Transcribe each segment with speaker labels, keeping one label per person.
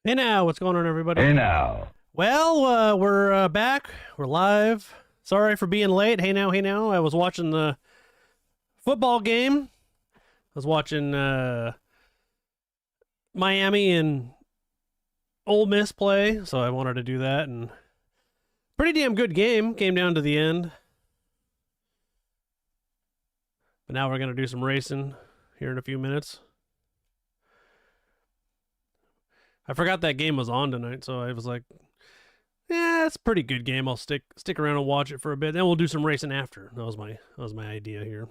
Speaker 1: Hey now, what's going on, everybody?
Speaker 2: Hey now.
Speaker 1: Well, we're back. We're live. Sorry for being late. Hey now. I was watching the football game. I was watching Miami and Ole Miss play, so I wanted to do that. And pretty damn good game. Came down to the end. But now we're gonna do some racing here in a few minutes. I forgot that game was on tonight, so I was like, "Yeah, it's a pretty good game. I'll stick around and watch it for a bit. Then we'll do some racing after." That was my idea here.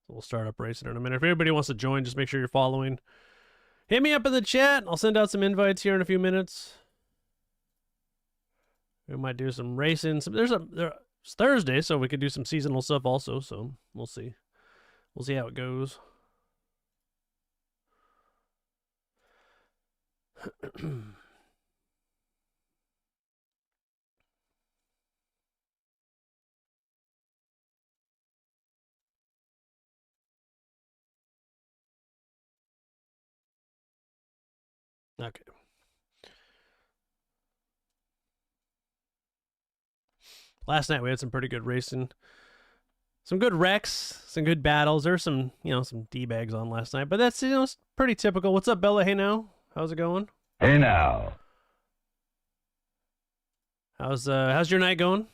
Speaker 1: So we'll start up racing in a minute. If anybody wants to join, just make sure you're following. Hit me up in the chat. I'll send out some invites here in a few minutes. We might do some racing. It's Thursday, so we could do some seasonal stuff also. So we'll see. We'll see how it goes. Okay. Last night we had some pretty good racing. Some good wrecks, some good battles. There's some D bags on last night, but that's it's pretty typical. What's up, Bella? Hey now, how's it going?
Speaker 2: Hey now.
Speaker 1: How's your night going?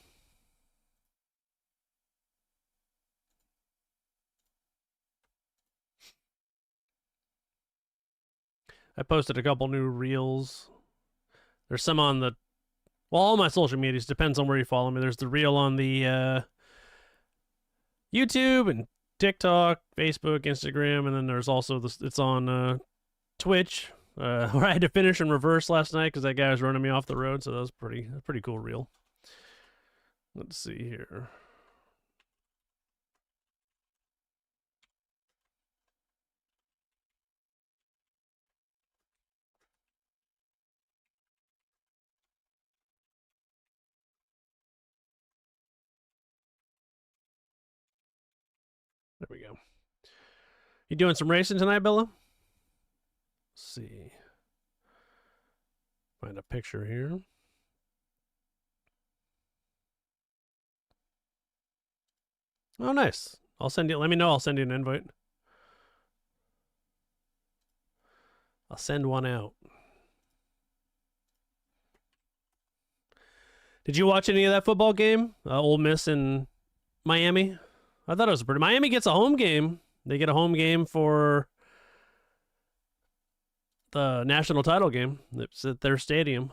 Speaker 1: I posted a couple new reels. There's some on the all my social medias, depends on where you follow me. There's the reel on the YouTube and TikTok, Facebook, Instagram, and then there's also it's on Twitch. Where I had to finish in reverse last night because that guy was running me off the road, so that was pretty cool reel. Let's see here. There we go. You doing some racing tonight, Bella? Let's see. Find a picture here. Oh, nice. I'll send you. Let me know. I'll send you an invite. I'll send one out. Did you watch any of that football game? Ole Miss and Miami. I thought it was pretty. Miami gets a home game. They get a home game for the national title game. It's at their stadium.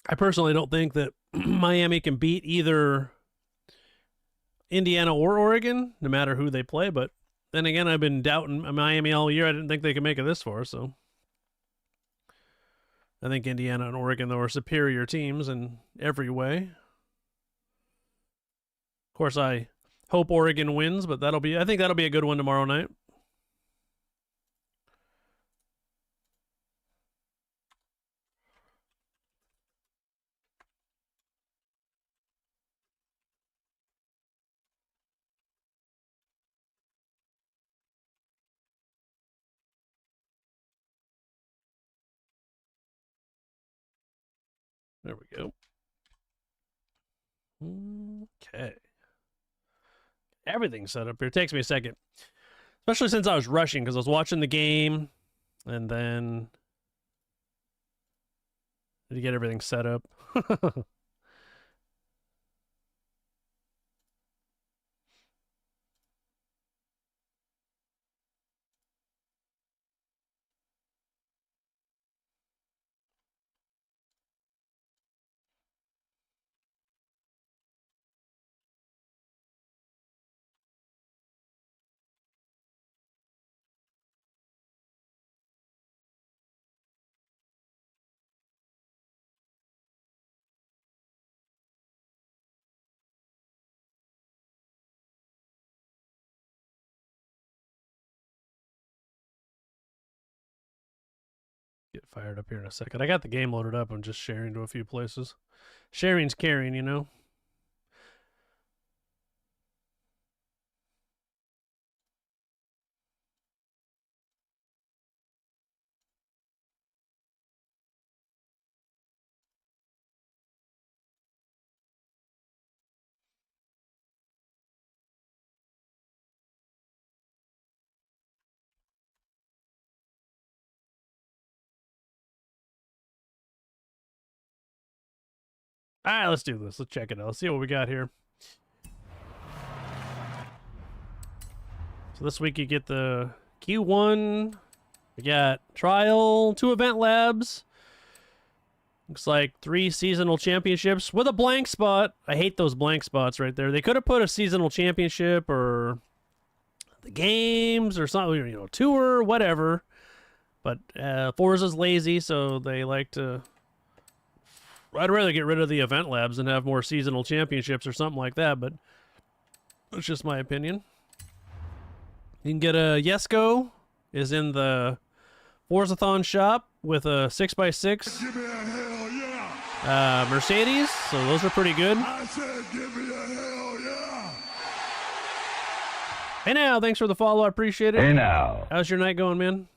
Speaker 1: I personally don't think that Miami can beat either Indiana or Oregon, no matter who they play. But then again, I've been doubting Miami all year. I didn't think they could make it this far. So I think Indiana and Oregon, though, are superior teams in every way. Of course, I hope Oregon wins, but I think that'll be a good one tomorrow night. There we go. Okay. Everything's set up here. It takes me a second, especially since I was rushing because I was watching the game and then to get everything set up. fired up here in a second. I got the game loaded up. I'm just sharing to a few places. Sharing's caring, you know? All right, let's do this. Let's check it out. Let's see what we got here. So this week you get the Q1. We got Trial, 2 Event Labs. Looks like 3 seasonal championships with a blank spot. I hate those blank spots right there. They could have put a seasonal championship or the games or something, you know, tour, whatever. But Forza's lazy, so they like to... I'd rather get rid of the event labs and have more seasonal championships or something like that, but that's just my opinion. You can get a Yesco is in the Forzathon shop with a 6x6
Speaker 2: Give me a hell yeah.
Speaker 1: Mercedes, so those are pretty good.
Speaker 2: I said give me a hell yeah.
Speaker 1: Hey now, thanks for the follow. I appreciate it.
Speaker 3: Hey now.
Speaker 1: How's your night going, man?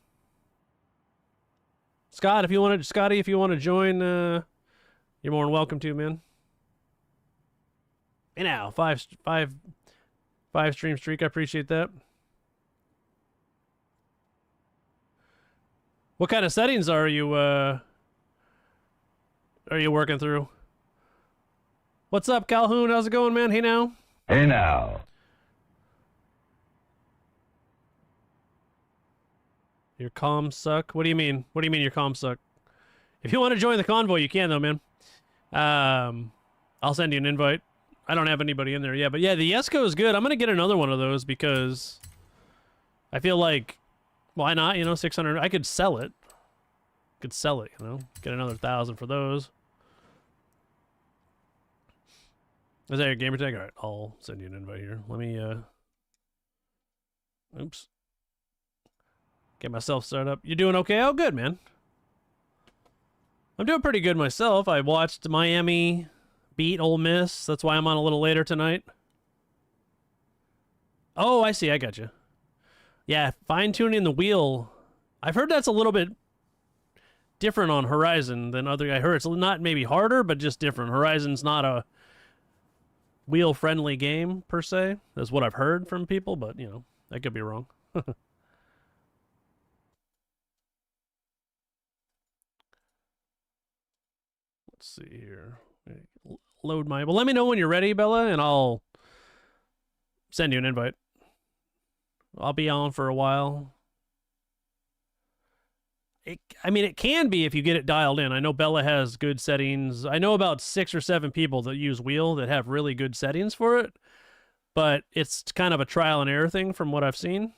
Speaker 1: Scott, if you want to, Scotty, if you want to join, you're more than welcome to, man. Hey now, five stream streak. I appreciate that. What kind of settings are you working through? What's up, Calhoun? How's it going, man? Hey now.
Speaker 3: Hey now.
Speaker 1: Your comms suck? What do you mean? What do you mean your comms suck? If you want to join the convoy, you can though, man. I'll send you an invite. I don't have anybody in there yet, but yeah, the Yesco is good. I'm gonna get another one of those because I feel like, why not? You know, 600. I could sell it. Could sell it. You know, get another 1,000 for those. Is that your gamer tag? All right, I'll send you an invite here. Let me. Oops. Get myself started up. You doing okay? Oh, good, man. I'm doing pretty good myself. I watched Miami beat Ole Miss. That's why I'm on a little later tonight. Oh, I see. I got you. Yeah, fine-tuning the wheel. I've heard that's a little bit different on Horizon than other. I heard it's not maybe harder, but just different. Horizon's not a wheel-friendly game, per se. That's what I've heard from people, but, you know, I could be wrong. Let's see here. Load my... Well, let me know when you're ready, Bella, and I'll send you an invite. I'll be on for a while. I mean, it can be if you get it dialed in. I know Bella has good settings. I know about 6 or 7 people that use Wheel that have really good settings for it, but it's kind of a trial and error thing from what I've seen.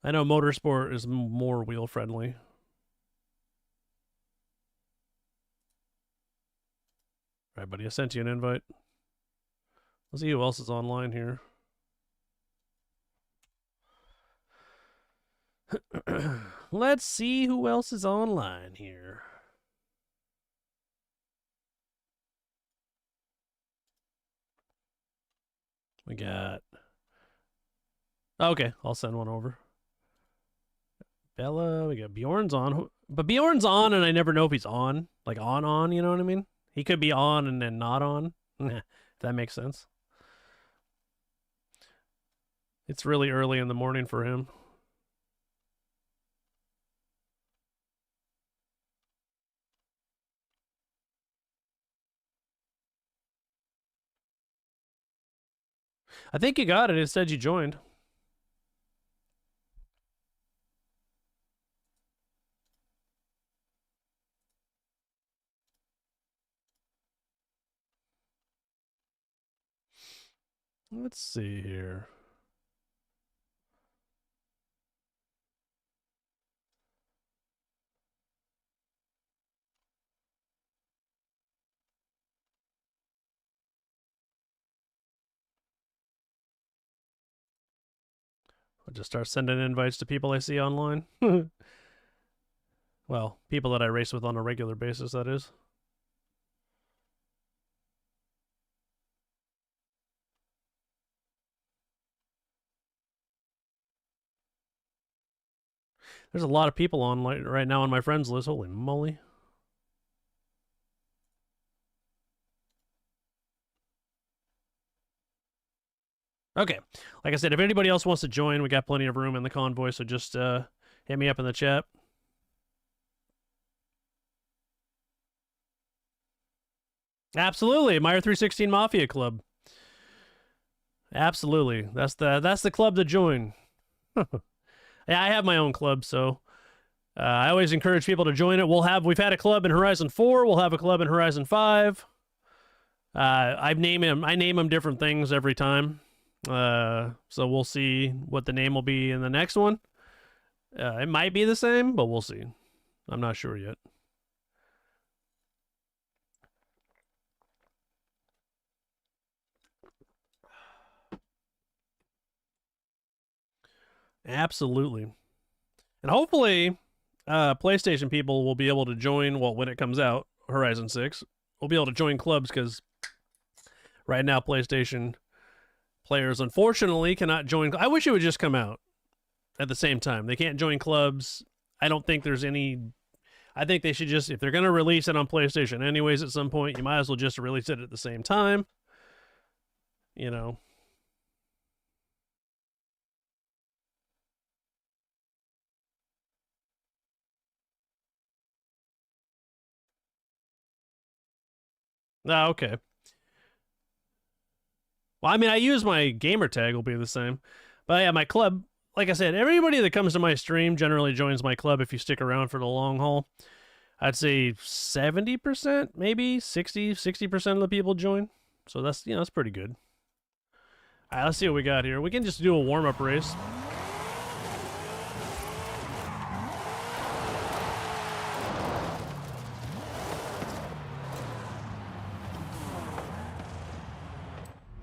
Speaker 1: I know Motorsport is more wheel friendly. All right, buddy, I sent you an invite. Let's see who else is online here. Let's see who else is online here. We got... Okay, I'll send one over. Bella, we got Bjorn's on. But Bjorn's on and I never know if he's on. Like on, you know what I mean? He could be on and then not on. If that makes sense. It's really early in the morning for him. I think you got it. It said you joined. Let's see here. I'll just start sending invites to people I see online. Well, people that I race with on a regular basis, that is. There's a lot of people on right now on my friends list. Holy moly. Okay. Like I said, if anybody else wants to join, we got plenty of room in the convoy, so just hit me up in the chat. Absolutely. Meyer 316 Mafia Club. Absolutely. That's the club to join. Yeah, I have my own club, so I always encourage people to join it. We've had a club in Horizon 4, we'll have a club in Horizon 5. I name them different things every time. So we'll see what the name will be in the next one. It might be the same, but we'll see. I'm not sure yet. Absolutely. And hopefully, PlayStation people will be able to join, well, when it comes out, Horizon 6. We'll be able to join clubs because right now, PlayStation players, unfortunately, cannot join. I wish it would just come out at the same time. They can't join clubs. I don't think there's any... I think they should just, if they're going to release it on PlayStation anyways at some point, you might as well just release it at the same time. You know. Ah, okay. Well, I mean, I use my gamer tag will be the same. But yeah, my club, like I said, everybody that comes to my stream generally joins my club if you stick around for the long haul. I'd say 70%, maybe 60% of the people join. So that's, that's pretty good. All right, let's see what we got here. We can just do a warm-up race.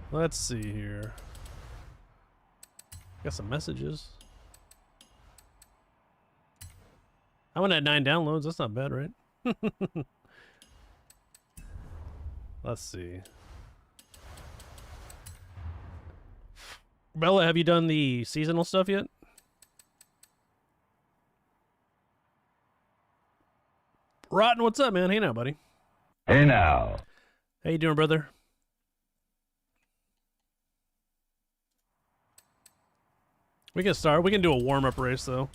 Speaker 1: Let's see here. Got some messages. I went at 9 downloads. That's not bad, right? Let's see. Bella, have you done the seasonal stuff yet? Rotten, what's up, man? Hey now, buddy.
Speaker 2: Hey now.
Speaker 1: How you doing, brother? We can start. We can do a warm-up race, though.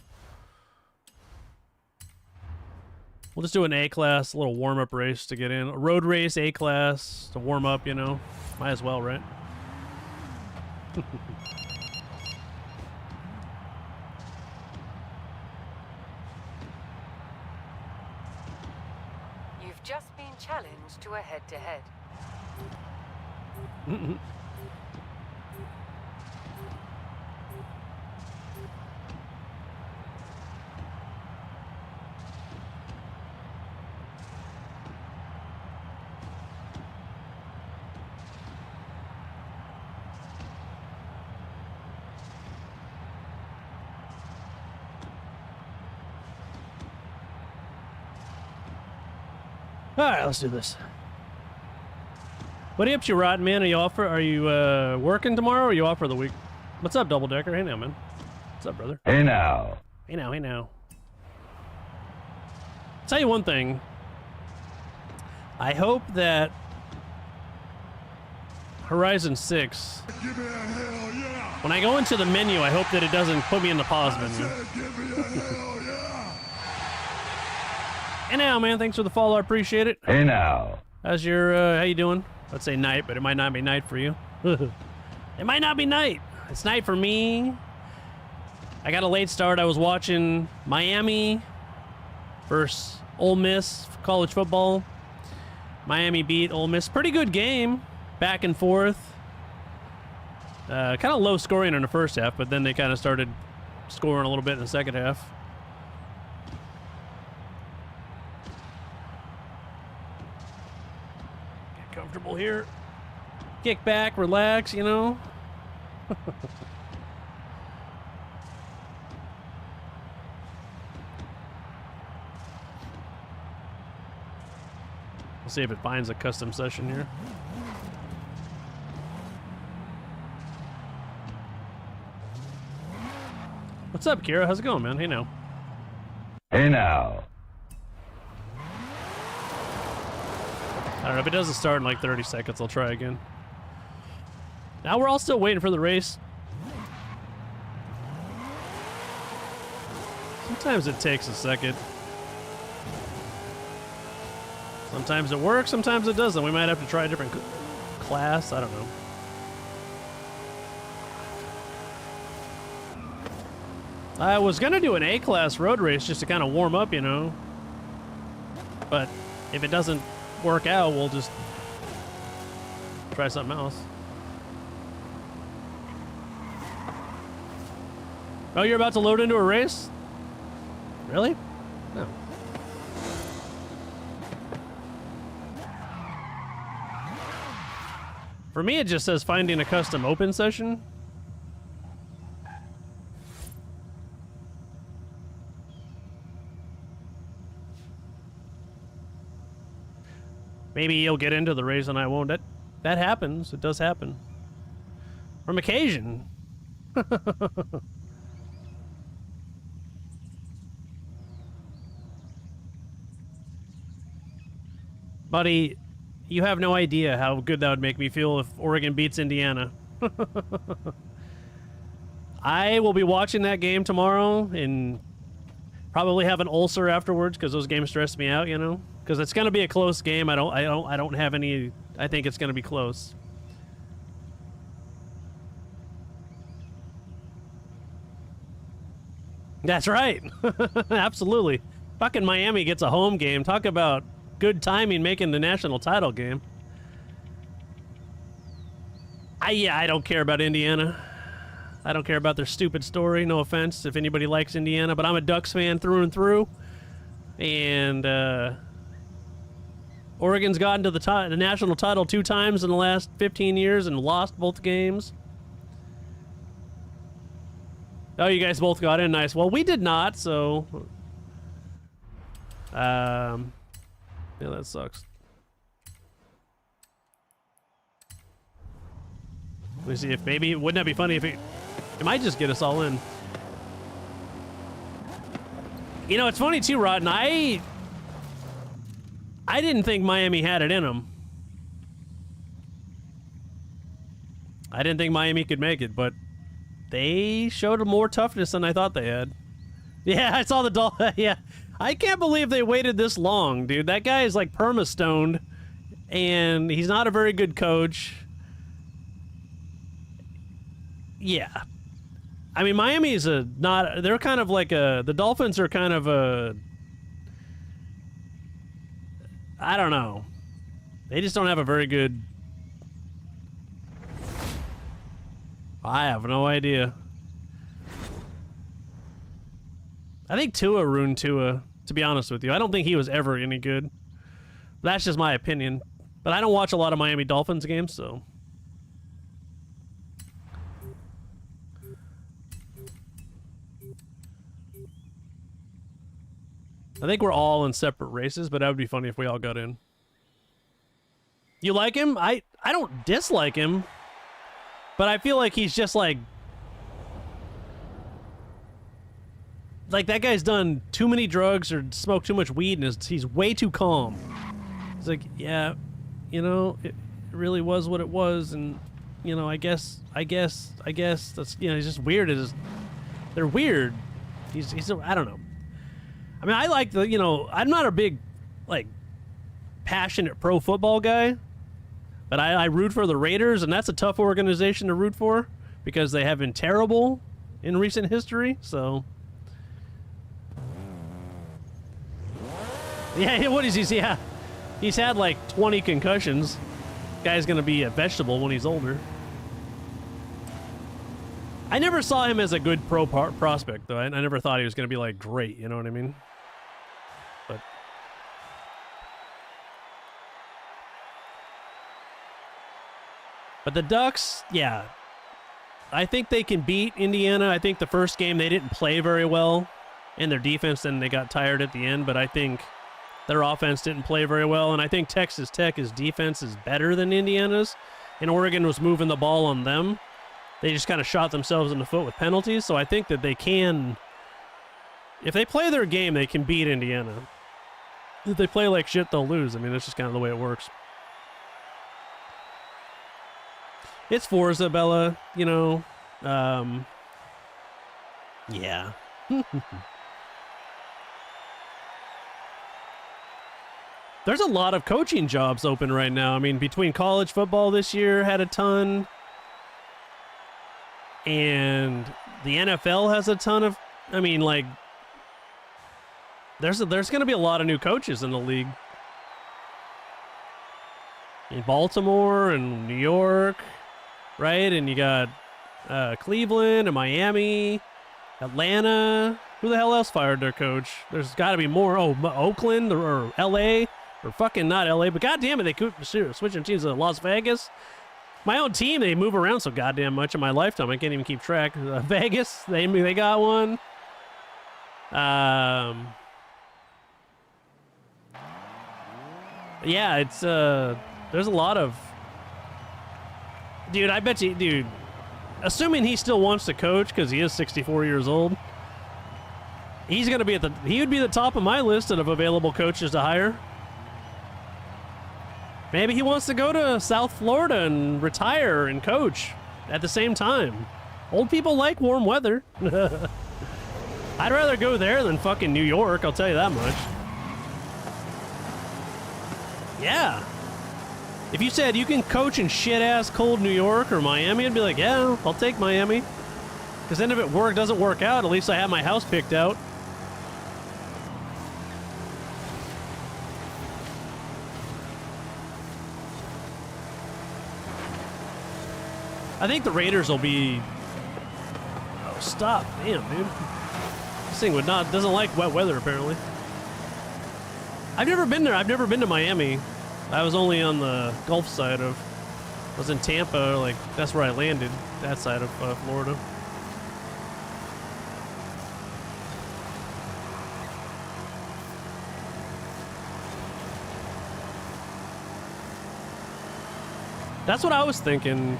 Speaker 1: We'll just do an A-class, a little warm-up race to get in. A road race, A-class, to warm up, you know. Might as well, right?
Speaker 3: You've just been challenged to a head-to-head.
Speaker 1: All right, let's do this. What are you up to, Rotten, man? Are you working tomorrow or are you off for the week? What's up, Double Decker? Hey now, man. What's up, brother?
Speaker 2: Hey now.
Speaker 1: Hey now, hey now. I'll tell you one thing. I hope that Horizon 6,
Speaker 2: Give me a hell yeah.
Speaker 1: when I go into the menu, I hope that it doesn't put me in the pause menu.
Speaker 2: Give me a hell yeah.
Speaker 1: Hey now, man. Thanks for the follow. I appreciate it.
Speaker 2: Hey now.
Speaker 1: How's your, how you doing? Let's say night, but it might not be night for you. It might not be night. It's night for me. I got a late start. I was watching Miami versus Ole Miss college football. Miami beat Ole Miss. Pretty good game. Back and forth. Kind of low scoring in the first half, but then they kind of started scoring a little bit in the second half. Get comfortable here. Kick back, relax, you know. Let's see if it finds a custom session here. What's up, Kira? How's it going, man? Hey now.
Speaker 2: Hey now.
Speaker 1: I don't know, if it doesn't start in like 30 seconds, I'll try again. Now we're all still waiting for the race. Sometimes it takes a second. Sometimes it works, sometimes it doesn't. We might have to try a different class. I don't know. I was going to do an A-class road race just to kind of warm up, you know. But if it doesn't work out, we'll just try something else. Oh, you're about to load into a race? Really? No. For me, it just says finding a custom open session. Maybe you'll get into the race and I won't. That happens. It does happen. From occasion. Buddy, you have no idea how good that would make me feel if Oregon beats Indiana. I will be watching that game tomorrow and probably have an ulcer afterwards because those games stress me out, you know? Because it's going to be a close game. I don't have any. I think it's going to be close. That's right. Absolutely. Fucking Miami gets a home game. Talk about good timing making the national title game. I don't care about Indiana. I don't care about their stupid story. No offense if anybody likes Indiana, but I'm a Ducks fan through and through. And Oregon's gotten to the national title 2 times in the last 15 years and lost both games. Oh, you guys both got in. Nice. Well, we did not, so... yeah, that sucks. Let me see if maybe... Wouldn't that be funny if it might just get us all in. You know, it's funny too, Rotten. I didn't think Miami had it in them. I didn't think Miami could make it, but they showed more toughness than I thought they had. Yeah, I saw the yeah. I can't believe they waited this long, dude. That guy is like perma-stoned, and he's not a very good coach. Yeah. I mean, Miami's they're kind of like the Dolphins are kind of I don't know. They just don't have a very good... I have no idea. I think Tua ruined Tua, to be honest with you. I don't think he was ever any good. That's just my opinion. But I don't watch a lot of Miami Dolphins games, so... I think we're all in separate races, but that would be funny if we all got in. You like him? I don't dislike him, but I feel like he's just like that guy's done too many drugs or smoked too much weed and he's way too calm. He's like, yeah, you know, it really was what it was, and you know, I guess that's, you know, he's just weird. They're weird. I don't know. I mean, I like the, you know, I'm not a big, like, passionate pro football guy, but I root for the Raiders, and that's a tough organization to root for because they have been terrible in recent history, so. Yeah, what is he? Yeah. He's had like 20 concussions. Guy's going to be a vegetable when he's older. I never saw him as a good pro prospect, though. I never thought he was going to be, like, great, you know what I mean? But the Ducks, yeah, I think they can beat Indiana. I think the first game they didn't play very well in their defense, and they got tired at the end. But I think Their offense didn't play very well, and I think Texas Tech's defense is better than Indiana's, and Oregon was moving the ball on them. They just kind of shot themselves in the foot with penalties, so I think that they can, if they play their game, they can beat Indiana. If they play like shit, they'll lose. I mean, that's just kind of the way it works. It's Forza, Bella, you know. Yeah. There's a lot of coaching jobs open right now. I mean, between college football this year had a ton, and the NFL has a ton of, I mean, like, there's going to be a lot of new coaches in the league. In Baltimore and New York, right? And you got Cleveland and Miami, Atlanta. Who the hell else fired their coach? There's got to be more. Oh, Oakland or L.A. or fucking not L.A. But goddamn it, they could switching teams to Las Vegas. My own team, they move around so goddamn much in my lifetime. I can't even keep track. Vegas, they got one. Yeah, it's there's a lot of, dude. I bet you, dude. Assuming he still wants to coach because he is 64 years old, he's gonna be he would be the top of my list of available coaches to hire. Maybe he wants to go to South Florida and retire and coach at the same time. Old people like warm weather. I'd rather go there than fucking New York, I'll tell you that much. Yeah. If you said you can coach in shit-ass cold New York or Miami, I'd be like, yeah, I'll take Miami. Because then if it doesn't work out, at least I have my house picked out. I think the Raiders will be... Oh, stop. Damn, dude. This thing doesn't like wet weather, apparently. I've never been there. I've never been to Miami. I was only on the Gulf side of... I was in Tampa, like, that's where I landed. That side of Florida. That's what I was thinking.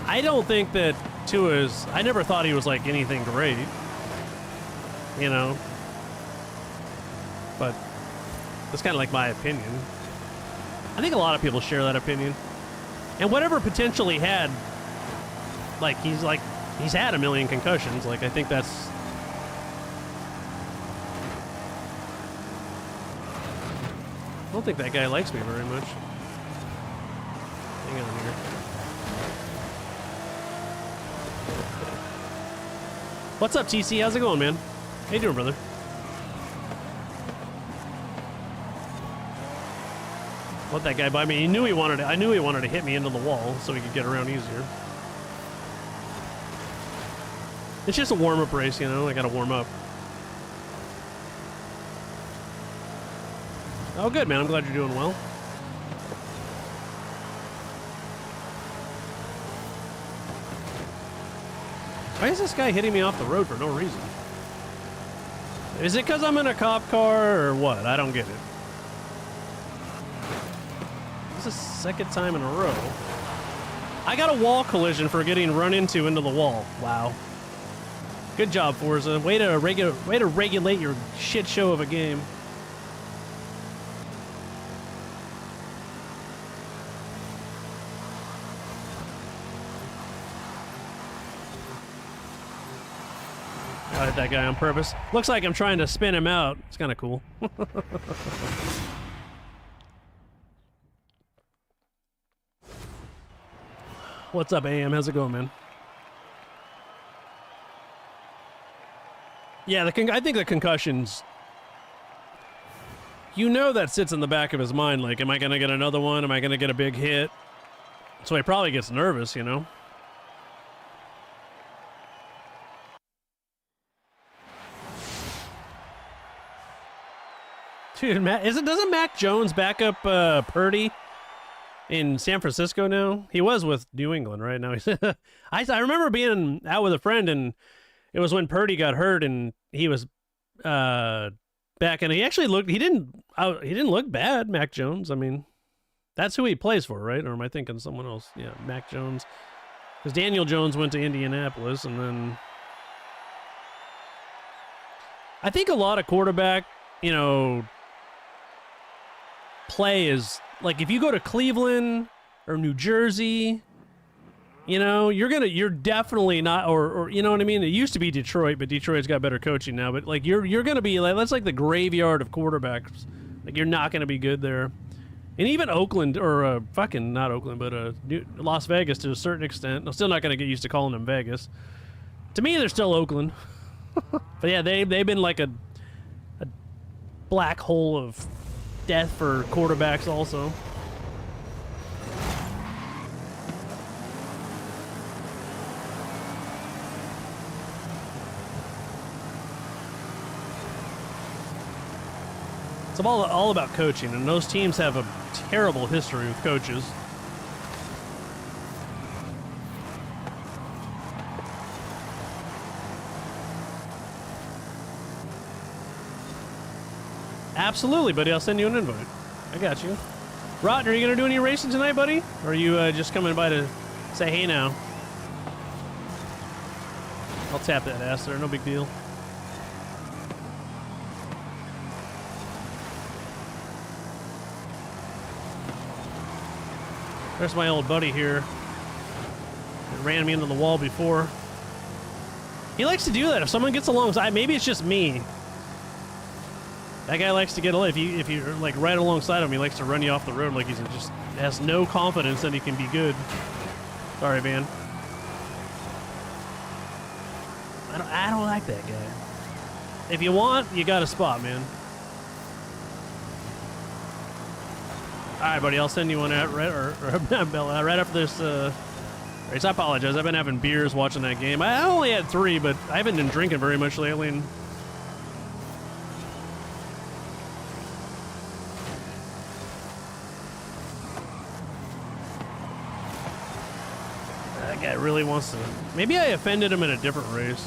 Speaker 1: I don't think that Tua's... I never thought he was, like, anything great. You know? But that's kind of like my opinion. I think a lot of people share that opinion. And whatever potential he had, he's had a million concussions. Like, I think that's... I don't think that guy likes me very much. Hang on here. What's up, TC? How's it going, man? How you doing, brother? Let that guy by me. He knew he wanted to, I knew he wanted to hit me into the wall so he could get around easier. It's just a warm-up race, you know? I gotta warm up. Oh, good, man. I'm glad you're doing well. Why is this guy hitting me off the road for no reason? Is it because I'm in a cop car or what? I don't get it. This is the second time in a row. I got a wall collision for getting run into the wall. Wow. Good job, Forza. Way to regulate your shit show of a game. I hit that guy on purpose. Looks like I'm trying to spin him out. It's kind of cool. What's up, AM? How's it going, man? Yeah, I think the concussions... You know that sits in the back of his mind, like, am I going to get another one? Am I going to get a big hit? So he probably gets nervous, you know? Dude, doesn't Mac Jones back up Purdy in San Francisco now? He was with New England right now. I remember being out with a friend and It was when Purdy got hurt and he was back, and he actually looked. He didn't look bad, Mac Jones. I mean, that's who he plays for, right? Or am I thinking someone else? Yeah, Mac Jones. Because Daniel Jones went to Indianapolis, and then I think a lot of quarterback, play is like if you go to Cleveland or New Jersey, you're definitely not, or you know what I mean? It used to be Detroit, but Detroit's got better coaching now. But like you're gonna be like, that's like the graveyard of quarterbacks. Like you're not gonna be good there. And even Oakland, or fucking not Oakland, but Las Vegas to a certain extent. I'm still not gonna get used to calling them Vegas. To me, they're still Oakland. But yeah, they've been like a black hole of death for quarterbacks also. It's all about coaching, and those teams have a terrible history with coaches. Absolutely, buddy. I'll send you an invite. I got you. Rotten, are you going to do any racing tonight, buddy? Or are you just coming by to say hey now? I'll tap that ass there. No big deal. There's my old buddy here. That ran me into the wall before. He likes to do that. If someone gets alongside, maybe it's just me. That guy likes to get away. If you're like right alongside him, he likes to run you off the road like he's just has no confidence that he can be good. Sorry, man. I don't like that guy. If you want, you got a spot, man. All right, buddy. I'll send you one out right after this race. I apologize. I've been having beers watching that game. I only had 3, but I haven't been drinking very much lately. And that guy really wants to. Maybe I offended him in a different race.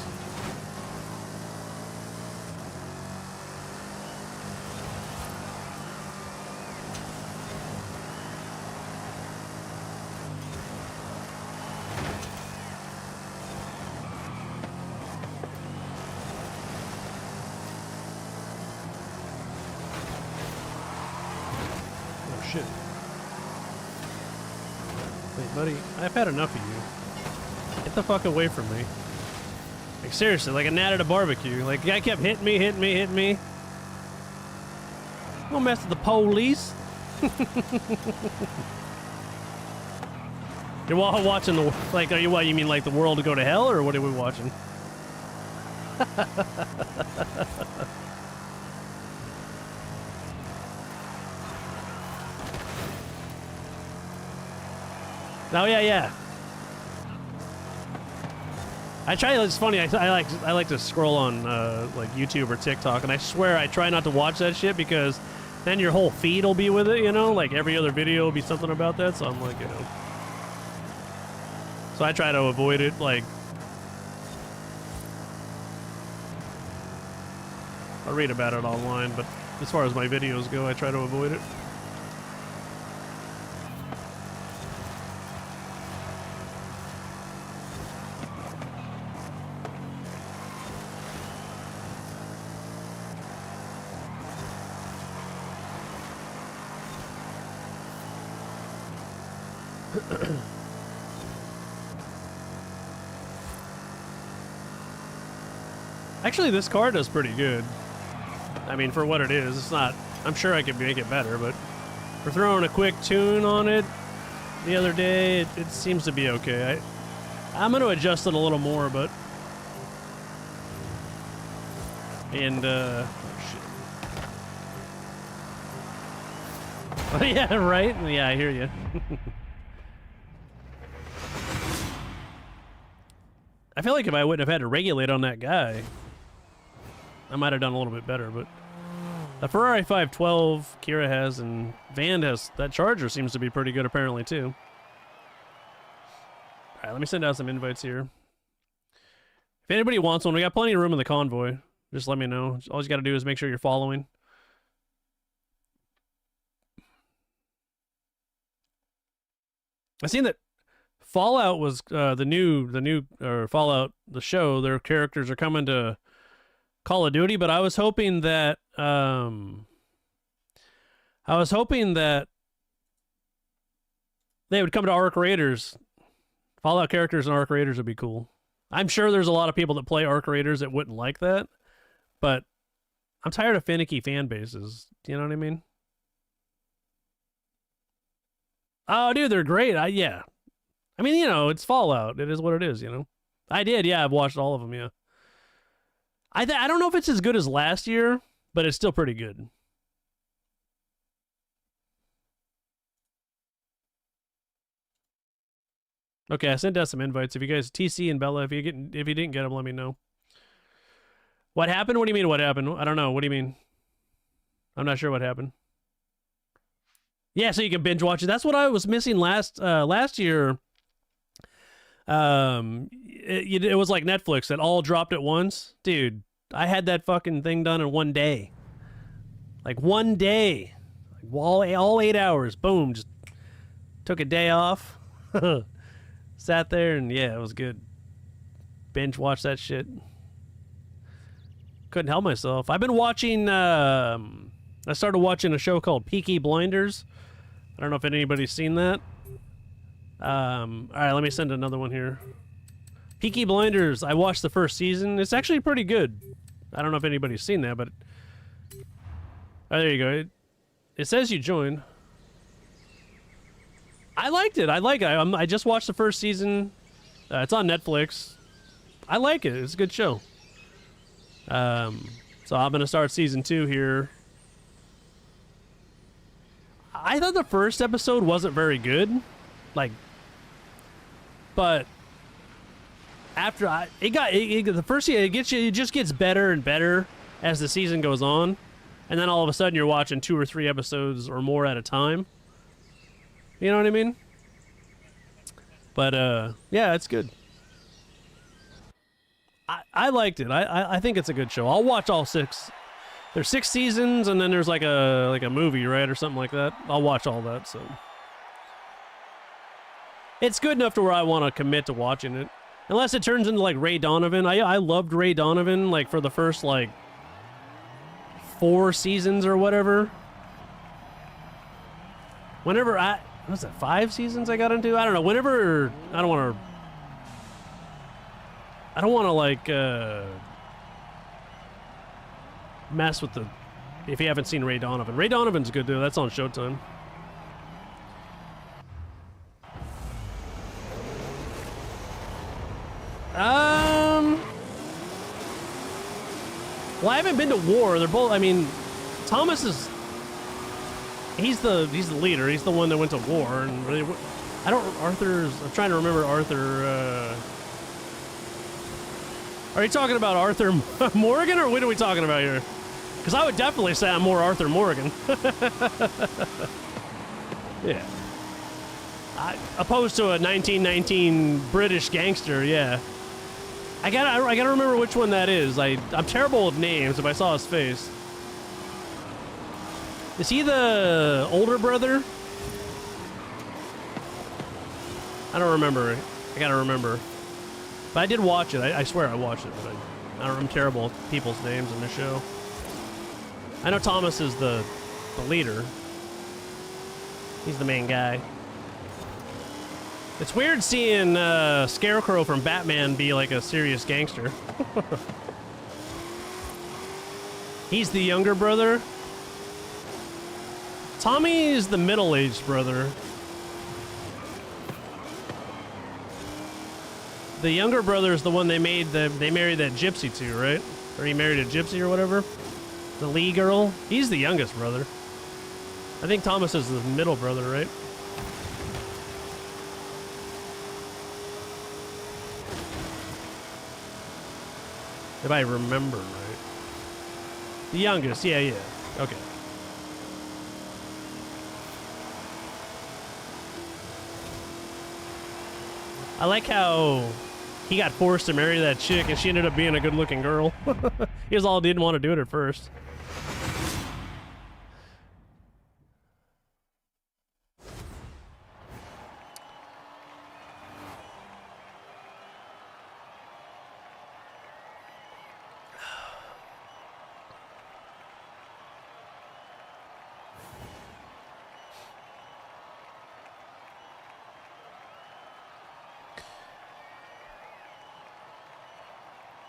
Speaker 1: Shit. Wait, buddy, I've had enough of you. Get the fuck away from me. Like, seriously, like a gnat at a barbecue. Like, the guy kept hitting me. Don't mess with the police. You're watching the, like, are you, what, you mean like the world to go to hell, or what are we watching? Oh yeah. I try. It's funny. I like to scroll on like YouTube or TikTok, and I swear I try not to watch that shit because then your whole feed will be with it. Like every other video will be something about that. So I'm like, So I try to avoid it. Like, I'll read about it online, but as far as my videos go, I try to avoid it. Actually, this car does pretty good. I mean, for what it is, it's not. I'm sure I could make it better, but for throwing a quick tune on it the other day, it seems to be okay. I'm going to adjust it a little more, but. And, oh shit. Yeah, right? Yeah, I hear you. I feel like if I wouldn't have had to regulate on that guy, I might have done a little bit better, but the Ferrari 512 Kira has, and Van has, that Charger seems to be pretty good apparently too. All right, let me send out some invites here. If anybody wants one, we got plenty of room in the convoy. Just let me know. All you got to do is make sure you're following. I seen that Fallout was the new Fallout the show. Their characters are coming to Call of Duty, but I was hoping that they would come to Arc Raiders. Fallout characters and Arc Raiders would be cool. I'm sure there's a lot of people that play Arc Raiders that wouldn't like that, but I'm tired of finicky fan bases. You know what I mean? Oh, dude, they're great. Yeah. I mean, it's Fallout. It is what it is, I did, yeah. I've watched all of them, yeah. I don't know if it's as good as last year, but it's still pretty good. Okay, I sent out some invites. If you guys, TC and Bella, if you didn't get them, let me know. What happened? What do you mean? What happened? I don't know. What do you mean? I'm not sure what happened. Yeah, so you can binge watch it. That's what I was missing last year. It was like Netflix that all dropped at once, dude. I had that fucking thing done in one day. Like one day, like all 8 hours. Boom, just took a day off. Sat there and yeah, it was good. Binge watch that shit. Couldn't help myself. I've been watching. I started watching a show called Peaky Blinders. I don't know if anybody's seen that. All right, let me send another one here. Peaky Blinders. I watched the first season. It's actually pretty good. I don't know if anybody's seen that, but there you go. It says you joined. I liked it. I like it. I just watched the first season. It's on Netflix. I like it. It's a good show. So I'm gonna start season 2 here. I thought the first episode wasn't very good, but after the first season, it just gets better and better as the season goes on, and then all of a sudden you're watching 2 or 3 episodes or more at a time. You know what I mean? But yeah, it's good. I liked it. I think it's a good show. I'll watch all 6. There's 6 seasons, and then there's like a movie, right, or something like that. I'll watch all that. So it's good enough to where I want to commit to watching it, unless it turns into like Ray Donovan. I loved Ray Donovan like for the first like 4 seasons or whatever. Whenever was it 5 seasons I got into? I don't know. Whenever I don't want to like mess with if you haven't seen Ray Donovan. Ray Donovan's good dude. That's on Showtime. Well, I haven't been to war. They're both. I mean, Thomas is. He's the leader. He's the one that went to war, and really, I'm trying to remember Arthur. Are you talking about Arthur Morgan, or what are we talking about here? Because I would definitely say I'm more Arthur Morgan. Yeah. Opposed to a 1919 British gangster, yeah. I gotta remember which one that is. I'm terrible with names if I saw his face. Is he the older brother? I don't remember. I gotta remember. But I did watch it. I swear I watched it, but I'm terrible with people's names in the show. I know Thomas is the leader. He's the main guy. It's weird seeing Scarecrow from Batman be like a serious gangster. He's the younger brother. Tommy is the middle-aged brother. The younger brother is the one they married that gypsy to, right? Or he married a gypsy or whatever. The Lee girl. He's the youngest brother. I think Thomas is the middle brother, right? If I remember right. The youngest, yeah. Okay. I like how he got forced to marry that chick, and she ended up being a good-looking girl. He was all didn't want to do it at first.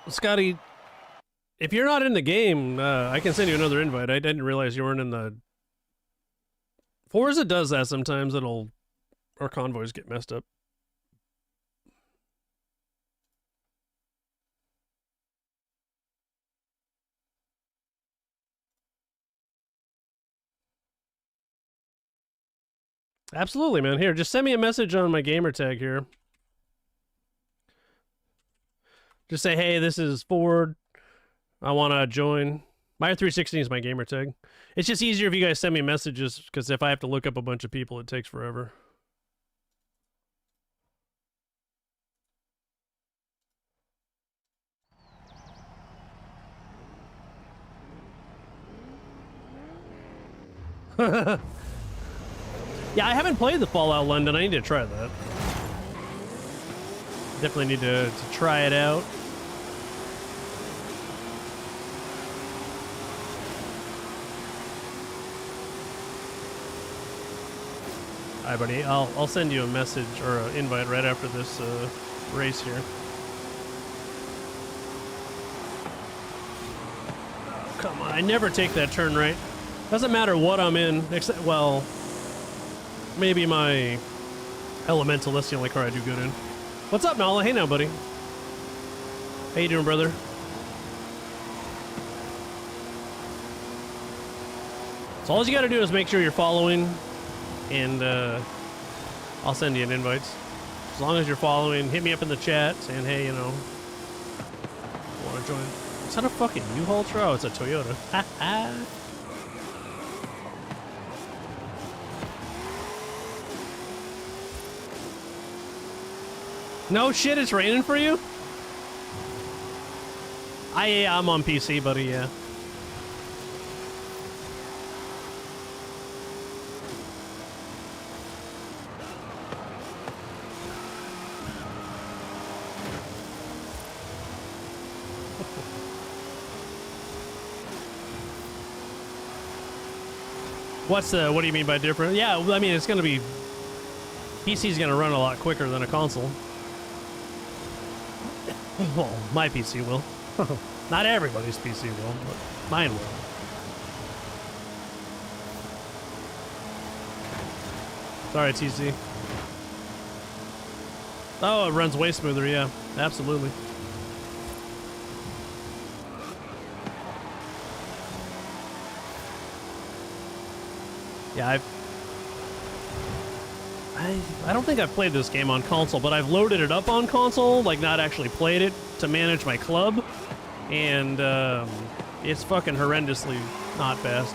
Speaker 1: Scotty, if you're not in the game, I can send you another invite. I didn't realize you weren't in the... Forza does that sometimes. Our convoys get messed up. Absolutely, man. Here, just send me a message on my gamer tag here. Just say, hey, this is Ford. I want to join. My 316 is my gamer tag. It's just easier if you guys send me messages, because if I have to look up a bunch of people, it takes forever. Yeah, I haven't played the Fallout London. I need to try that. Definitely need to try it out. Alright, buddy. I'll send you a message or an invite right after this race here. Oh, come on. I never take that turn right. Doesn't matter what I'm in, except, well, maybe my Elemental. That's the only car I do good in. What's up, Nala? Hey now, buddy. How you doing, brother? So all you gotta do is make sure you're following, and I'll send you an invite. As long as you're following, hit me up in the chat saying, hey, you know, I want to join. Is that a fucking U-Haul truck? Oh, it's a Toyota. Ha ha. No shit, it's raining for you? I'm on PC, buddy, yeah. What do you mean by different? Yeah, I mean, it's gonna be, PC's gonna run a lot quicker than a console. Well, my PC will. Not everybody's PC will, but mine will. Sorry, TC. Oh, it runs way smoother, yeah. Absolutely. Yeah, I don't think I've played this game on console, but I've loaded it up on console, like not actually played it, to manage my club, and it's fucking horrendously not fast.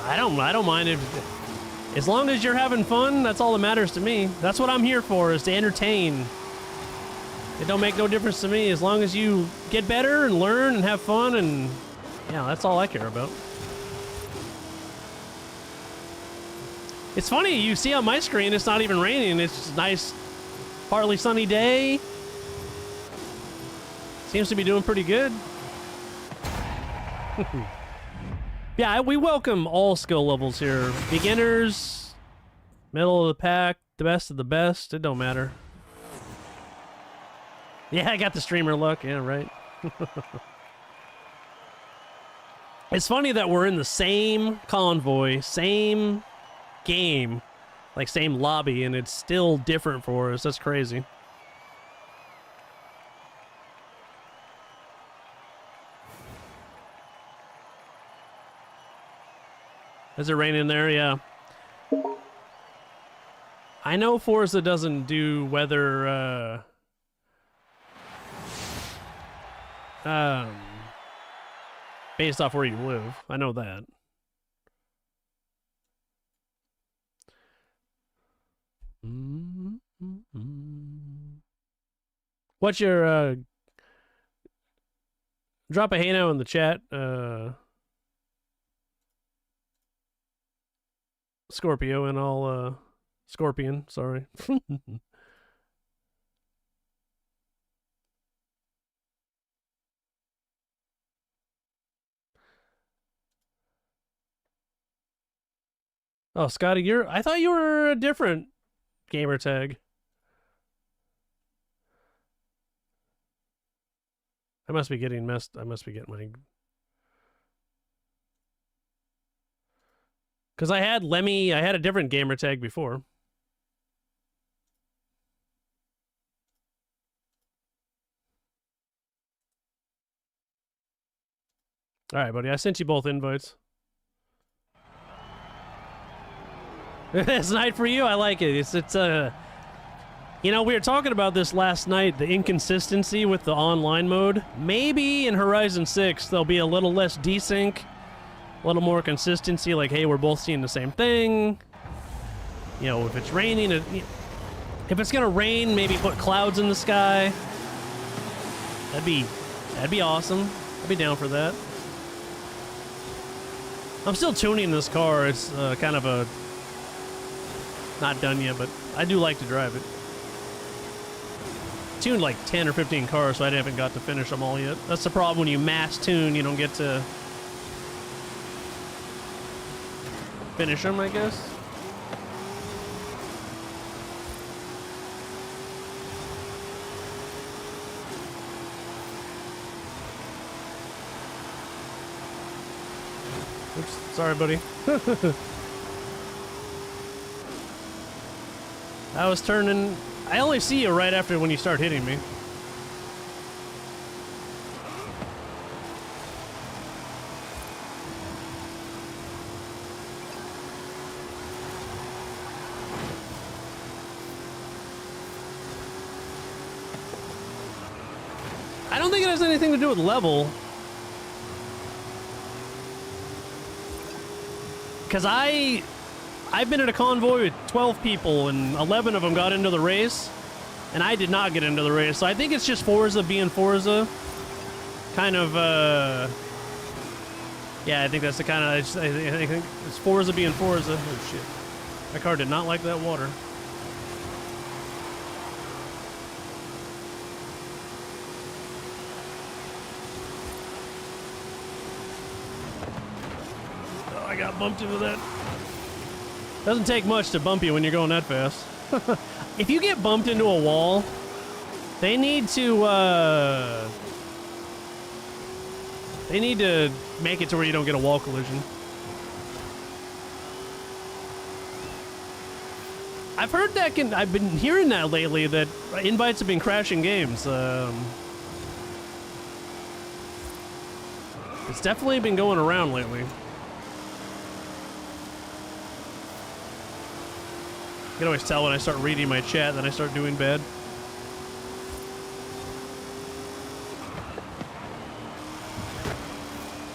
Speaker 1: I don't mind if, as long as you're having fun, that's all that matters to me. That's what I'm here for, is to entertain. It don't make no difference to me as long as you get better and learn and have fun, and yeah, that's all I care about. It's funny, you see on my screen it's not even raining. It's just a nice, partly sunny day. Seems to be doing pretty good. Yeah, we welcome all skill levels here. Beginners, middle of the pack, the best of the best. It don't matter. Yeah, I got the streamer luck. Yeah, right. It's funny that we're in the same convoy, same game, like same lobby, and it's still different for us. That's crazy. Is it raining there? Yeah. I know Forza doesn't do weather, based off where you live. I know that. What's your drop a hey now in the chat, Scorpio, and I'll Scorpion, sorry. Oh, Scotty, I thought you were a different gamer tag. I must be getting my because I had Lemmy, I had a different gamer tag before. All right, buddy, I sent you both invites. It's night for you. I like it. It's you know, we were talking about this last night, the inconsistency with the online mode. Maybe in Horizon 6 there'll be a little less desync, a little more consistency, like, hey, we're both seeing the same thing. You know, if it's raining, if it's gonna rain, maybe put clouds in the sky. That'd be awesome. I'd be down for that. I'm still tuning this car. It's kind of a not done yet, but I do like to drive it. Tuned like 10 or 15 cars, so I haven't got to finish them all yet. That's the problem when you mass tune, you don't get to finish them, I guess. Oops, sorry, buddy. I was turning... I only see you right after when you start hitting me. I don't think it has anything to do with level. Because I've been in a convoy with 12 people, and 11 of them got into the race, and I did not get into the race. So I think it's just Forza being Forza. Kind of, yeah, I think that's the kind of, I think it's Forza being Forza. Oh, shit. My car did not like that water. Oh, I got bumped into that. Doesn't take much to bump you when you're going that fast. If you get bumped into a wall, they need to make it to where you don't get a wall collision. I've heard that I've been hearing that lately, that invites have been crashing games. It's definitely been going around lately. You can always tell when I start reading my chat, then I start doing bad.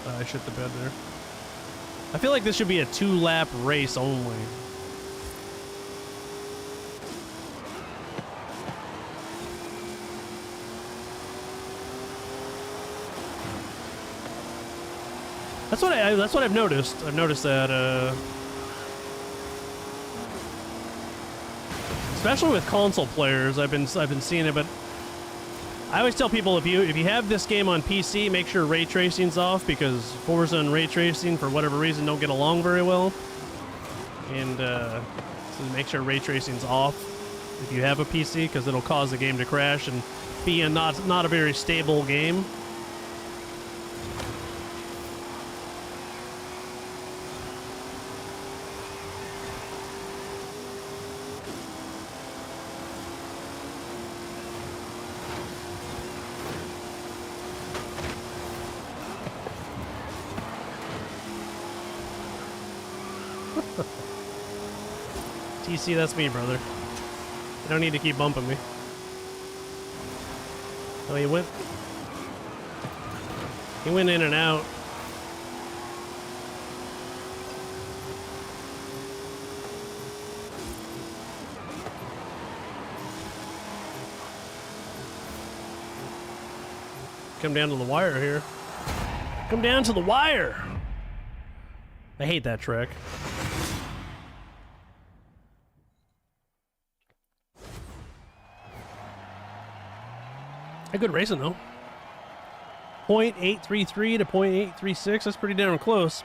Speaker 1: I shit the bed there. I feel like this should be a 2-lap race only. That's what I've noticed. I've noticed that especially with console players, I've been seeing it, but I always tell people if you have this game on PC, make sure ray tracing's off, because Forza and ray tracing, for whatever reason, don't get along very well. And so make sure ray tracing's off if you have a PC, because it'll cause the game to crash and be not a very stable game. TC, that's me, brother. You don't need to keep bumping me. Oh, he went in and out. come down to the wire here. Come down to the wire. I hate that track. A good racing though. 0.833 to 0.836. That's pretty damn close.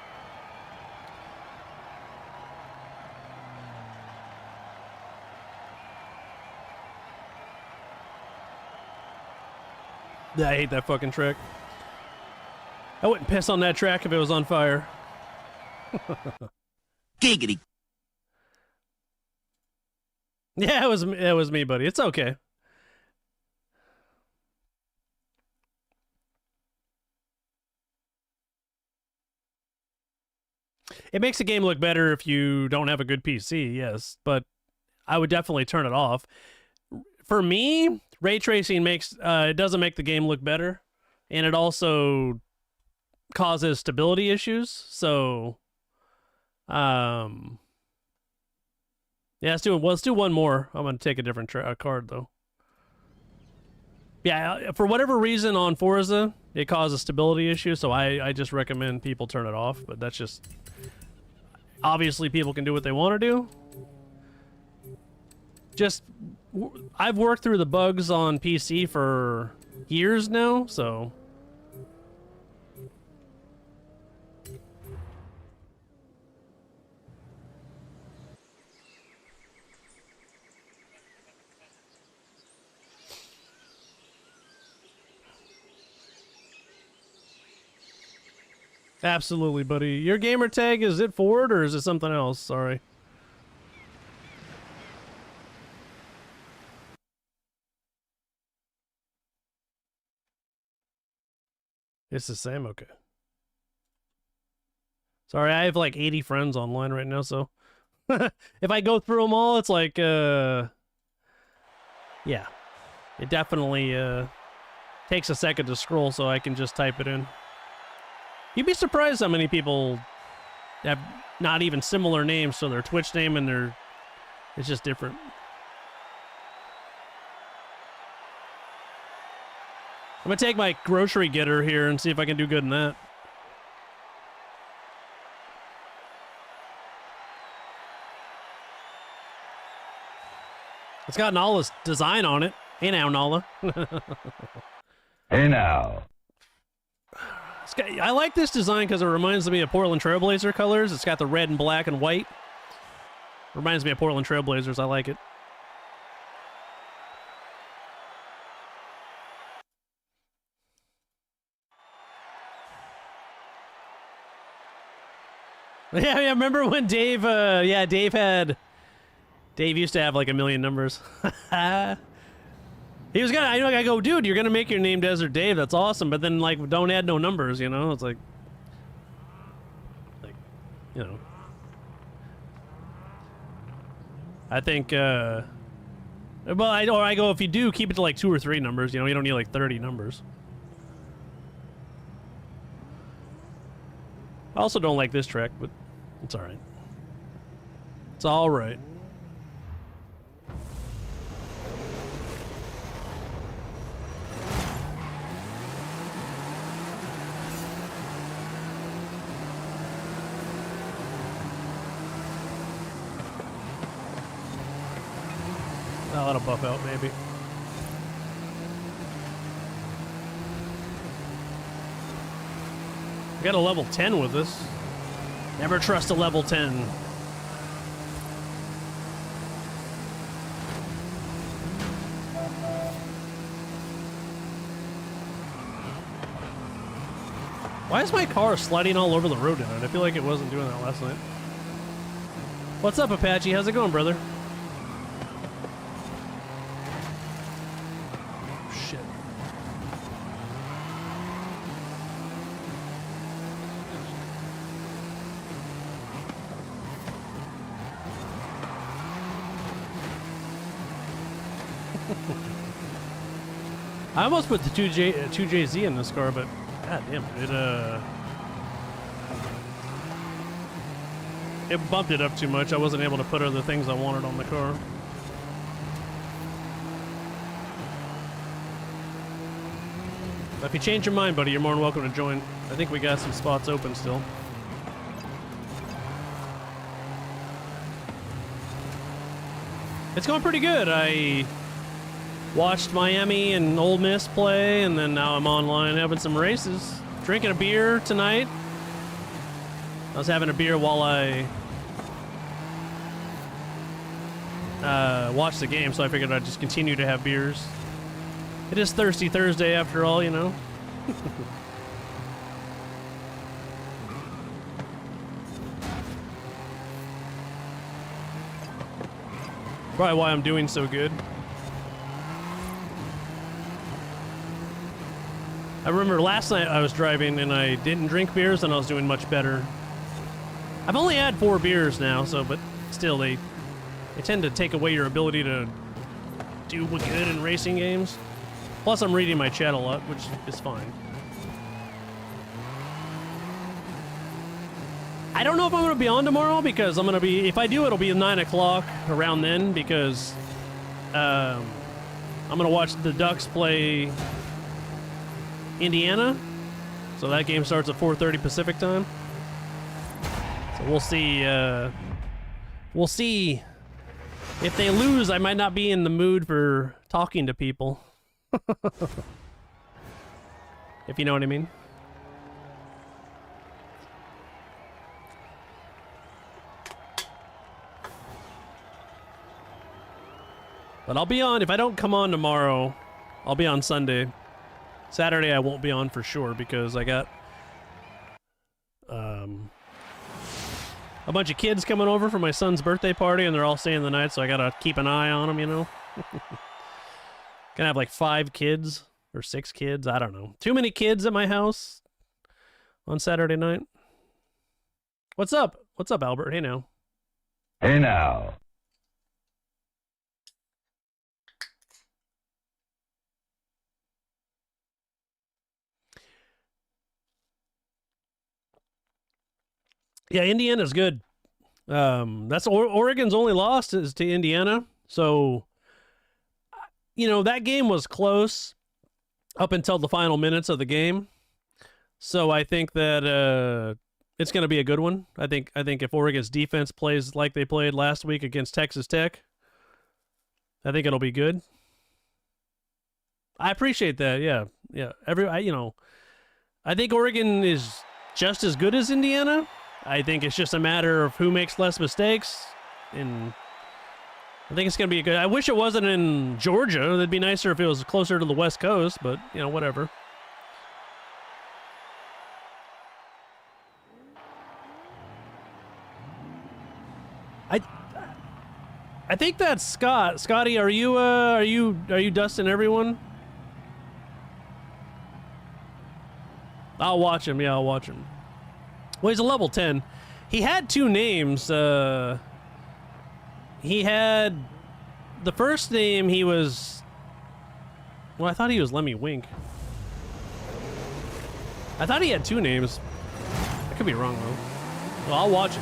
Speaker 1: Yeah, I hate that fucking track. I wouldn't piss on that track if it was on fire.
Speaker 4: Giggity.
Speaker 1: Yeah, it was me, buddy. It's okay. It makes the game look better if you don't have a good PC, yes, but I would definitely turn it off. For me, ray tracing makes it doesn't make the game look better, and it also causes stability issues. So, yeah, let's do one more. I'm gonna take a different card though. Yeah, for whatever reason on Forza, it causes stability issues, so I just recommend people turn it off. But that's just obviously people can do what they want to do. I've worked through the bugs on PC for years now, so absolutely, buddy. Your gamer tag, is it Ford or is it something else? Sorry. It's the same? Okay. Sorry, I have like 80 friends online right now, so if I go through them all, it's like, yeah. It definitely takes a second to scroll, so I can just type it in. You'd be surprised how many people have not even similar names, so their Twitch name and it's just different. I'm gonna take my grocery getter here and see if I can do good in that. It's got Nala's design on it. Hey now, Nala.
Speaker 2: Hey now.
Speaker 1: I like this design because it reminds me of Portland Trailblazer colors. It's got the red and black and white. Reminds me of Portland Trailblazers. I like it. Yeah, remember when Dave, Dave used to have like 1 million numbers. He was gonna, I go, dude, you're gonna make your name Desert Dave, that's awesome, but then like, don't add no numbers, you know? It's like, you know. I think, well, I go, if you do, keep it to like 2 or 3 numbers, you know, you don't need like 30 numbers. I also don't like this track, but it's alright. It's alright. Oh, that'll buff out, maybe. We got a level 10 with this. Never trust a level 10. Why is my car sliding all over the road tonight? I feel like it wasn't doing that last night. What's up, Apache? How's it going, brother? Shit. I almost put the 2JZ in this car, but god damn it bumped it up too much. I wasn't able to put other things I wanted on the car. If you change your mind, buddy, you're more than welcome to join. I think we got some spots open still. It's going pretty good. I watched Miami and Ole Miss play, and then now I'm online having some races. Drinking a beer tonight. I was having a beer while I watched the game, so I figured I'd just continue to have beers. It is Thirsty Thursday after all, you know. Probably why I'm doing so good. I remember last night I was driving and I didn't drink beers and I was doing much better. I've only had 4 beers now, so but still they tend to take away your ability to do good in racing games. Plus, I'm reading my chat a lot, which is fine. I don't know if I'm going to be on tomorrow because I'm going to be... If I do, it'll be 9 o'clock around then because I'm going to watch the Ducks play Indiana. So that game starts at 4:30 Pacific time. So we'll see. We'll see. If they lose, I might not be in the mood for talking to people. If you know what I mean. But I'll be on. If I don't come on tomorrow, I'll be on Sunday. Saturday I won't be on for sure because I got a bunch of kids coming over for my son's birthday party and they're all staying the night, so I gotta keep an eye on them, you know. Gonna have like 5 kids or 6 kids. I don't know. Too many kids at my house on Saturday night. What's up? What's up, Albert? Hey now.
Speaker 2: Hey now.
Speaker 1: Yeah, Indiana's good. That's Oregon's only loss is to Indiana. So, you know, that game was close up until the final minutes of the game. So I think that it's going to be a good one. I think if Oregon's defense plays like they played last week against Texas Tech, I think it'll be good. I appreciate that. Yeah. I think Oregon is just as good as Indiana. I think it's just a matter of who makes less mistakes, and I think it's going to be a good... I wish it wasn't in Georgia. It'd be nicer if it was closer to the West Coast, but, you know, whatever. I think that's Scott. Scotty, are you dusting everyone? I'll watch him. Yeah, I'll watch him. Well, he's a level 10. He had 2 names. He had... The first name, he was... Well, I thought he was Lemmy Wink. I thought he had 2 names. I could be wrong, though. Well, I'll watch it.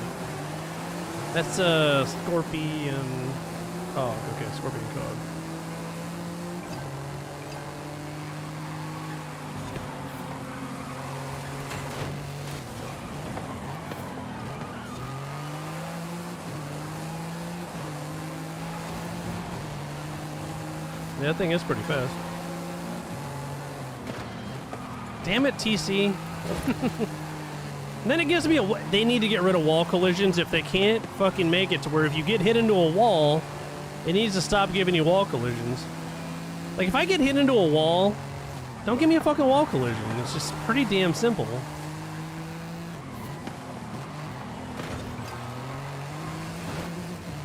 Speaker 1: That's, Scorpion... Oh, okay, Scorpion Cog. Yeah, that thing is pretty fast. Damn it, TC. And then it gives me a... They need to get rid of wall collisions if they can't fucking make it to where if you get hit into a wall, it needs to stop giving you wall collisions. Like, if I get hit into a wall, don't give me a fucking wall collision. It's just pretty damn simple.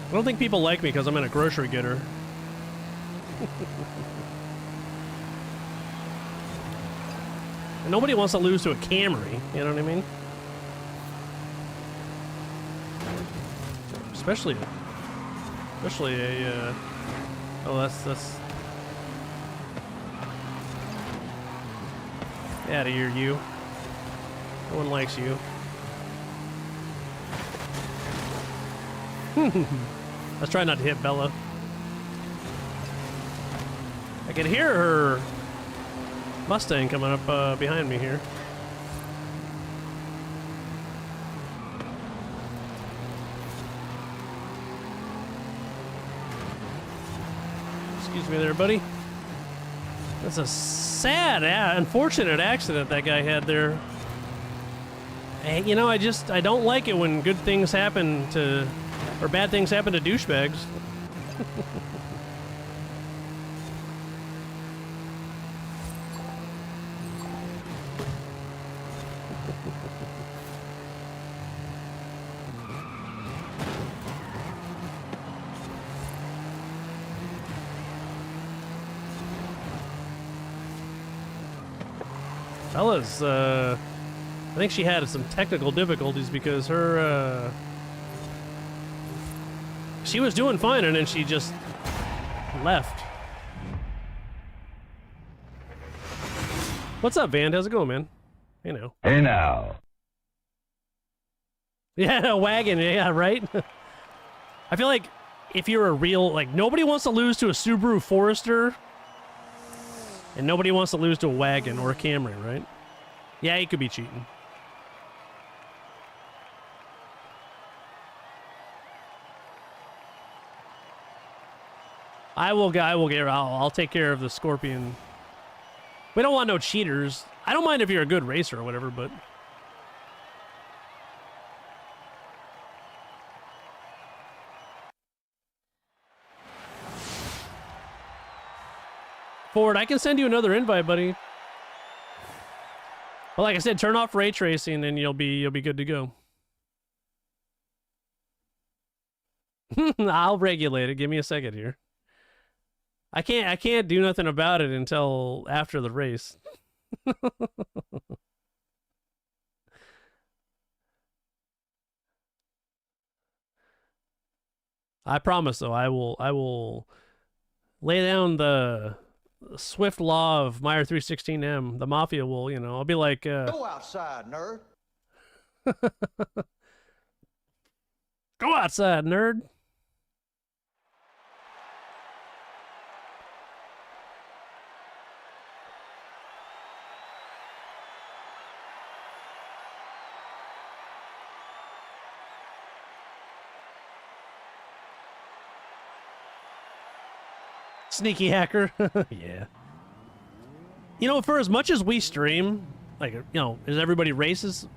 Speaker 1: I don't think people like me because I'm in a grocery getter. And nobody wants to lose to a Camry, you know what I mean? Especially a, oh, that's... Get out of here, you. No one likes you. Let's try not to hit Bella. I can hear her Mustang coming up behind me here. Excuse me there, buddy. That's a sad, unfortunate accident that guy had there. Hey, you know, I don't like it when good things happen to, or bad things happen to douchebags. Fellas, I think she had some technical difficulties because her, she was doing fine and then she just left. What's up, Van? How's it going, man? You know.
Speaker 2: Hey now.
Speaker 1: Yeah, a wagon. Yeah, right? I feel like if you're a real, like, nobody wants to lose to a Subaru Forester. And nobody wants to lose to a wagon or a Camry, right? Yeah, you could be cheating. I'll take care of the Scorpion. We don't want no cheaters. I don't mind if you're a good racer or whatever, but... Ford, I can send you another invite, buddy. But like I said, turn off ray tracing and you'll be good to go. I'll regulate it. Give me a second here. I can't do nothing about it until after the race. I promise though, I will lay down the swift law of Meyer 316M. The Mafia will, you know, I'll be like,
Speaker 4: Go outside, nerd.
Speaker 1: Go outside, nerd. Sneaky hacker. Yeah. You know, for as much as we stream, like, you know, as everybody races,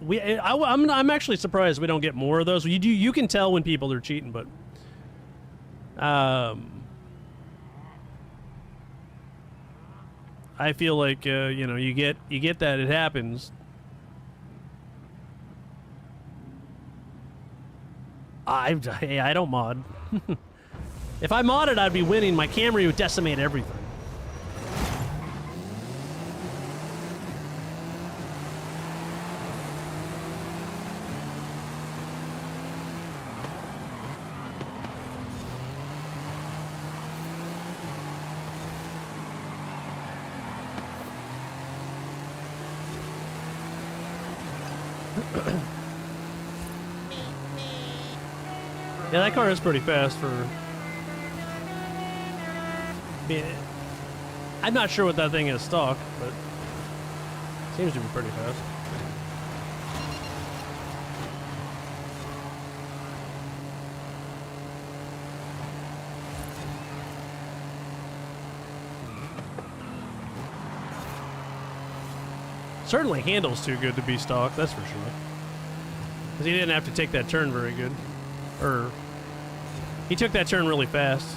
Speaker 1: I'm actually surprised we don't get more of those. You can tell when people are cheating, but I feel like you know, you get that it happens. I don't mod. If I modded, I'd be winning. My Camry would decimate everything. Yeah, that car is pretty fast for... I'm not sure what that thing is stock, but seems to be pretty fast. Certainly handles too good to be stock, that's for sure. Because he didn't have to take that turn very good. Or, he took that turn really fast.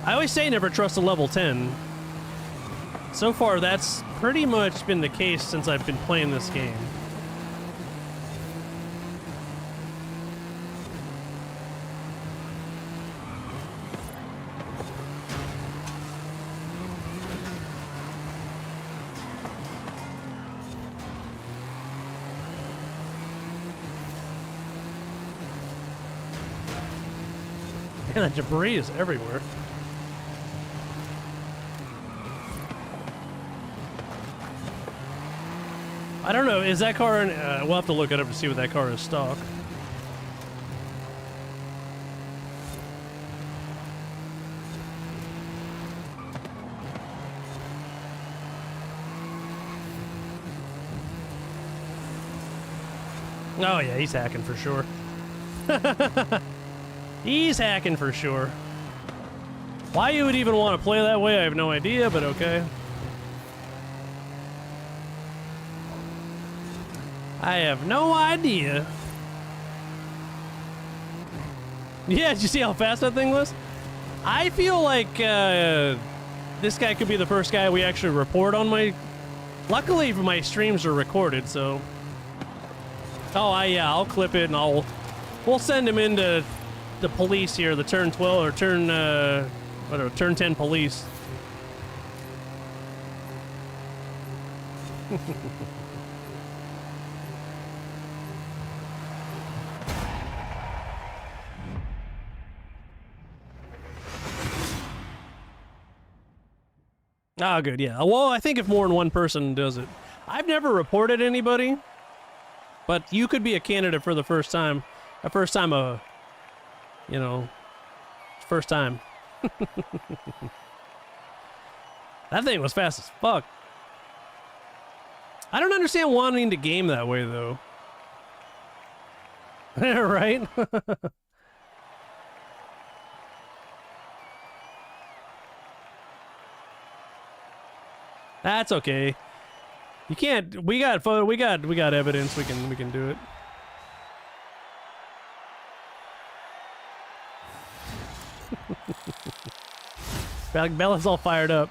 Speaker 1: I always say never trust a level 10. So far, that's pretty much been the case since I've been playing this game. Man, that debris is everywhere. I don't know, is that car in, we'll have to look it up to see what that car is stock. Oh yeah, he's hacking for sure. He's hacking for sure. Why you would even want to play that way, I have no idea, but okay. I have no idea. Yeah, did you see how fast that thing was? I feel like this guy could be the first guy we actually report on my... Luckily, my streams are recorded, so... Oh, yeah, I'll clip it and we'll send him into the police here, the turn 12 or turn, whatever, turn 10 police. Oh, good, yeah. Well, I think if more than one person does it. I've never reported anybody, but you could be a candidate for the first time. First time. That thing was fast as fuck. I don't understand wanting to game that way, though. Right? That's okay. You can't. We got photo. We got evidence. We can do it. Bella's all fired up.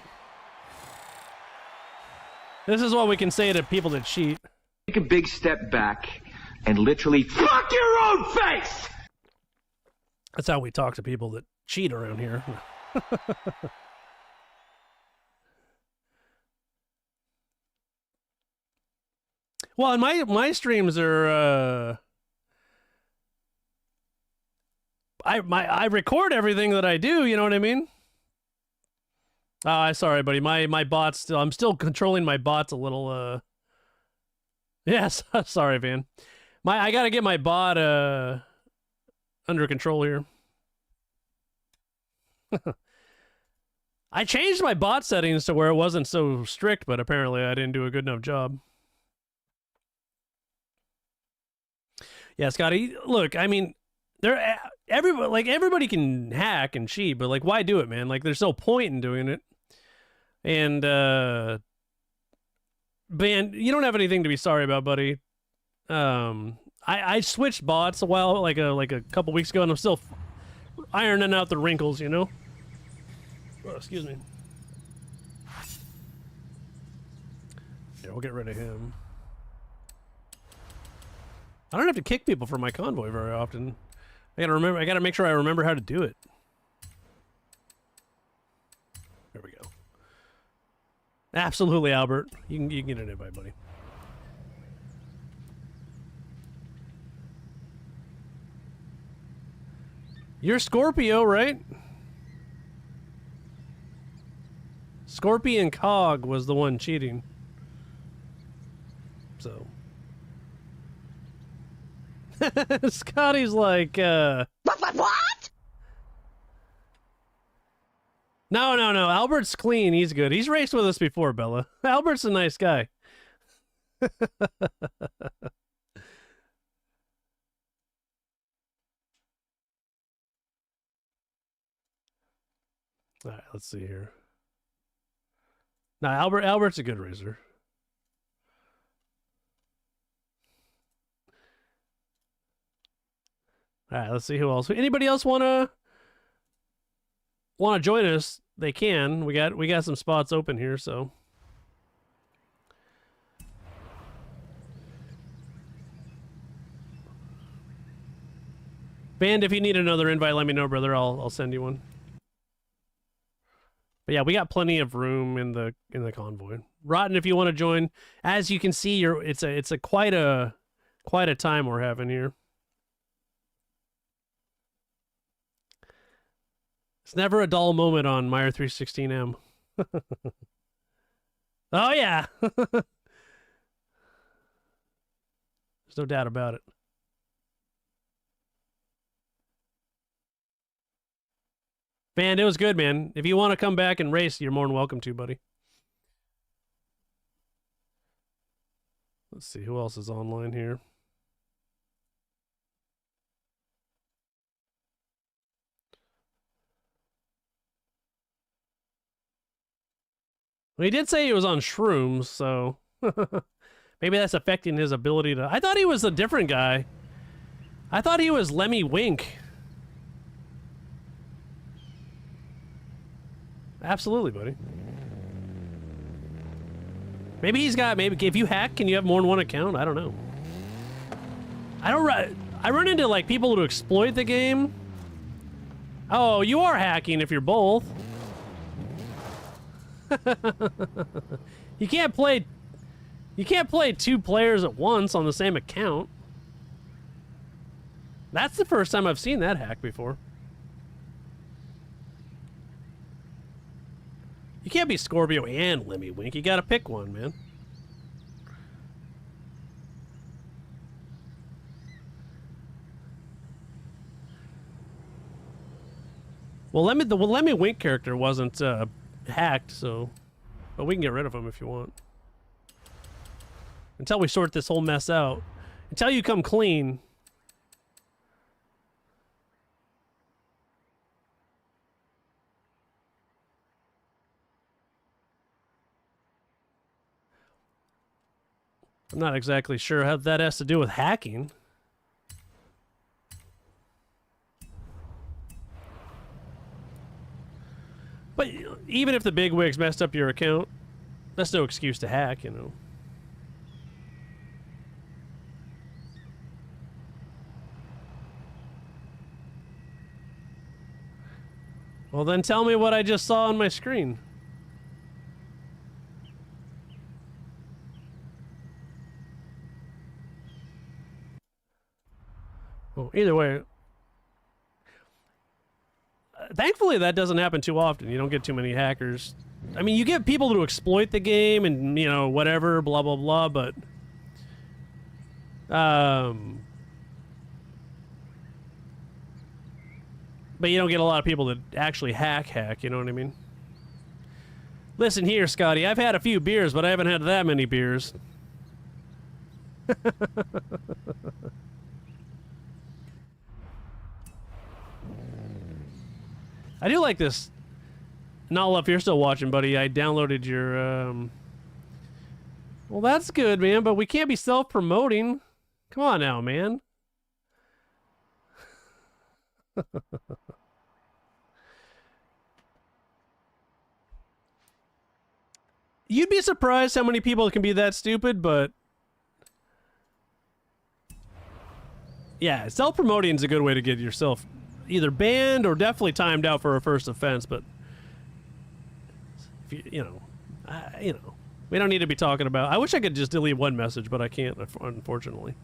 Speaker 1: This is what we can say to people that cheat.
Speaker 4: Take a big step back and literally fuck your own face.
Speaker 1: That's how we talk to people that cheat around here. Well, and my streams are I record everything that I do, you know what I mean? Sorry, buddy. My bots still, I'm still controlling my bots a little yes, sorry, Van. I got to get my bot under control here. I changed my bot settings to where it wasn't so strict, but apparently I didn't do a good enough job. Yeah, Scotty, look, I mean, everybody can hack and cheat, but like, why do it, man? Like, there's no point in doing it. And man, you don't have anything to be sorry about, buddy. I switched bots a while, like a couple weeks ago, and I'm still ironing out the wrinkles, you know. Oh, excuse me. Yeah, we'll get rid of him. I don't have to kick people for my convoy very often. I gotta make sure I remember how to do it. There we go. Absolutely, Albert. You can get an invite, buddy. You're Scorpio, right? Scorpion Cog was the one cheating. So... Scotty's like, What? No. Albert's clean. He's good. He's raced with us before, Bella. Albert's a nice guy. All right, let's see here. No, Albert's a good racer. All right, let's see who else. Anybody else wanna join us? They can. We got some spots open here, so. Band, if you need another invite, let me know, brother. I'll send you one. But yeah, we got plenty of room in the convoy. Rotten, if you want to join. As you can see, it's quite a time we're having here. It's never a dull moment on Meyer 316M. Oh, yeah. There's no doubt about it. Man, it was good, man. If you want to come back and race, you're more than welcome to, buddy. Let's see, who else is online here? Well, he did say he was on shrooms, so maybe that's affecting his ability to... I thought he was a different guy. I thought he was Lemmy Wink. Absolutely, buddy. Maybe he's got... Maybe if you hack, can you have more than one account? I don't know. I run into, like, people who exploit the game. Oh, you are hacking if you're both. You can't play 2 players at once on the same account. That's the first time I've seen that hack before. You can't be Scorpio and Lemmy Wink. You gotta pick one, man. Well, the Lemmy Wink character wasn't hacked, so... But we can get rid of him if you want. Until we sort this whole mess out. Until you come clean. I'm not exactly sure how that has to do with hacking. But even if the bigwigs messed up your account, that's no excuse to hack, you know. Well, then tell me what I just saw on my screen. Well, either way, thankfully that doesn't happen too often. You don't get too many hackers. I mean, you get people to exploit the game and, you know, whatever, blah, blah, blah, but... But you don't get a lot of people that actually hack, you know what I mean? Listen here, Scotty, I've had a few beers, but I haven't had that many beers. I do like this. Nala, if you're still watching, buddy, I downloaded your, Well, that's good, man, but we can't be self-promoting. Come on now, man. You'd be surprised how many people can be that stupid, but... Yeah, self-promoting is a good way to get yourself either banned or definitely timed out for a first offense, but... If you know, we don't need to be talking about... I wish I could just delete one message, but I can't, unfortunately.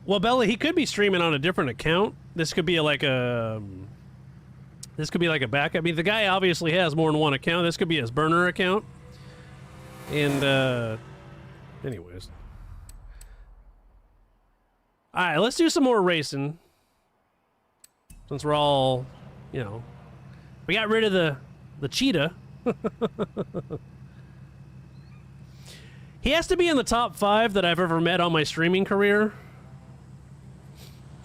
Speaker 1: Well, Bella, he could be streaming on a different account. This could be like a... This could be like a backup. I mean, the guy obviously has more than one account. This could be his burner account. And, anyways. Alright, let's do some more racing. Since we're all, you know... We got rid of the cheetah. He has to be in the top 5 that I've ever met on my streaming career.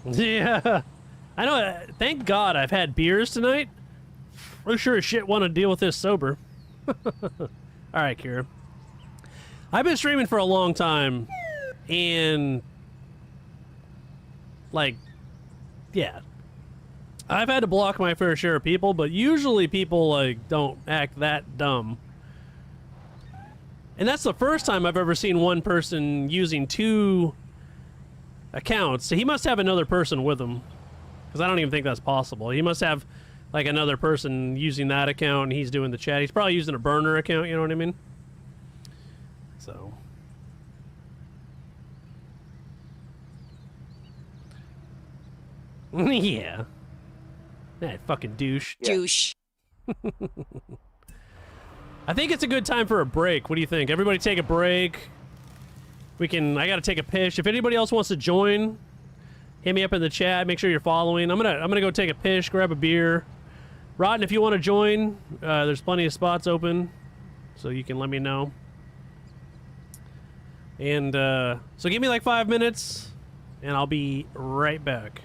Speaker 1: Yeah. I know, thank God I've had beers tonight. I sure as shit want to deal with this sober. Alright, Kira. I've been streaming for a long time, and... Like, yeah. I've had to block my fair share of people, but usually people, like, don't act that dumb. And that's the first time I've ever seen one person using 2 accounts. So he must have another person with him. Because I don't even think that's possible. He must have, like, another person using that account, and he's doing the chat. He's probably using a burner account, you know what I mean? So... Yeah. That fucking douche.
Speaker 5: Douche.
Speaker 1: I think it's a good time for a break. What do you think? Everybody take a break. I gotta take a piss. If anybody else wants to join, hit me up in the chat. Make sure you're following. I'm gonna go take a piss, grab a beer. Rotten, if you want to join, there's plenty of spots open, so you can let me know. And so give me like 5 minutes, and I'll be right back.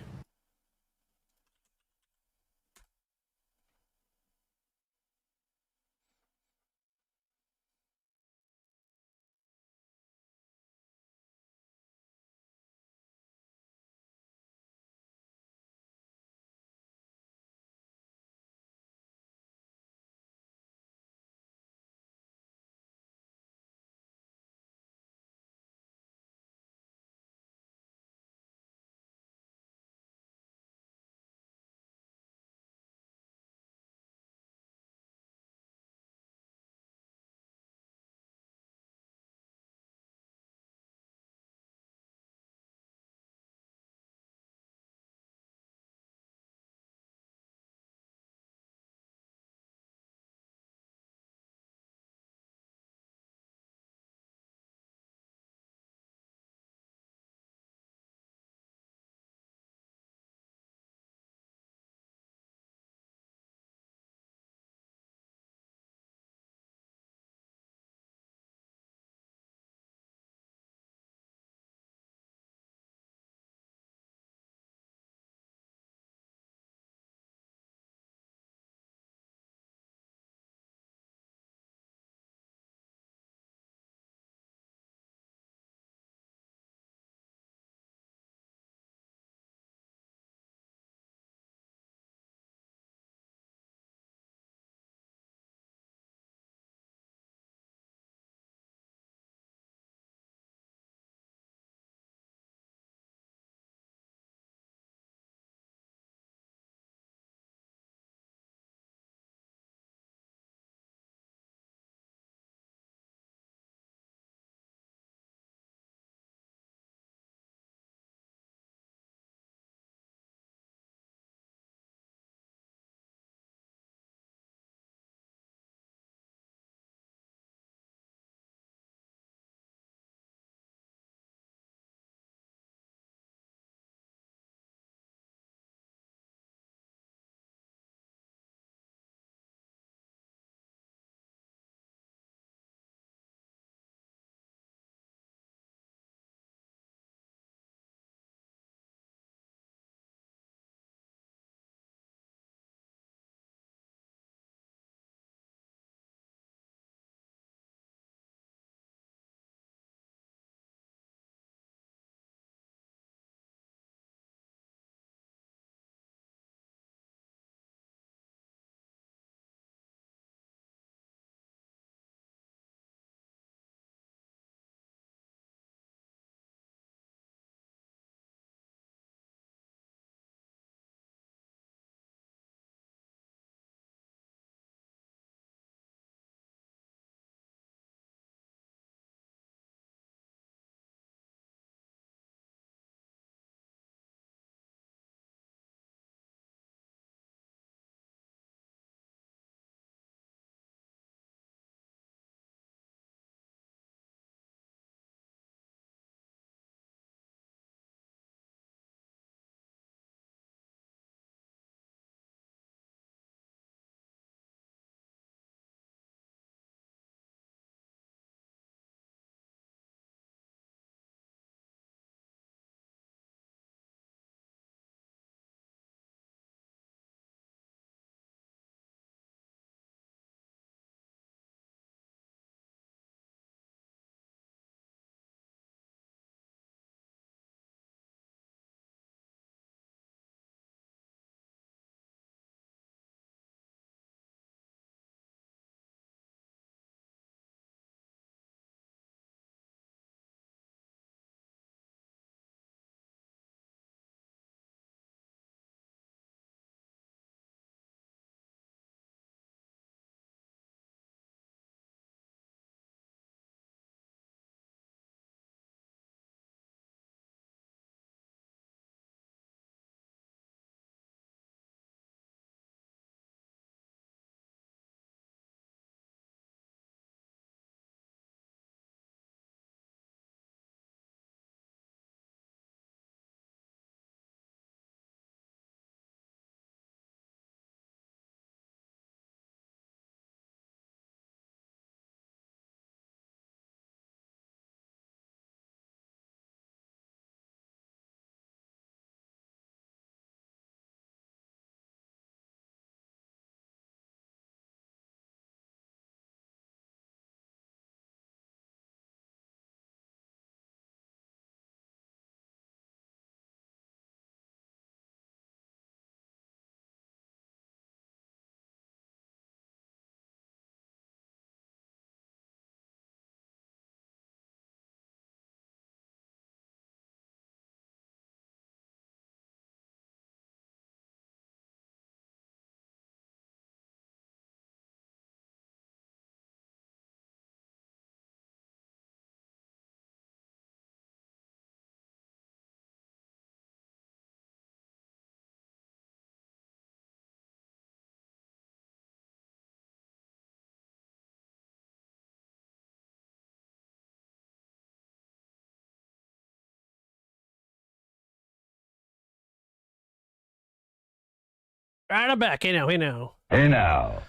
Speaker 1: All right, I'm back. Hey now, hey now.
Speaker 2: Hey now.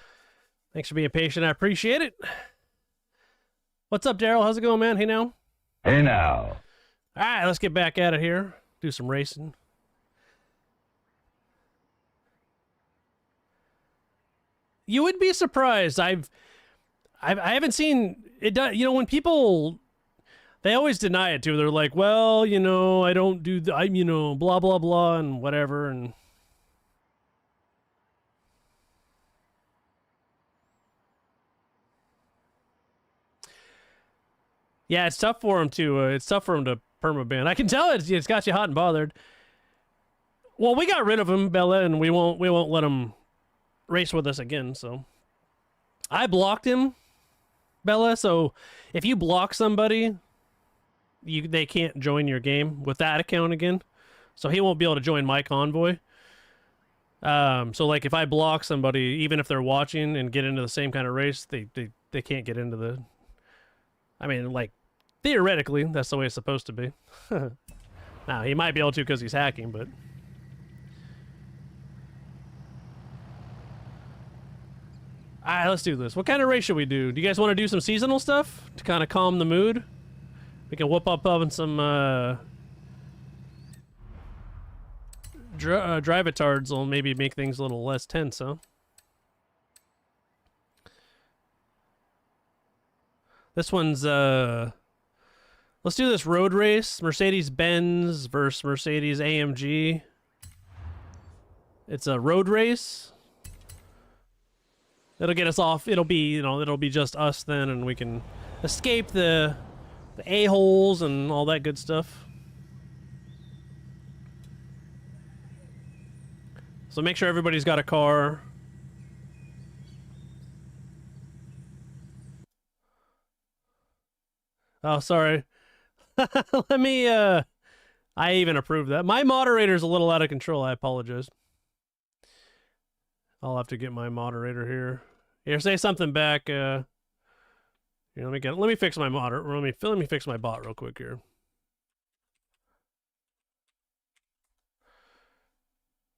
Speaker 1: Thanks for being patient. I appreciate it. What's up, Daryl? How's it going, man? Hey now.
Speaker 2: Hey now.
Speaker 1: All right, let's get back at it here. Do some racing. You would be surprised. I haven't seen it. You know, when people, they always deny it too. They're like, well, you know, I don't do the, I'm, you know, blah blah blah and whatever. And yeah, it's tough for him to. It's tough for him to permaban. I can tell it's got you hot and bothered. Well, we got rid of him, Bella, and we won't let him race with us again. So I blocked him, Bella. So if you block somebody, they can't join your game with that account again. So he won't be able to join my convoy. So like if I block somebody, even if they're watching and get into the same kind of race, they can't get into the. I mean, like theoretically, that's the way it's supposed to be. Now he might be able to because he's hacking, but. All right, let's do this. What kind of race should we do? Do you guys want to do some seasonal stuff to kind of calm the mood? We can whoop up on some drive-a-tards will maybe make things a little less tense, huh? This one's let's do this road race. Mercedes-Benz versus Mercedes-AMG. It's a road race. It'll get us off. It'll be, you know, it'll be just us then, and we can escape the a-holes and all that good stuff. So make sure everybody's got a car. Oh, sorry. Let me, I even approved that. My moderator's a little out of control. I apologize. I'll have to get my moderator here. Here, say something back. Here, let me fix my moderator. Let me fix my bot real quick here.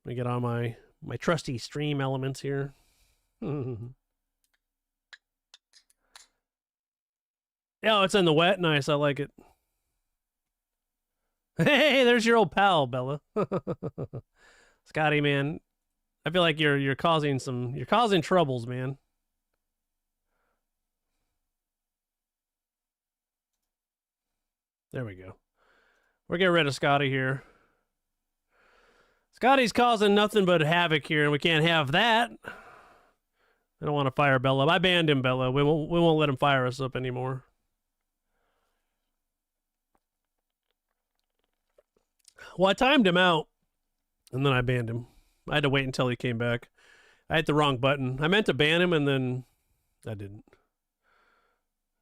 Speaker 1: Let me get on my trusty stream elements here. Oh, it's in the wet. Nice, I like it. Hey, there's your old pal, Bella. Scotty, man. I feel like you're causing troubles, man. There we go. We're getting rid of Scotty here. Scotty's causing nothing but havoc here, and we can't have that. I don't want to fire Bella. I banned him, Bella. We won't let him fire us up anymore. Well, I timed him out, and then I banned him. I had to wait until he came back. I hit the wrong button. I meant to ban him, and then I didn't.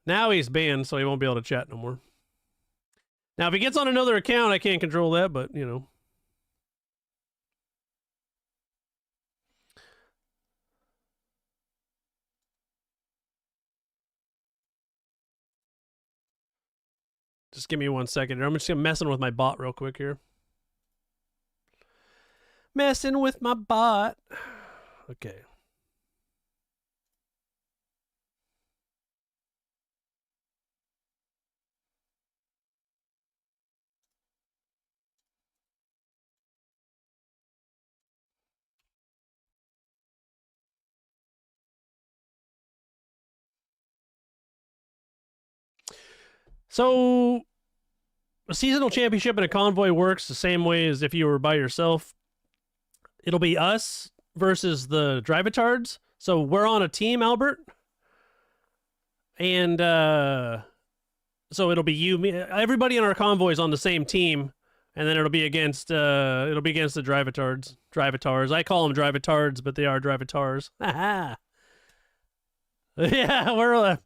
Speaker 1: Now he's banned, so he won't be able to chat no more. Now, if he gets on another account, I can't control that, but, you know. Just give me 1 second here. I'm just messing with my bot real quick here. Messing with my bot. Okay. So, a seasonal championship in a convoy works the same way as if you were by yourself. It'll be us versus the drive-a-tards. So we're on a team, Albert. And so it'll be you, me, everybody in our convoy is on the same team, and then it'll be against the drive-a-tards. Drive-a-tars. I call them drive-a-tards, but they are drive-a-tars. Yeah, we're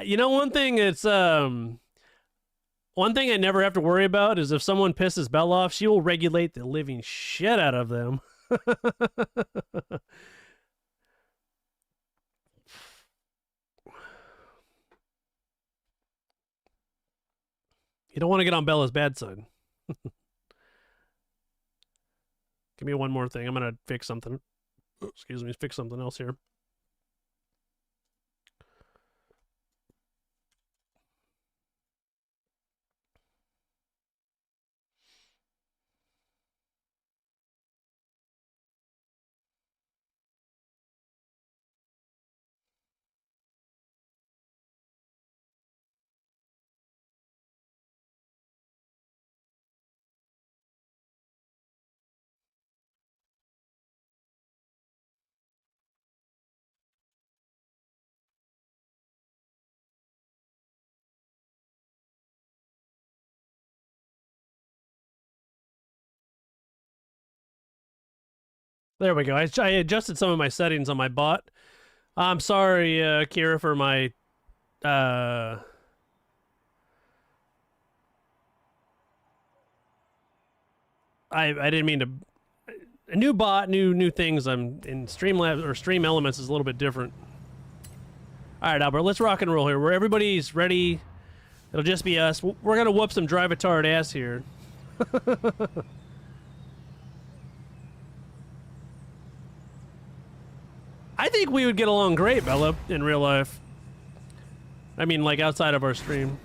Speaker 1: you know, one thing I never have to worry about is if someone pisses Belle off, she will regulate the living shit out of them. You don't want to get on Bella's bad side. Give me one more thing. I'm going to fix something. Excuse me, fix something else here. There we go. I adjusted some of my settings on my bot. I'm sorry, Kira, for my I didn't mean to. A new bot, new things. I'm in Streamlabs or Stream Elements is a little bit different. All right, Albert, let's rock and roll here. Where everybody's ready, it'll just be us. We're gonna whoop some drive-a-tard ass here. I think we would get along great, Bella, in real life. I mean, like outside of our stream.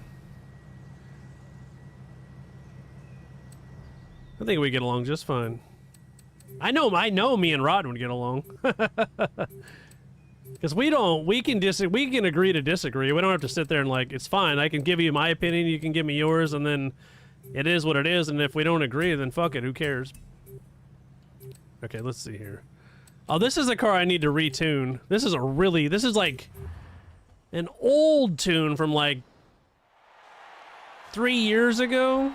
Speaker 1: I think we get along just fine. I know me and Rod would get along. Because we can agree to disagree. We don't have to sit there and like, it's fine. I can give you my opinion, you can give me yours, and then it is what it is, and if we don't agree, then fuck it, who cares? Okay, let's see here. Oh, this is a car I need to retune. This is like an old tune from like 3 years ago.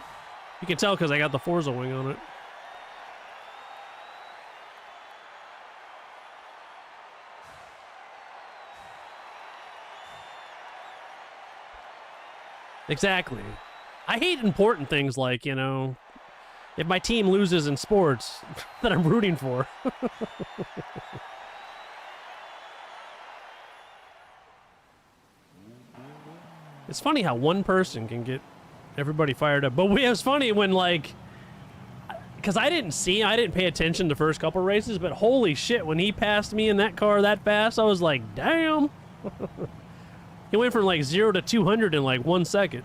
Speaker 1: You can tell because I got the Forza wing on it. Exactly. I hate important things like, you know, if my team loses in sports that I'm rooting for. It's funny how one person can get everybody fired up. But it's funny when, like, because I didn't pay attention the first couple races, but holy shit, when he passed me in that car that fast, I was like, damn. He went from like 0 to 200 in like 1 second.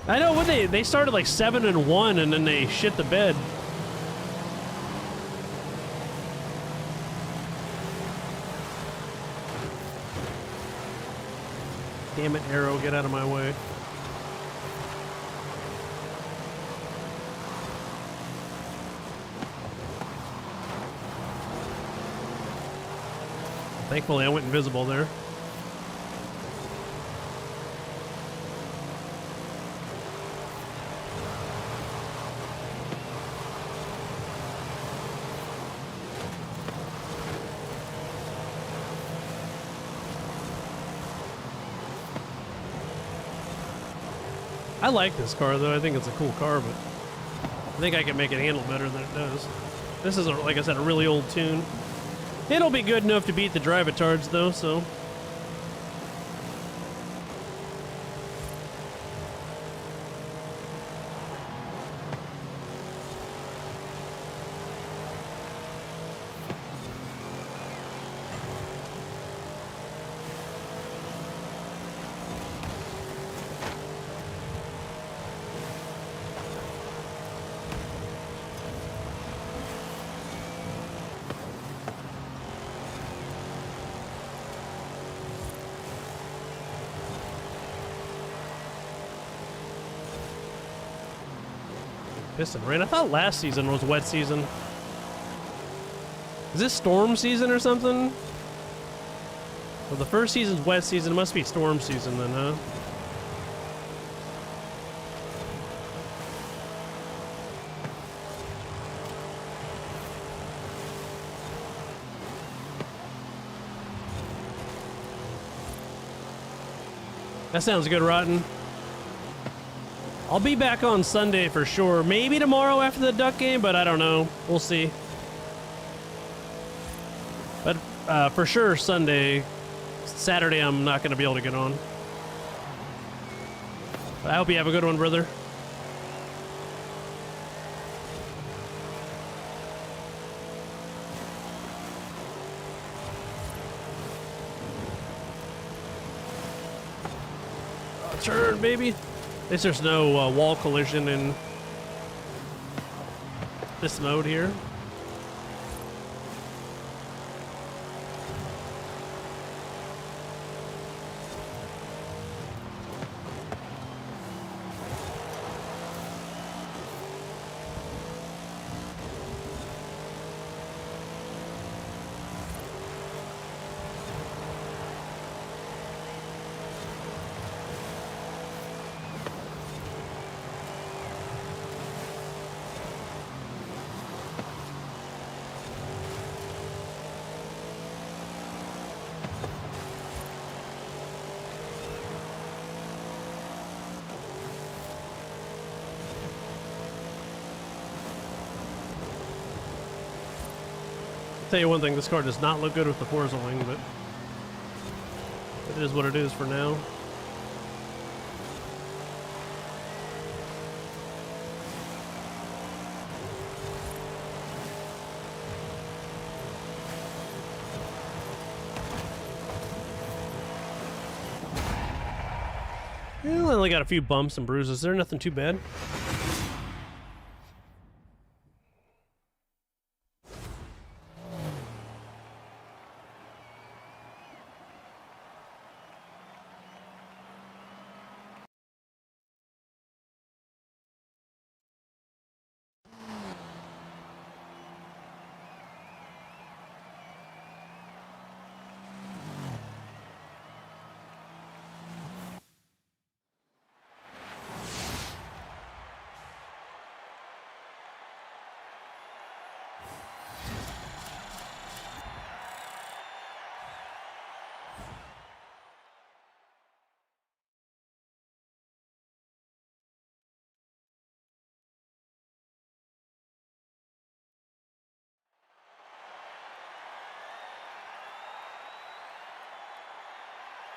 Speaker 1: I know when they started like 7-1 and then they shit the bed. Damn it, Arrow, get out of my way. Thankfully, I went invisible there. I like this car, though. I think it's a cool car, but I think I can make it handle better than it does. This is, like I said, a really old tune. It'll be good enough to beat the drive-a-tards, though, so... Piston rain. I thought last season was wet season. Is this storm season or something? Well, the first season's wet season. It must be storm season then, huh? That sounds good, Rotten. I'll be back on Sunday for sure. Maybe tomorrow after the Duck game, but I don't know. We'll see. But for sure Sunday. Saturday I'm not going to be able to get on. I hope you have a good one, brother. Turn, baby. At least there's no wall collision in this mode here. Tell you one thing, this car does not look good with the Forza wing, but it is what it is for now. Well, I only got a few bumps and bruises. They're nothing too bad.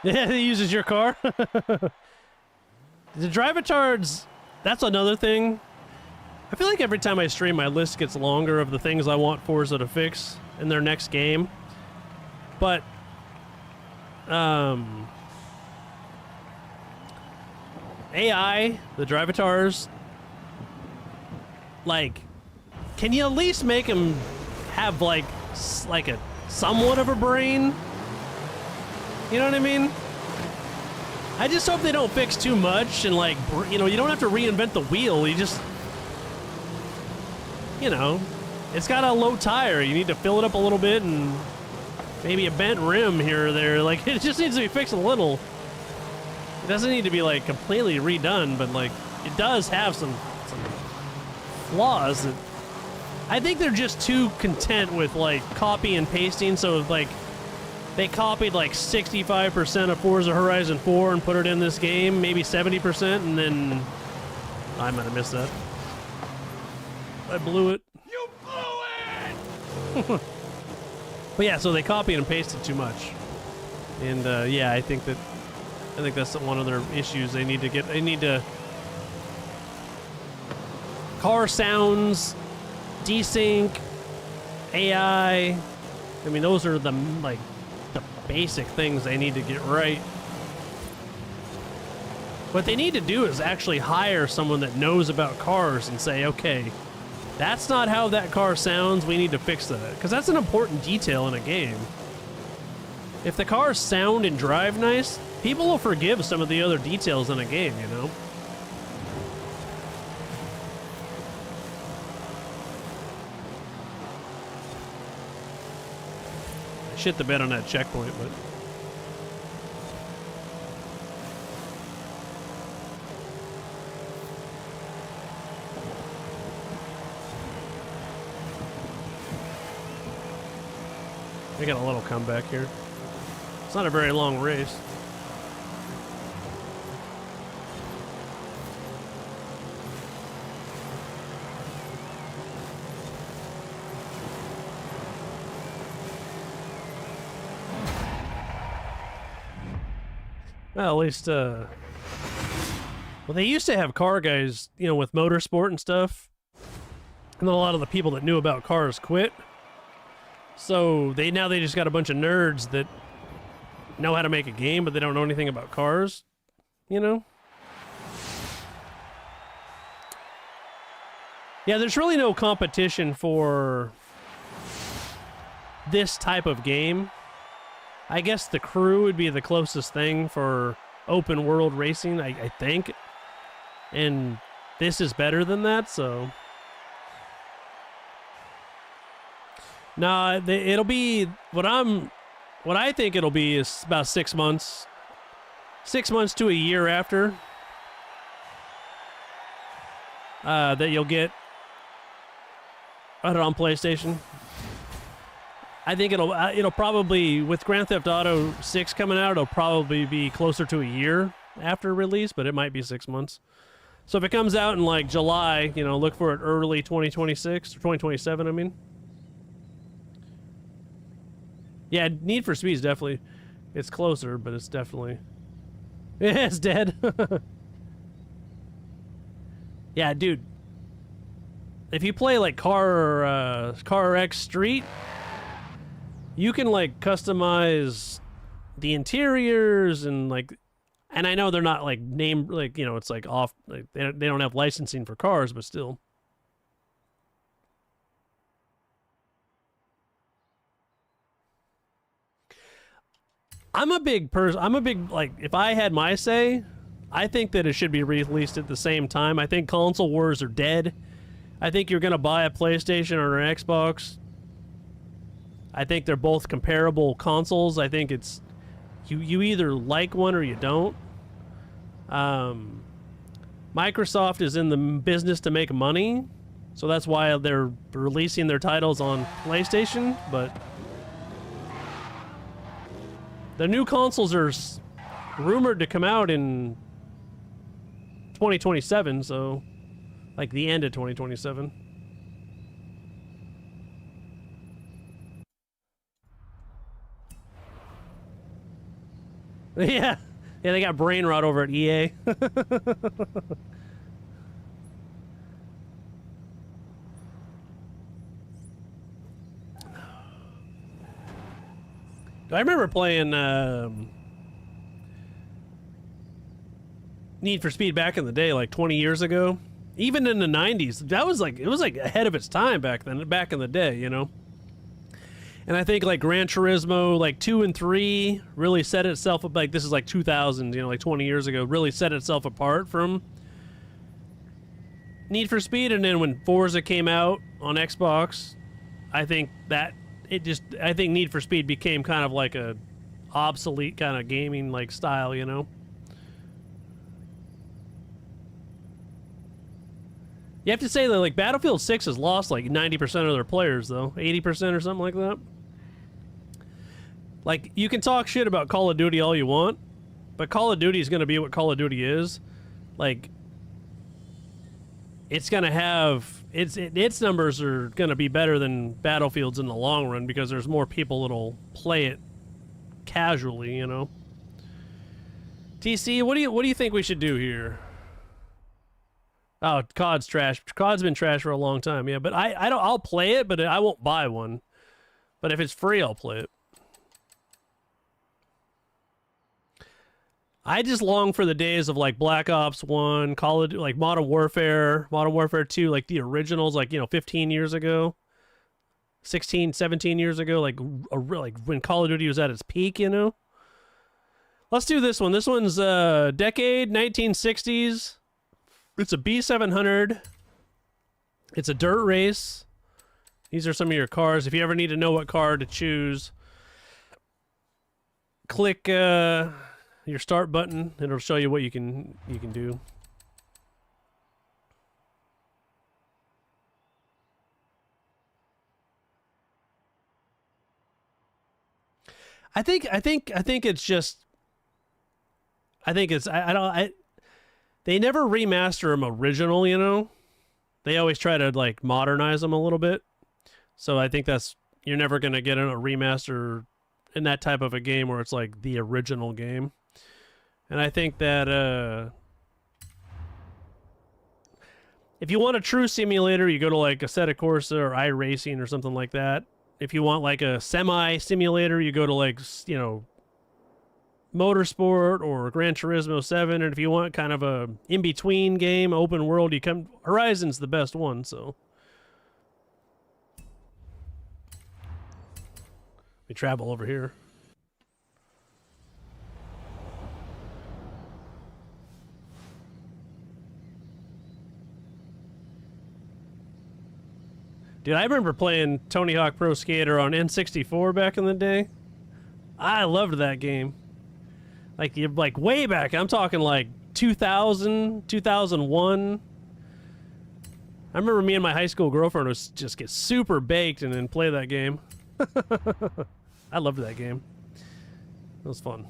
Speaker 1: Yeah, he uses your car. The drive-a-tards, that's another thing. I feel like every time I stream, my list gets longer of the things I want Forza to fix in their next game. But, AI, the drive-a-tars, like, can you at least make them have, like a somewhat of a brain? You know what I mean? I just hope they don't fix too much and, like, you know, you don't have to reinvent the wheel. You just, you know, it's got a low tire. You need to fill it up a little bit and maybe a bent rim here or there. Like, it just needs to be fixed a little. It doesn't need to be, like, completely redone, but, like, it does have some flaws that I think they're just too content with, like, copy and pasting. So, like, they copied like 65% of Forza Horizon 4 and put it in this game, maybe 70%, and then I might have missed that. I blew it.
Speaker 2: You blew it!
Speaker 1: But yeah, so they copied and pasted too much, and yeah, I think that's one of their issues. They need to car sounds, desync, AI. I mean, those are the basic things they need to get right. What they need to do is actually hire someone that knows about cars and say, okay, that's not how that car sounds, we need to fix that. Because that's an important detail in a game. If the cars sound and drive nice, people will forgive some of the other details in a game, you know? Shit the bed on that checkpoint, but I got a little comeback here. It's not a very long race. Well, at least, Well, they used to have car guys, you know, with motorsport and stuff. And then a lot of the people that knew about cars quit. So now they just got a bunch of nerds that know how to make a game, but they don't know anything about cars, you know? Yeah, there's really no competition for this type of game. I guess the Crew would be the closest thing for open world racing, I think. And this is better than that, so... Nah, it'll be... What I think it'll be is about 6 months. 6 months to a year after. That you'll get... on PlayStation. I think it'll probably, with Grand Theft Auto 6 coming out, it'll probably be closer to a year after release, but it might be 6 months. So if it comes out in like July, you know, look for it early 2026 or 2027, I mean. Yeah, Need for Speed is definitely, it's closer, but it's definitely, yeah, it's dead. Yeah, dude. If you play like Car X Street, you can like customize the interiors and like, and I know they're not like named, like, you know, it's like off, like they don't have licensing for cars, but still. I'm a big, like, if I had my say, I think that it should be released at the same time. I think console wars are dead. I think you're going to buy a PlayStation or an Xbox. I think they're both comparable consoles. I think it's, you either like one or you don't. Microsoft is in the business to make money, so that's why they're releasing their titles on PlayStation, but the new consoles are rumored to come out in 2027, so like the end of 2027. Yeah, they got brain rot over at EA. I remember playing Need for Speed back in the day, like 20 years ago. Even in the 90s, that was like, it was like ahead of its time back then, back in the day, you know? And I think like Gran Turismo, like 2 and 3 really set itself up, like this is like 2000, you know, like 20 years ago, really set itself apart from Need for Speed. And then when Forza came out on Xbox, I think that I think Need for Speed became kind of like a obsolete kind of gaming like style, you know? You have to say that like Battlefield 6 has lost like 90% of their players though, 80% or something like that. Like, you can talk shit about Call of Duty all you want, but Call of Duty is going to be what Call of Duty is. Like, it's going to have... Its numbers are going to be better than Battlefield's in the long run because there's more people that'll play it casually, you know? TC, what do you think we should do here? Oh, COD's trash. COD's been trash for a long time, yeah, but I'll play it, but I won't buy one. But if it's free, I'll play it. I just long for the days of like Black Ops 1, Call of Duty, like Modern Warfare 2, like the originals, like, you know, 15 years ago, 16, 17 years ago, like when Call of Duty was at its peak, you know? Let's do this one. This one's decade, 1960s. It's a B700. It's a dirt race. These are some of your cars. If you ever need to know what car to choose, click your start button, and it'll show you what you can do. I think it's just, they never remaster them original, you know? They always try to like modernize them a little bit. So I think you're never going to get a remaster in that type of a game where it's like the original game. And I think that If you want a true simulator, you go to like Assetto Corsa or iRacing or something like that. If you want like a semi-simulator, you go to like, you know, Motorsport or Gran Turismo 7. And if you want kind of a in-between game, open world, you come... Horizon's the best one, so... We travel over here. Dude, I remember playing Tony Hawk Pro Skater on N64 back in the day. I loved that game. Like way back. I'm talking like 2000, 2001. I remember me and my high school girlfriend was just get super baked and then play that game. I loved that game. It was fun.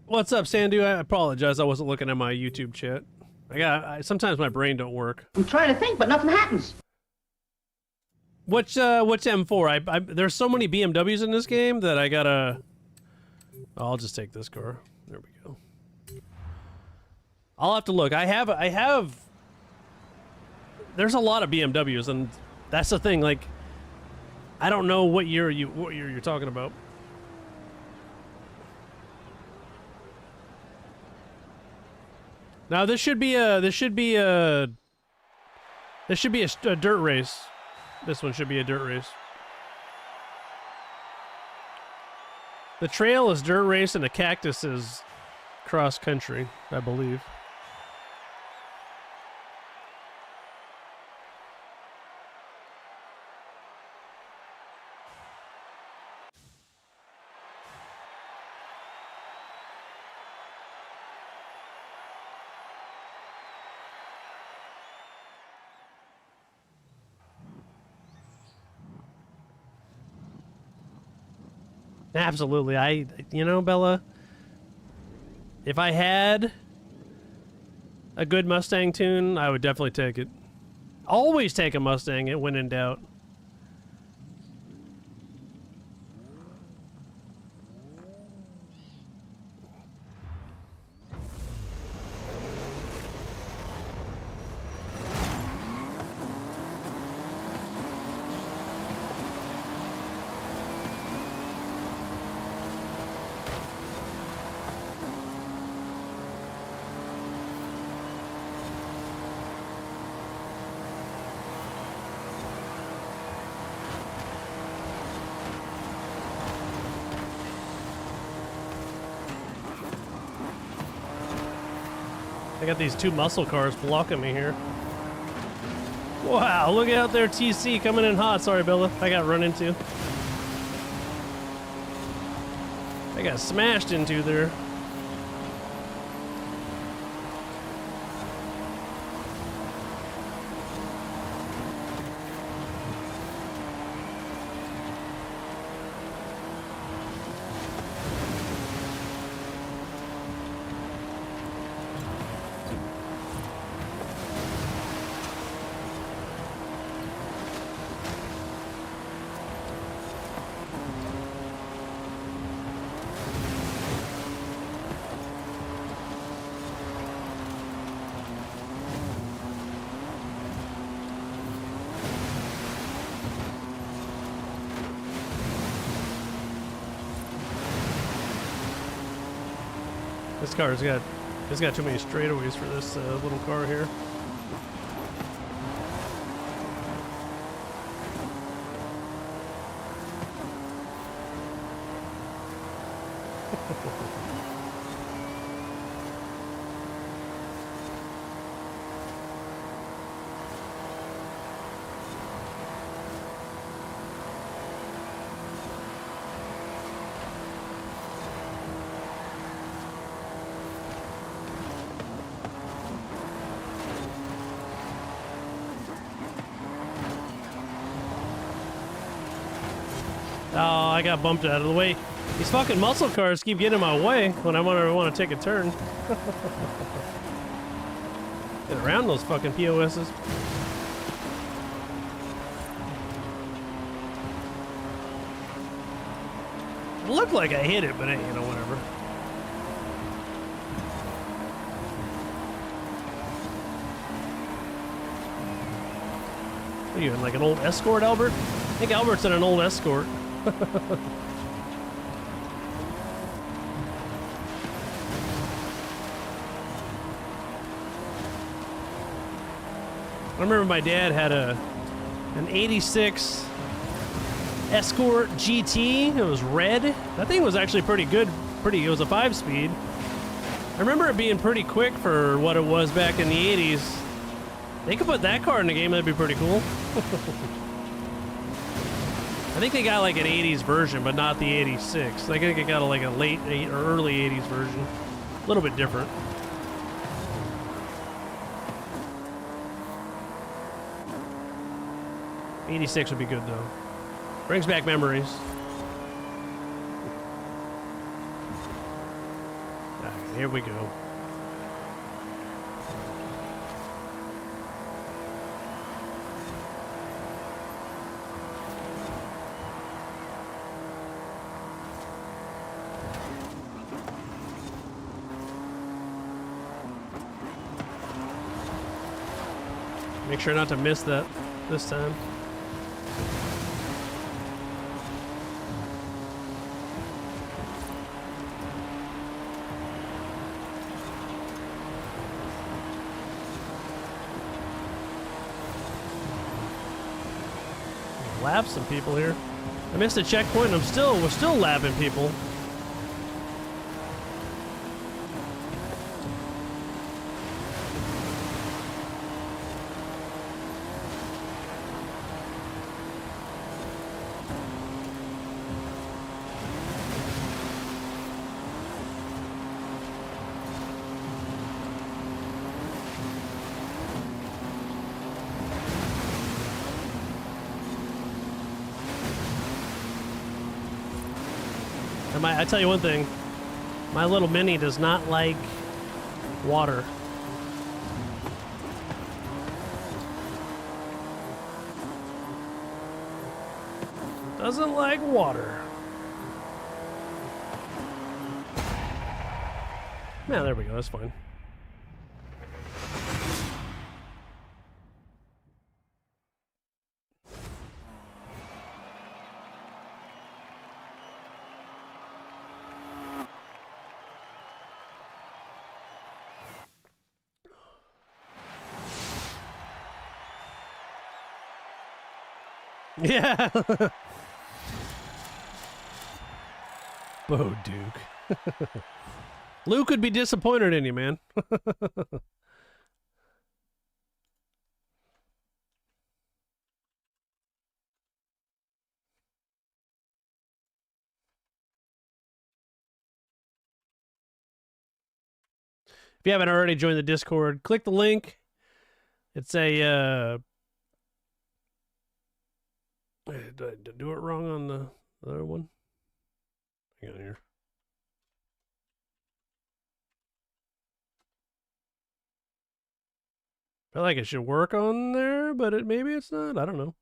Speaker 1: What's up, Sandu? I apologize. I wasn't looking at my YouTube chat. Sometimes my brain don't work.
Speaker 5: I'm trying to think, but nothing happens.
Speaker 1: What's M4? There's so many BMWs in this game that I gotta... Oh, I'll just take this car. There we go. I'll have to look. I have... There's a lot of BMWs, and that's the thing. Like, I don't know what year you're talking about. Now this should be a dirt race. This one should be a dirt race. The trail is dirt race and the cactus is cross country, I believe. Absolutely. You know, Bella, if I had a good Mustang tune, I would definitely take it. Always take a Mustang when in doubt. I got these two muscle cars blocking me here. Wow, look out there, TC coming in hot. Sorry, Bella, I got run into. I got smashed into there. This car's got too many straightaways for this little car here. Oh, I got bumped out of the way. These fucking muscle cars keep getting in my way when I want to take a turn. Get around those fucking POSs. It looked like I hit it, but hey, you know, whatever. What are you in, like an old Escort, Albert? I think Albert's in an old Escort. I remember my dad had an 86 Escort GT. It was red. That thing was actually pretty good. It was a 5-speed. I remember it being pretty quick for what it was back in the 80s. They could put that car in the game. That'd be pretty cool. I think they got like an 80s version, but not the 86. I think they got like a late or early 80s version. A little bit different. '86 would be good though. Brings back memories. Right, here we go. Make sure not to miss that this time. Lap some people here. I missed a checkpoint and we're still lapping people. I tell you one thing, my little Mini does not like water. Doesn't like water. Yeah, there we go, that's fine. Yeah. Bo Duke. Luke would be disappointed in you, man. If you haven't already joined the Discord, click the link. It's a did I do it wrong on the other one? Hang on here. I feel like it should work on there, but maybe it's not. I don't know.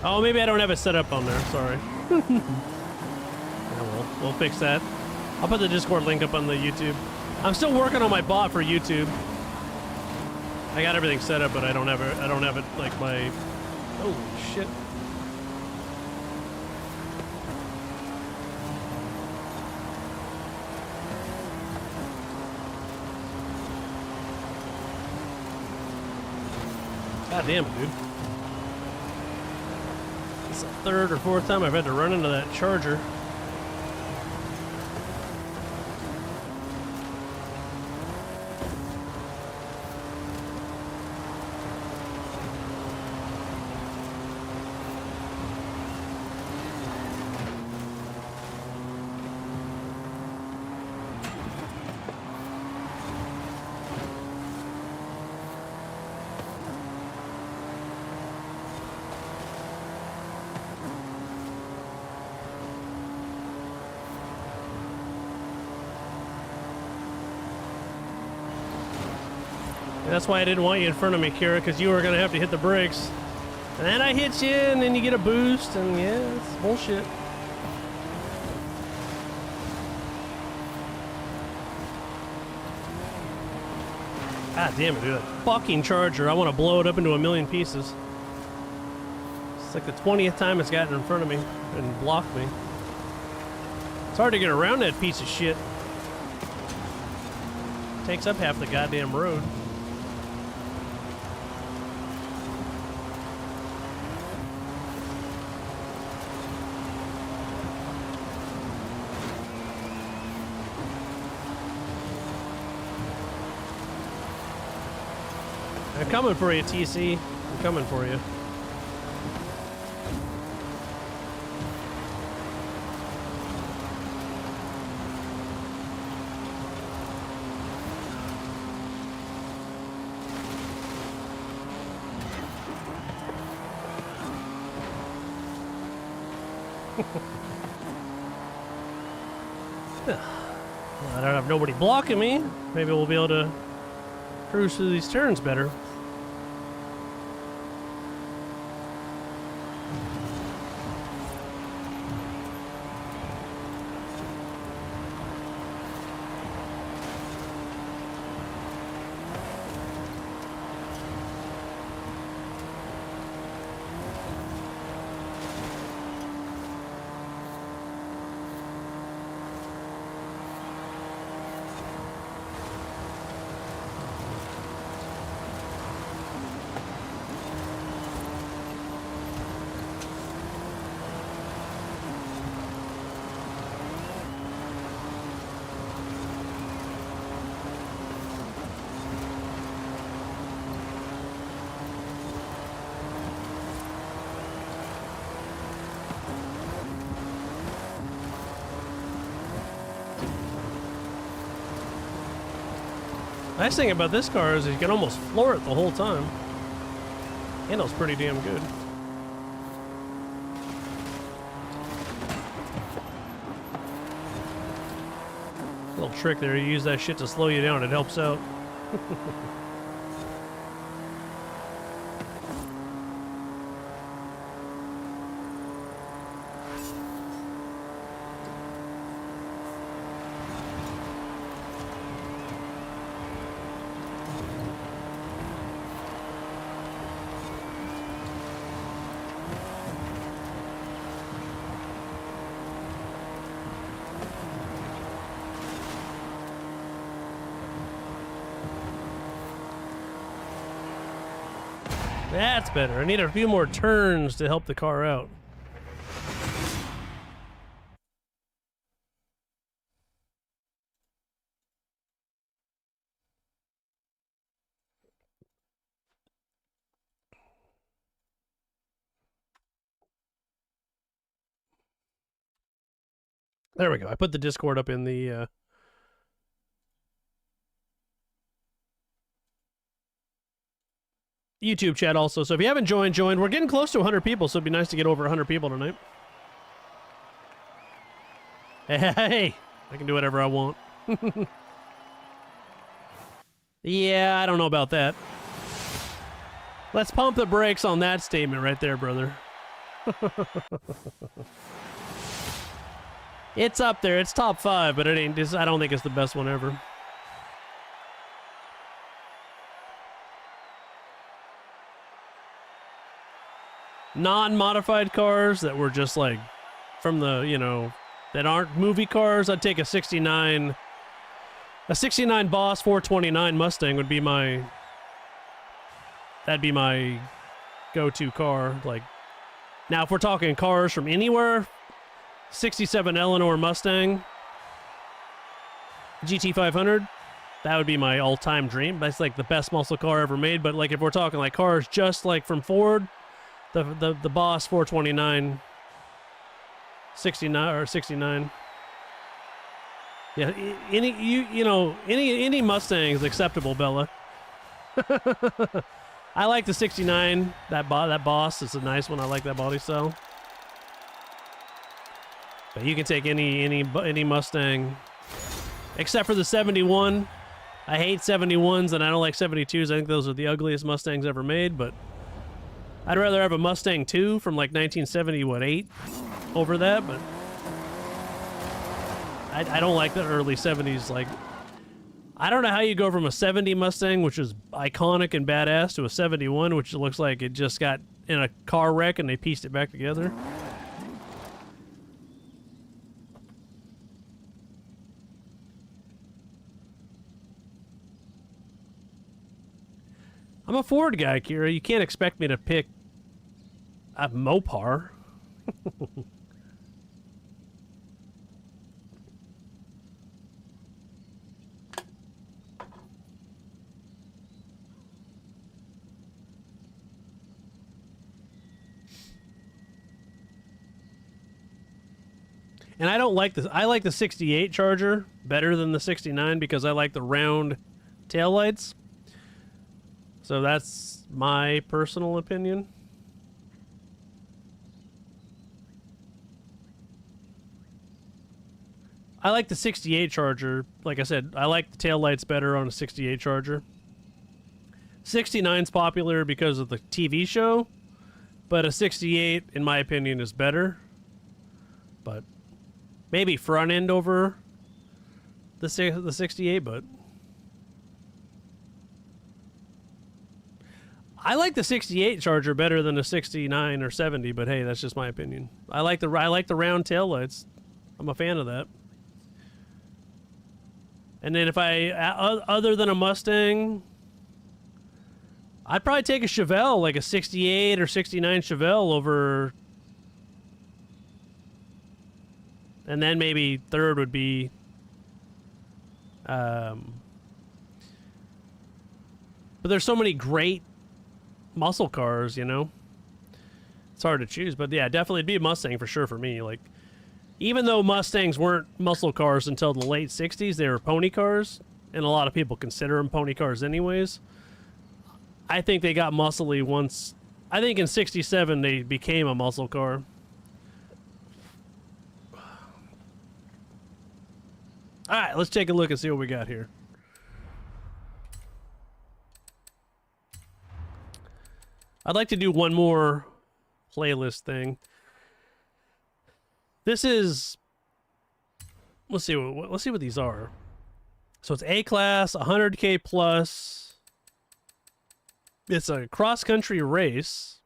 Speaker 1: Oh, maybe I don't have it set up on there. Sorry. Yeah, we'll fix that. I'll put the Discord link up on the YouTube. I'm still working on my bot for YouTube. I got everything set up, but I don't have it like my. Holy shit! God damn it, dude! It's the third or fourth time I've had to run into that charger. That's why I didn't want you in front of me, Kira, because you were going to have to hit the brakes. And then I hit you, and then you get a boost, and yeah, it's bullshit. God damn it, dude. That fucking Charger. I want to blow it up into a million pieces. It's like the 20th time it's gotten in front of me and blocked me. It's hard to get around that piece of shit. Takes up half the goddamn road. I'm coming for you, TC. I'm coming for you. I don't have nobody blocking me. Maybe we'll be able to cruise through these turns better. Nice thing about this car is you can almost floor it the whole time. Handles pretty damn good. Little trick there, you use that shit to slow you down, it helps out. That's better. I need a few more turns to help the car out. There we go. I put the Discord up in the YouTube chat also. So if you haven't joined. We're getting close to 100 people, so it'd be nice to get over 100 people tonight. Hey, I can do whatever I want. Yeah, I don't know about that. Let's pump the brakes on that statement right there, brother. It's up there. It's top 5, but it ain't. I don't think it's the best one ever. Non-modified cars that were just like from the, you know, that aren't movie cars, I'd take a 69 Boss 429 Mustang would be my, that'd be my go-to car. Like, now if we're talking cars from anywhere, 67 Eleanor Mustang GT500, that would be my all-time dream. That's like the best muscle car ever made. But like if we're talking like cars just like from Ford, the Boss 429 69 or 69. Yeah, any Mustang is acceptable, Bella. I like the 69. That Boss is a nice one. I like that body style. But you can take any Mustang, except for the 71. I hate 71s and I don't like 72s. I think those are the ugliest Mustangs ever made, but I'd rather have a Mustang 2 from like 1978 over that, but I don't like the early 70s. Like, I don't know how you go from a 70 Mustang, which is iconic and badass, to a 71, which looks like it just got in a car wreck and they pieced it back together. I'm a Ford guy, Kira. You can't expect me to pick a Mopar. And I don't like this. I like the 68 Charger better than the 69 because I like the round taillights. So that's my personal opinion. I like the 68 Charger. Like I said, I like the taillights better on a 68 Charger. 69's popular because of the TV show, but a 68, in my opinion, is better. But maybe front end over the 68, but I like the 68 Charger better than the 69 or 70, but hey, that's just my opinion. I like the round taillights. I'm a fan of that. And then if other than a Mustang, I'd probably take a Chevelle, like a 68 or 69 Chevelle over. And then maybe third would be but there's so many great muscle cars, you know? It's hard to choose, but yeah, definitely it'd be a Mustang for sure for me. Like, even though Mustangs weren't muscle cars until the late 60s, they were pony cars, and a lot of people consider them pony cars anyways. I think they got muscly once. I think in 67 they became a muscle car. Alright, let's take a look and see what we got here. I'd like to do one more playlist thing. This is, let's see what these are. So it's A-Class, 100K plus. It's a cross-country race.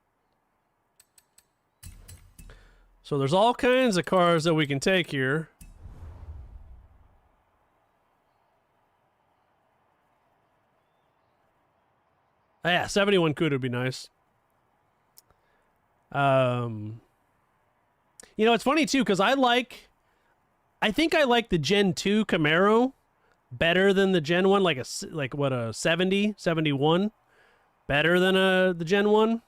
Speaker 1: So there's all kinds of cars that we can take here. Oh, yeah, 71 Cuda would be nice. You know, it's funny too, because I think I like the Gen 2 Camaro better than the Gen 1, like a 70, 71, better than the Gen 1.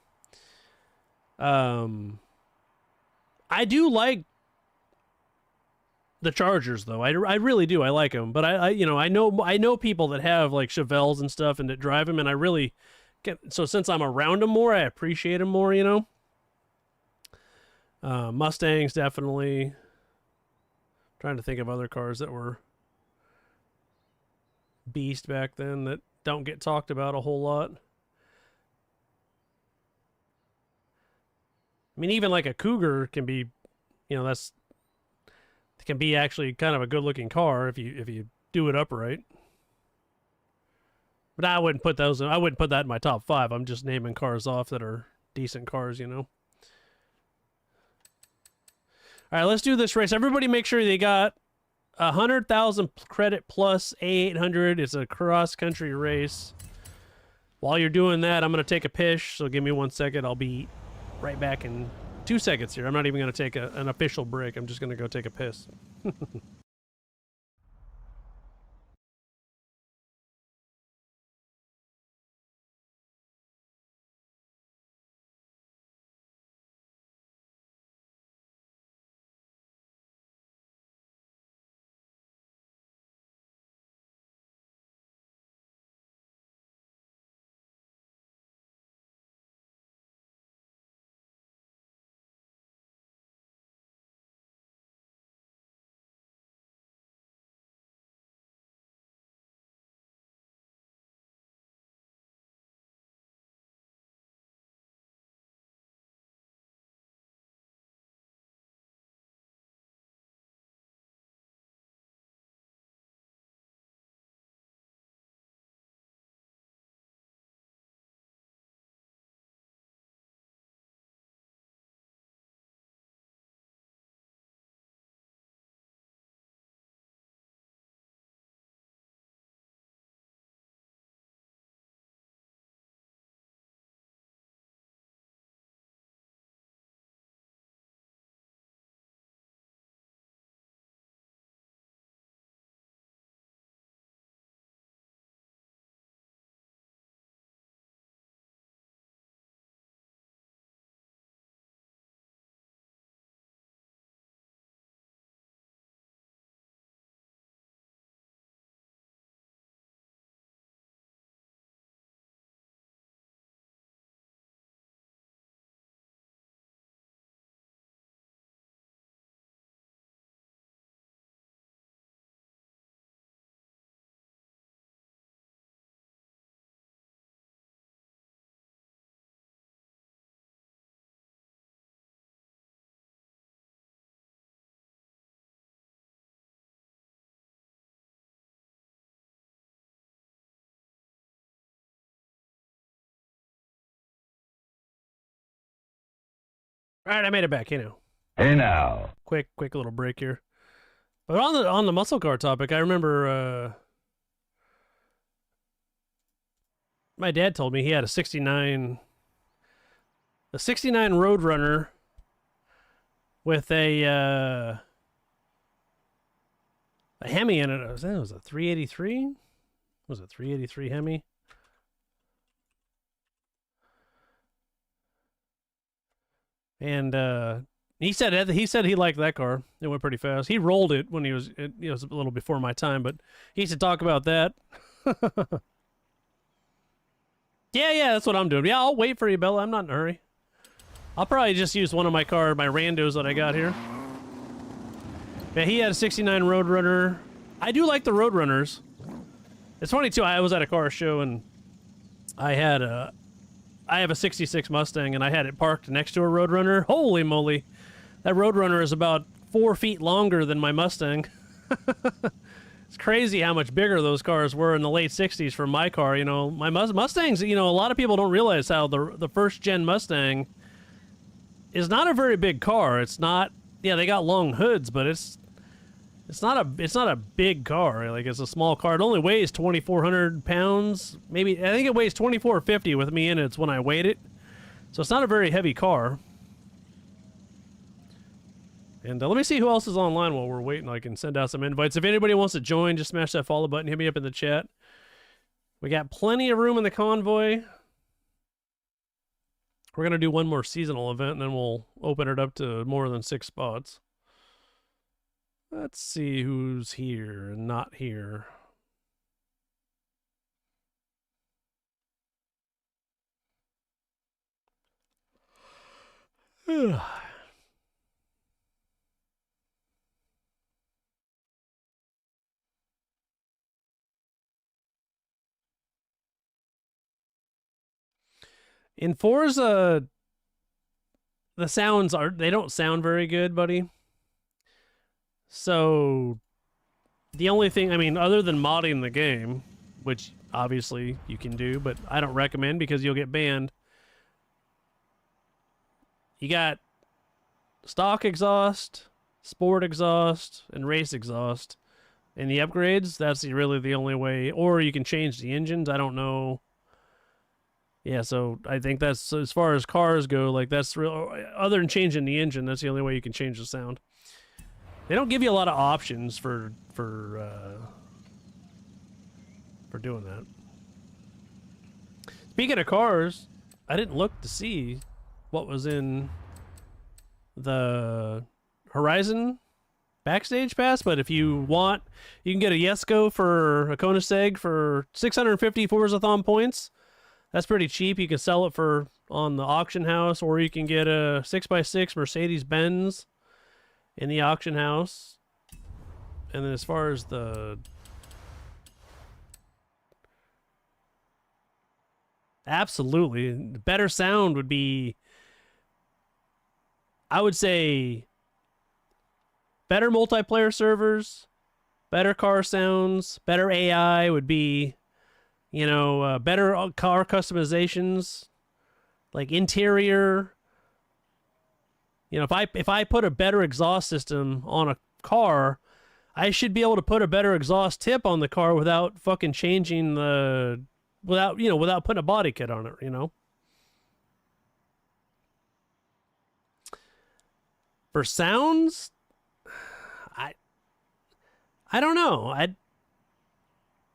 Speaker 1: I do like the Chargers though. I really do. I like them, but I know people that have like Chevelles and stuff and that drive them, and I really get, so since I'm around them more, I appreciate them more, you know. Mustangs, definitely. Trying to think of other cars that were beast back then that don't get talked about a whole lot. I mean, even like a Cougar can be, you know, it can be actually kind of a good looking car if you do it upright. But I wouldn't put that in my top 5. I'm just naming cars off that are decent cars, you know. All right, let's do this race. Everybody make sure they got 100,000 credit plus A800. It's a cross-country race. While you're doing that, I'm going to take a piss, so give me 1 second. I'll be right back in 2 seconds here. I'm not even going to take an official break. I'm just going to go take a piss. All right, I made it back. You know,
Speaker 2: Hey now.
Speaker 1: quick little break here. But on the muscle car topic, I remember my dad told me he had a '69 Roadrunner with a Hemi in it. I think it was a 383. Was it 383 Hemi? And he said he liked that car. It went pretty fast. He rolled it when he was it was a little before my time, but he used to talk about that. Yeah, that's what I'm doing. Yeah, I'll wait for you, Bella. I'm not in a hurry. I'll probably just use one of my randos that I got here. Yeah, he had a '69 Roadrunner. I do like the Roadrunners. It's funny too. I was at a car show and I have a '66 Mustang and I had it parked next to a Roadrunner. Holy moly, that Roadrunner is about 4 feet longer than my Mustang. It's crazy how much bigger those cars were in the late '60s for my car. You know, my Mustangs. You know, a lot of people don't realize how the first gen Mustang is not a very big car. It's not. Yeah, they got long hoods, but it's not a big car. Like, it's a small car. It only weighs 2,400 pounds. Maybe I think it weighs 2,450 with me in it. It's when I weighed it, so it's not a very heavy car. And let me see who else is online while we're waiting. I can send out some invites. If anybody wants to join, just smash that follow button. Hit me up in the chat. We got plenty of room in the convoy. We're going to do one more seasonal event, and then we'll open it up to more than 6 spots. Let's see who's here and not here. In Forza, the sounds they don't sound very good, buddy. So the only thing, I mean, other than modding the game, which obviously you can do, but I don't recommend because you'll get banned. You got stock exhaust, sport exhaust, and race exhaust. And the upgrades, that's really the only way. Or you can change the engines. I don't know. Yeah, so I think that's, as far as cars go, like, that's real. Other than changing the engine, that's the only way you can change the sound. They don't give you a lot of options for doing that. Speaking of cars, I didn't look to see what was in the Horizon Backstage Pass, but if you want, you can get a Yesco for a Koenigsegg for 650 Forzathon points. That's pretty cheap. You can sell it for on the auction house, or you can get a 6x6 Mercedes-Benz in the auction house. And then as far as the absolutely better sound would be, I would say, better multiplayer servers, better car sounds, better AI would be, you know, better car customizations, like interior. You know, if I put a better exhaust system on a car, I should be able to put a better exhaust tip on the car without fucking changing the, without putting a body kit on it, you know? For sounds, I don't know.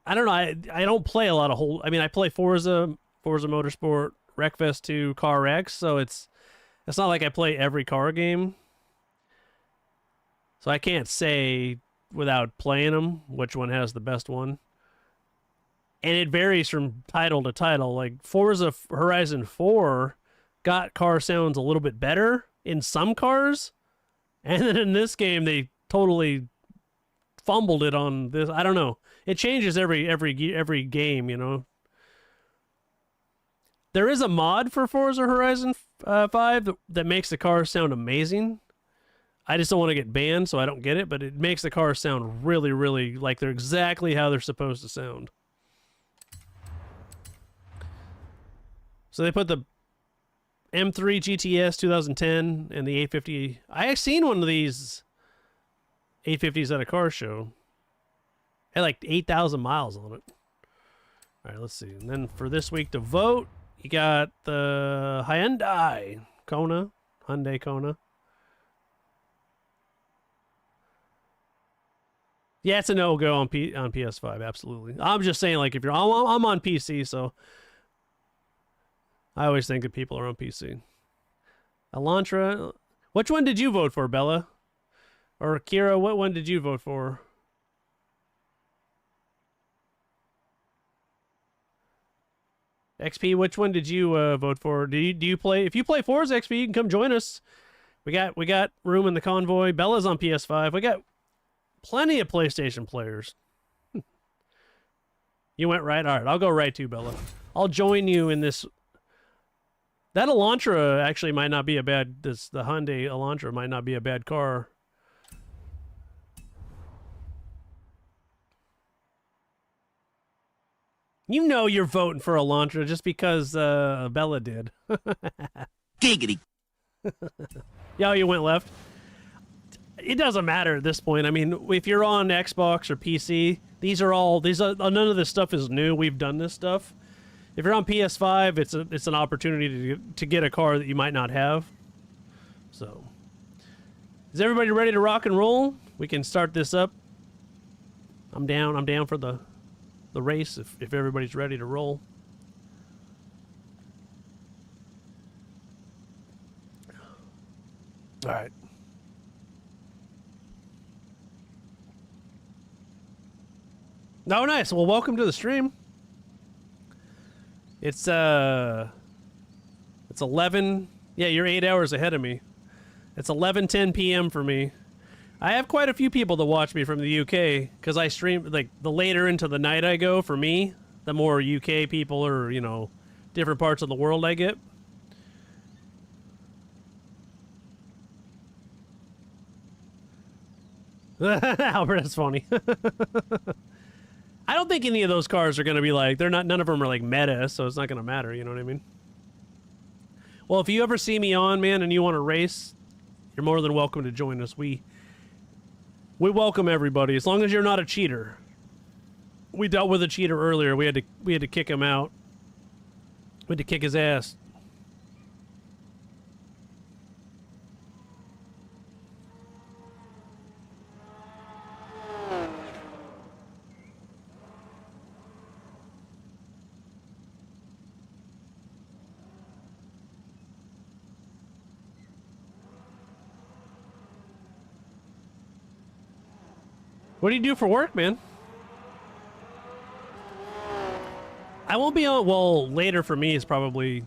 Speaker 1: I don't know. I don't play a lot of I mean, I play Forza Motorsport, Wreckfest 2, Car X, so it's not like I play every car game. So I can't say without playing them which one has the best one. And it varies from title to title. Like Forza Horizon 4 got car sounds a little bit better in some cars. And then in this game, they totally fumbled it on this. I don't know. It changes every game, you know. There is a mod for Forza Horizon 5 that makes the cars sound amazing. I just don't want to get banned, so I don't get it, but it makes the cars sound really, really like they're exactly how they're supposed to sound. So they put the M3 GTS 2010 and the 850. I seen one of these 850s at a car show. Had like 8,000 miles on it. All right, let's see. And then for this week to vote, you got the Hyundai Kona. Yeah, it's a no-go on PS5, absolutely. I'm just saying, like, if you're... I'm on PC, so... I always think that people are on PC. Elantra... Which one did you vote for, Bella? Or Kira, what one did you vote for? XP, which one did you vote for? Do you play? If you play Forza XP, you can come join us. We got room in the convoy. Bella's on PS5. We got plenty of PlayStation players. You went right. All right, I'll go right too, Bella. I'll join you in this. That Elantra actually might not be a bad. The Hyundai Elantra might not be a bad car. You know you're voting for Elantra just because Bella did.
Speaker 2: Giggity.
Speaker 1: Yeah, you went left. It doesn't matter at this point. I mean, if you're on Xbox or PC, none of this stuff is new. We've done this stuff. If you're on PS5, it's an opportunity to get a car that you might not have. So, is everybody ready to rock and roll? We can start this up. I'm down for the race if everybody's ready to roll. All right. Oh, nice. Well, welcome to the stream. It's 11. Yeah, you're 8 hours ahead of me. It's 11:10 p.m. for me. I have quite a few people that watch me from the UK because I stream, like, the later into the night I go, for me, the more UK people or, you know, different parts of the world I get. Albert, that's funny. I don't think any of those cars are going to be like, none of them are like meta, so it's not going to matter, you know what I mean? Well, if you ever see me on, man, and you want to race, you're more than welcome to join us. We welcome everybody, as long as you're not a cheater. We dealt with a cheater earlier. We had to kick him out. We had to kick his ass. What do you do for work, man? I won't be on. Well, later for me is probably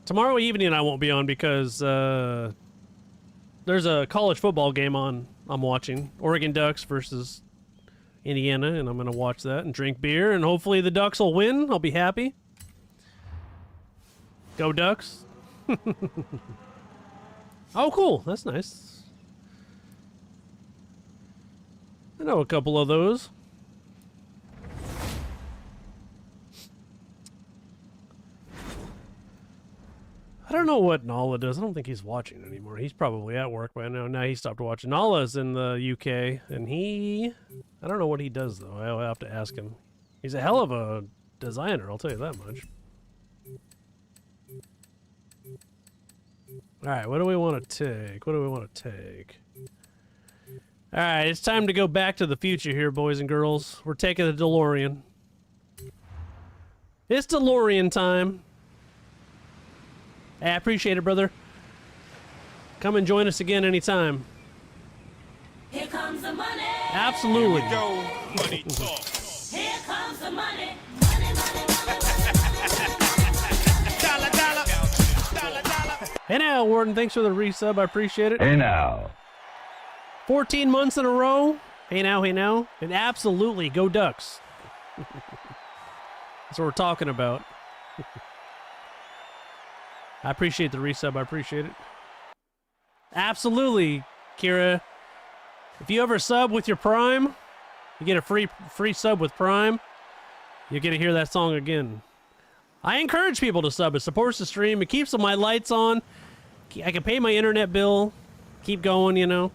Speaker 1: tomorrow evening. I won't be on because there's a college football game on. I'm watching Oregon Ducks versus Indiana, and I'm gonna watch that and drink beer, and hopefully the Ducks will win. I'll be happy. Go Ducks! Oh, cool. That's nice. I know a couple of those. I don't know what Nala does. I don't think he's watching anymore. He's probably at work by now. Now he stopped watching. Nala's in the UK, and I don't know what he does, though. I'll have to ask him. He's a hell of a designer, I'll tell you that much. All right, what do we want to take? All right, it's time to go back to the future here, boys and girls. We're taking the DeLorean. It's DeLorean time. I appreciate it, brother. Come and join us again anytime.
Speaker 6: Here comes the money.
Speaker 1: Absolutely.
Speaker 2: Here we go. Money talk.
Speaker 6: Here comes the money. Money, money, money.
Speaker 2: Dollar, dollar. Dollar, dollar.
Speaker 1: Hey now, Warden, thanks for the resub. I appreciate it.
Speaker 7: Hey now.
Speaker 1: 14 months in a row. Hey now, and absolutely go Ducks. That's what we're talking about. I appreciate the resub. I appreciate it. Absolutely, Kira. If you ever sub with your Prime, you get a free sub with Prime. You get to hear that song again. I encourage people to sub. It supports the stream. It keeps my lights on. I can pay my internet bill. Keep going, you know.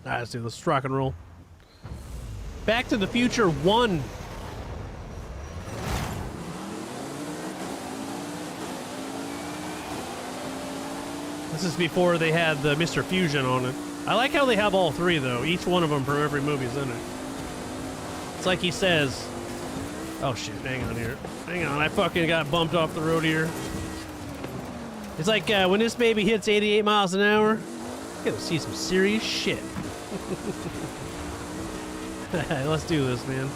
Speaker 1: Alright, let's do this. Let's rock and roll. Back to the Future 1. This is before they had the Mr. Fusion on it. I like how they have all three, though. Each one of them from every movie's in it. It's like he says... Oh, shit. Hang on here. Hang on. I fucking got bumped off the road here. It's like when this baby hits 88 miles an hour, you're gonna see some serious shit. Let's do this, man.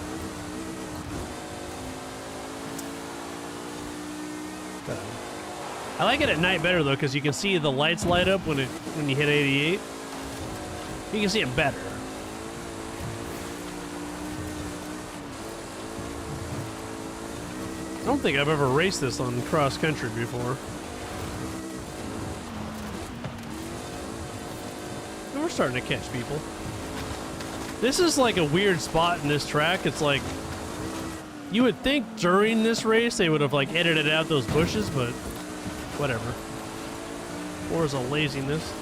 Speaker 1: I like it at night better though, because you can see the lights light up when you hit 88. You can see it better. I don't think I've ever raced this on cross country before. We're starting to catch people. This is like a weird spot in this track. It's like, you would think during this race they would have like edited out those bushes, but whatever. Forza laziness.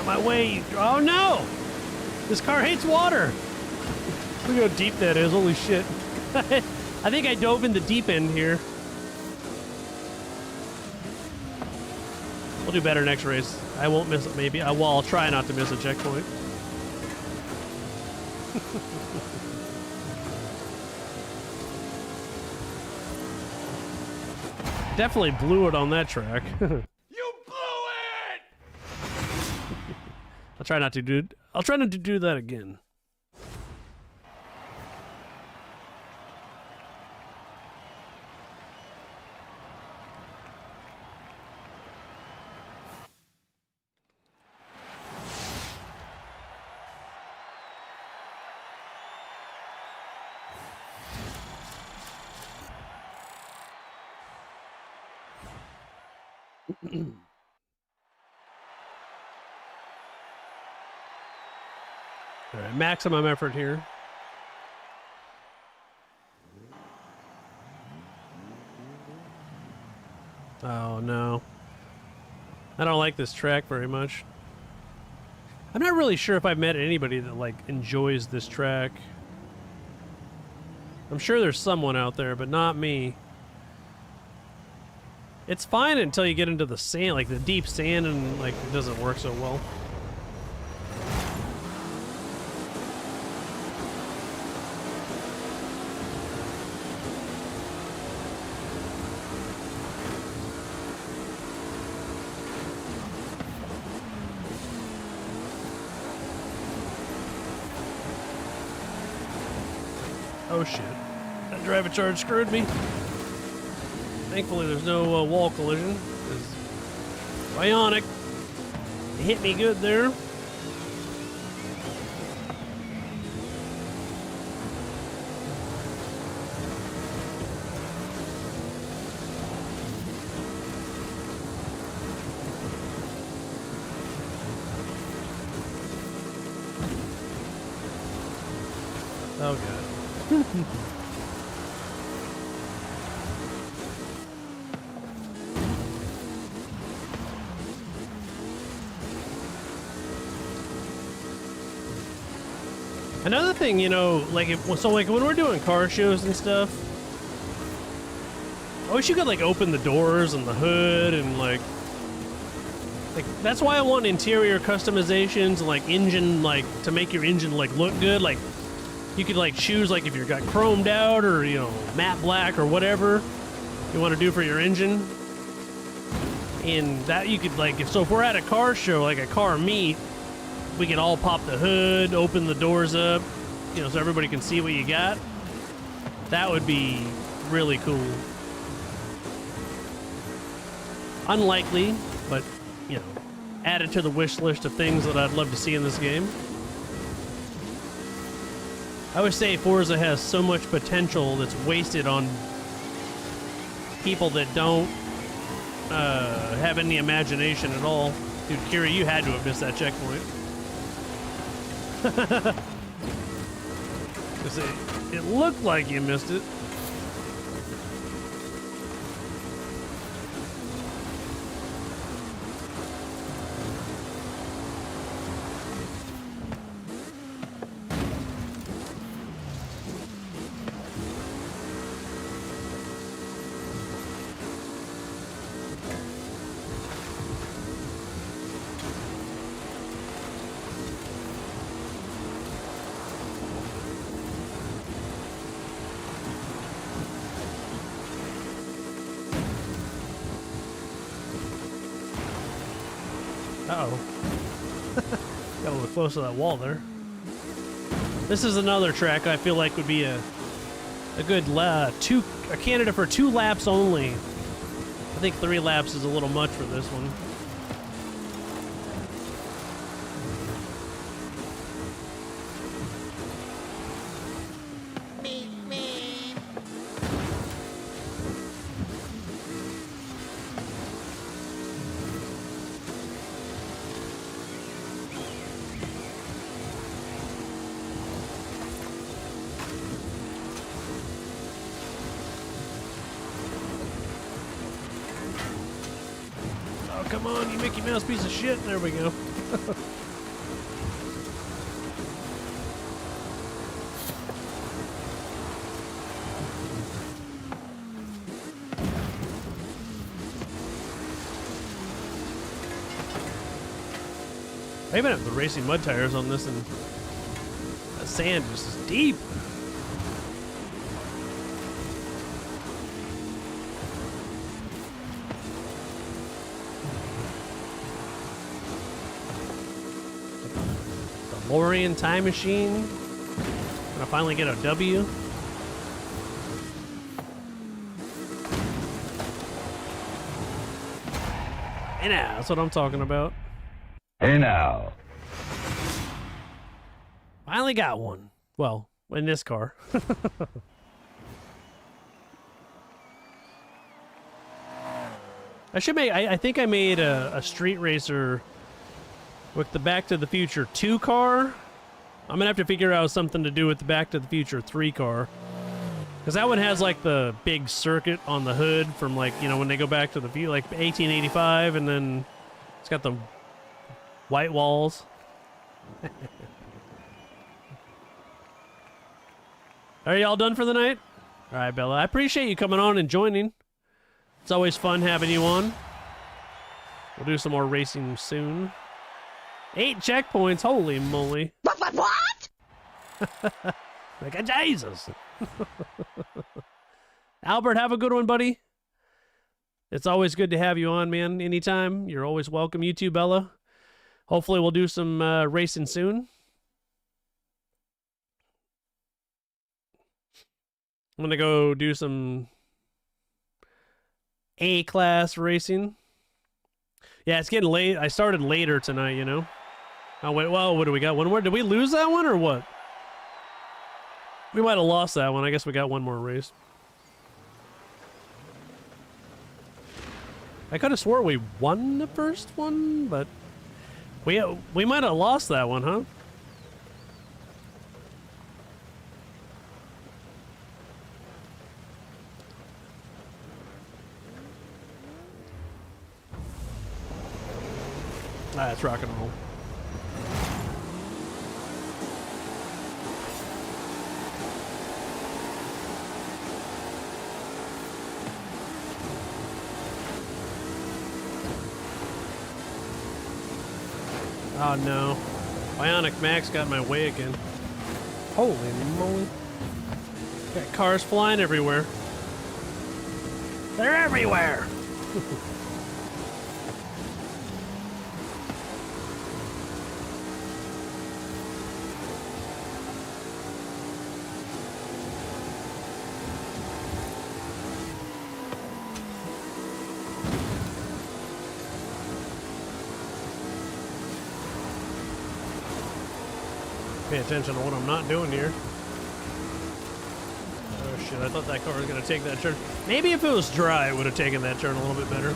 Speaker 1: My way. Oh no! This car hates water! Look how deep that is, holy shit. I think I dove in the deep end here. We'll do better next race. I won't miss it, maybe. Well, I'll try not to miss a checkpoint. Definitely blew it on that track. I'll try not to do that again. All right, maximum effort here. Oh no. I don't like this track very much. I'm not really sure if I've met anybody that like enjoys this track. I'm sure there's someone out there, but not me. It's fine until you get into the sand, like the deep sand, and like it doesn't work so well. Oh shit. That driver charge screwed me. Thankfully there's no wall collision. Bionic. It hit me good there. Oh god. Another thing, you know, like so like when we're doing car shows and stuff, I wish you could like open the doors and the hood and like that's why I want interior customizations, like engine, like to make your engine like look good. Like You could like choose like if you've got chromed out or, you know, matte black or whatever you want to do for your engine. And that you could like, if we're at a car show, like a car meet, we can all pop the hood, open the doors up, you know, so everybody can see what you got. That would be really cool. Unlikely, but, you know, add it to the wish list of things that I'd love to see in this game. I would say Forza has so much potential that's wasted on people that don't have any imagination at all. Dude, Kira, you had to have missed that checkpoint. It looked like you missed it. Uh-oh. Got a little close to that wall there. This is another track I feel like would be a good a candidate for 2 laps only. I think 3 laps is a little much for this one. Come on, you Mickey Mouse piece of shit. There we go. I even have the racing mud tires on this, and that sand just is deep. DeLorean time machine. Gonna finally get a W. Hey now, that's what I'm talking about.
Speaker 7: Hey now.
Speaker 1: Finally got one. Well, in this car. I think I made a street racer with the Back to the Future 2 car. I'm gonna have to figure out something to do with the Back to the Future 3 car. Because that one has like the big circuit on the hood from like, you know, when they go back to the view, like 1885, and then it's got the white walls. Are y'all done for the night? All right, Bella. I appreciate you coming on and joining. It's always fun having you on. We'll do some more racing soon. 8 checkpoints. Holy moly.
Speaker 5: What?
Speaker 1: Like a Jesus. Albert, have a good one, buddy. It's always good to have you on, man. Anytime. You're always welcome. You too, Bella. Hopefully we'll do some racing soon. I'm going to go do some A-class racing. Yeah, it's getting late. I started later tonight, you know. Oh, wait. Well, what do we got? One more? Did we lose that one or what? We might have lost that one. I guess we got one more race. I could have swore we won the first one, but we might have lost that one, huh? Ah, it's rock and roll. Oh no. Bionic Max got in my way again. Holy moly. Got cars flying everywhere. They're everywhere! Pay attention to what I'm not doing here. Oh shit, I thought that car was gonna take that turn. Maybe if it was dry, it would have taken that turn a little bit better.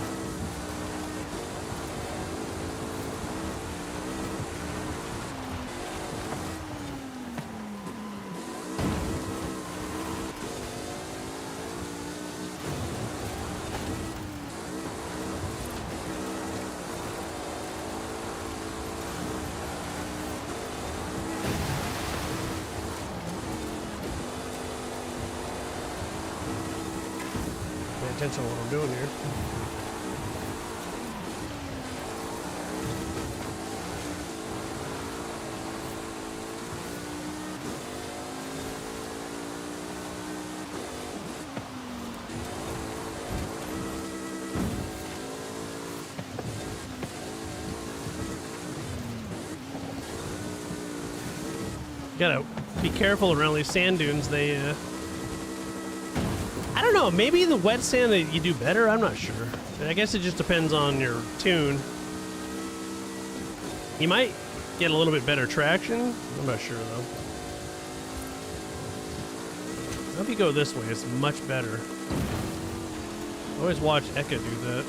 Speaker 1: Attention to what I'm doing here. Gotta be careful around these sand dunes. They I don't know, maybe the wet sand you do better, I'm not sure. I guess it just depends on your tune. You might get a little bit better traction. I'm not sure though. If you go this way, it's much better. Always watch Eka do that.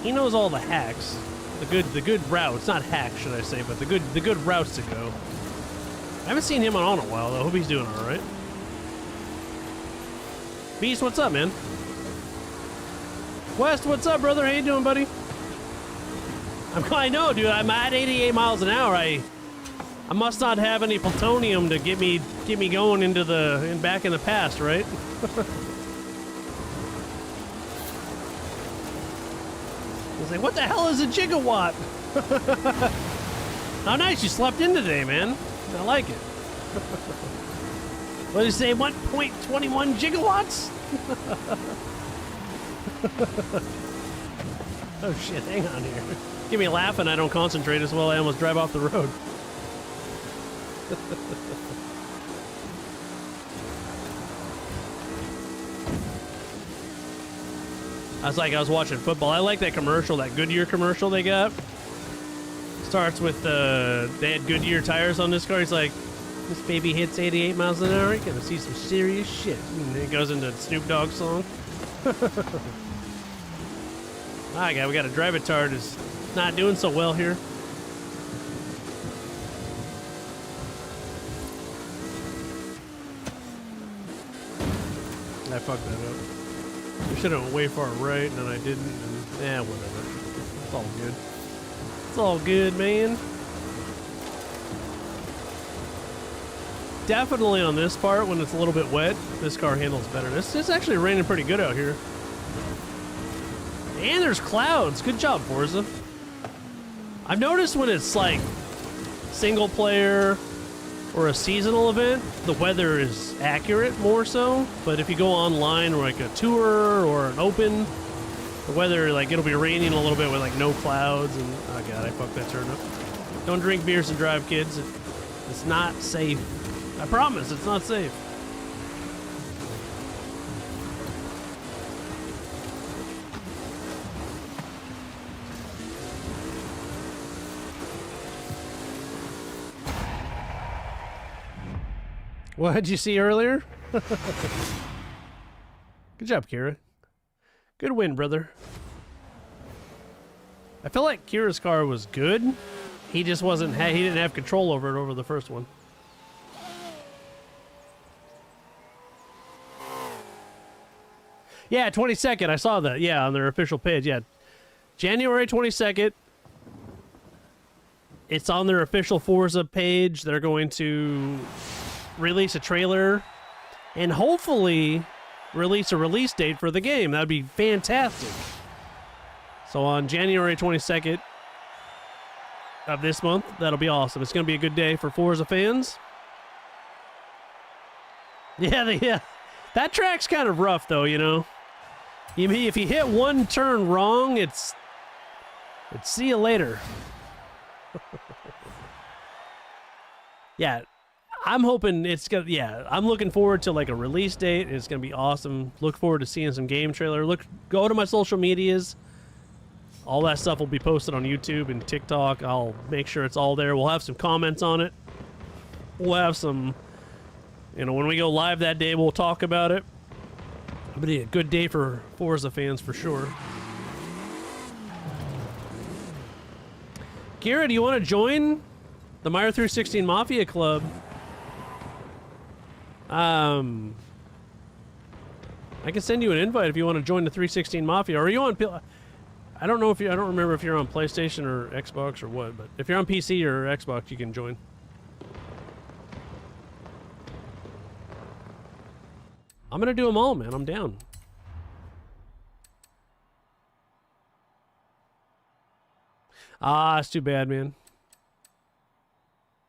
Speaker 1: He knows all the hacks. The good routes, not hacks should I say, but the good routes to go. I haven't seen him on a while though. Hope he's doing alright. Beast, what's up, man? West, what's up, brother? How you doing, buddy? I know, dude. I'm at 88 miles an hour. I must not have any plutonium to get me going into back in the past, right? I was like, what the hell is a gigawatt? How nice you slept in today, man. I like it. What did you say, 1.21 gigawatts? Oh shit, hang on here. Give me a laugh and I don't concentrate as well. I almost drive off the road. I was watching football. I like that commercial, that Goodyear commercial they got. Starts with, they had Goodyear tires on this car. He's like, this baby hits 88 miles an hour, you're gonna see some serious shit. And it goes into Snoop Dogg song. Alright, we got a drive-a-tard who's not doing so well here. I fucked that up. I should have went way far right, and then I didn't, and whatever. It's all good. It's all good, man. Definitely on this part, when it's a little bit wet, this car handles better. It's actually raining pretty good out here. And there's clouds. Good job, Forza. I've noticed when it's like single player or a seasonal event, the weather is accurate more so. But if you go online or like a tour or an open, the weather, like it'll be raining a little bit with like no clouds and, oh god, I fucked that turn up. Don't drink beers and drive, kids. It's not safe. I promise, it's not safe. What did you see earlier? Good job, Kira. Good win, brother. I feel like Kira's car was good. He just wasn't, he didn't have control over it over the first one. Yeah, 22nd. I saw that. Yeah, on their official page. Yeah. January 22nd. It's on their official Forza page. They're going to release a trailer and hopefully release a release date for the game. That'd be fantastic. So on January 22nd of this month, that'll be awesome. It's going to be a good day for Forza fans. Yeah. That track's kind of rough, though, you know? If you hit one turn wrong, it's see you later. Yeah, I'm hoping it's gonna. Yeah, I'm looking forward to like a release date. It's gonna be awesome. Look forward to seeing some game trailer. Go to my social medias. All that stuff will be posted on YouTube and TikTok. I'll make sure it's all there. We'll have some comments on it. We'll have some. When we go live that day, we'll talk about it. It'll be a good day for Forza fans for sure. Kira, do you want to join the Meyer 316 Mafia Club? I can send you an invite if you want to join the 316 Mafia. Are you on? I don't know if you. I don't remember if you're on PlayStation or Xbox or what. But if you're on PC or Xbox, you can join. I'm gonna do them all, man. I'm down. Ah, it's too bad, man.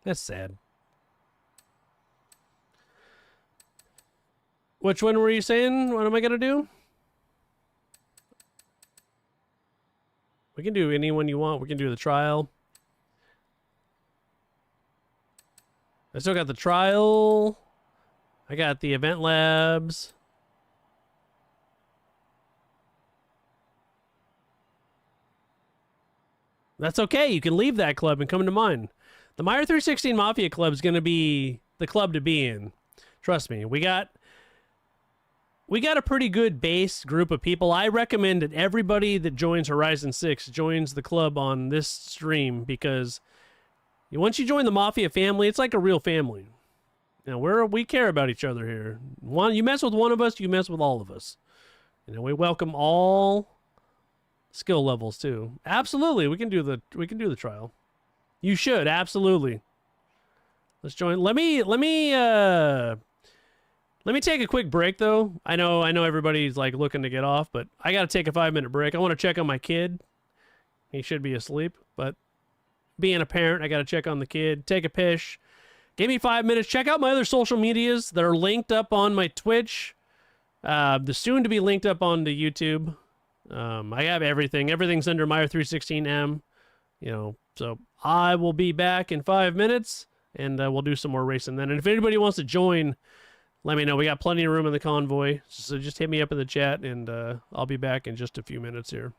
Speaker 1: That's sad. Which one were you saying? What am I gonna do? We can do any one you want. We can do the trial. I still got the trial. I got the event labs. That's okay. You can leave that club and come to mine. The Meyer 316 Mafia Club is going to be the club to be in. Trust me. We got a pretty good base group of people. I recommend that everybody that joins Horizon 6 joins the club on this stream because once you join the Mafia family, it's like a real family. We care about each other here. You mess with one of us, you mess with all of us. We welcome all skill levels too. Absolutely, we can do the trial. You should absolutely. Let's join. Let me take a quick break though. I know everybody's like looking to get off, but I got to take a 5-minute break. I want to check on my kid. He should be asleep, but being a parent, I got to check on the kid. Take a piss. Give me 5 minutes. Check out my other social medias that are linked up on my Twitch. The soon to be linked up on the YouTube. I have everything. Everything's under Meyer 316M. So I will be back in 5 minutes, and we'll do some more racing then. And if anybody wants to join, let me know. We got plenty of room in the convoy, so just hit me up in the chat, and I'll be back in just a few minutes here.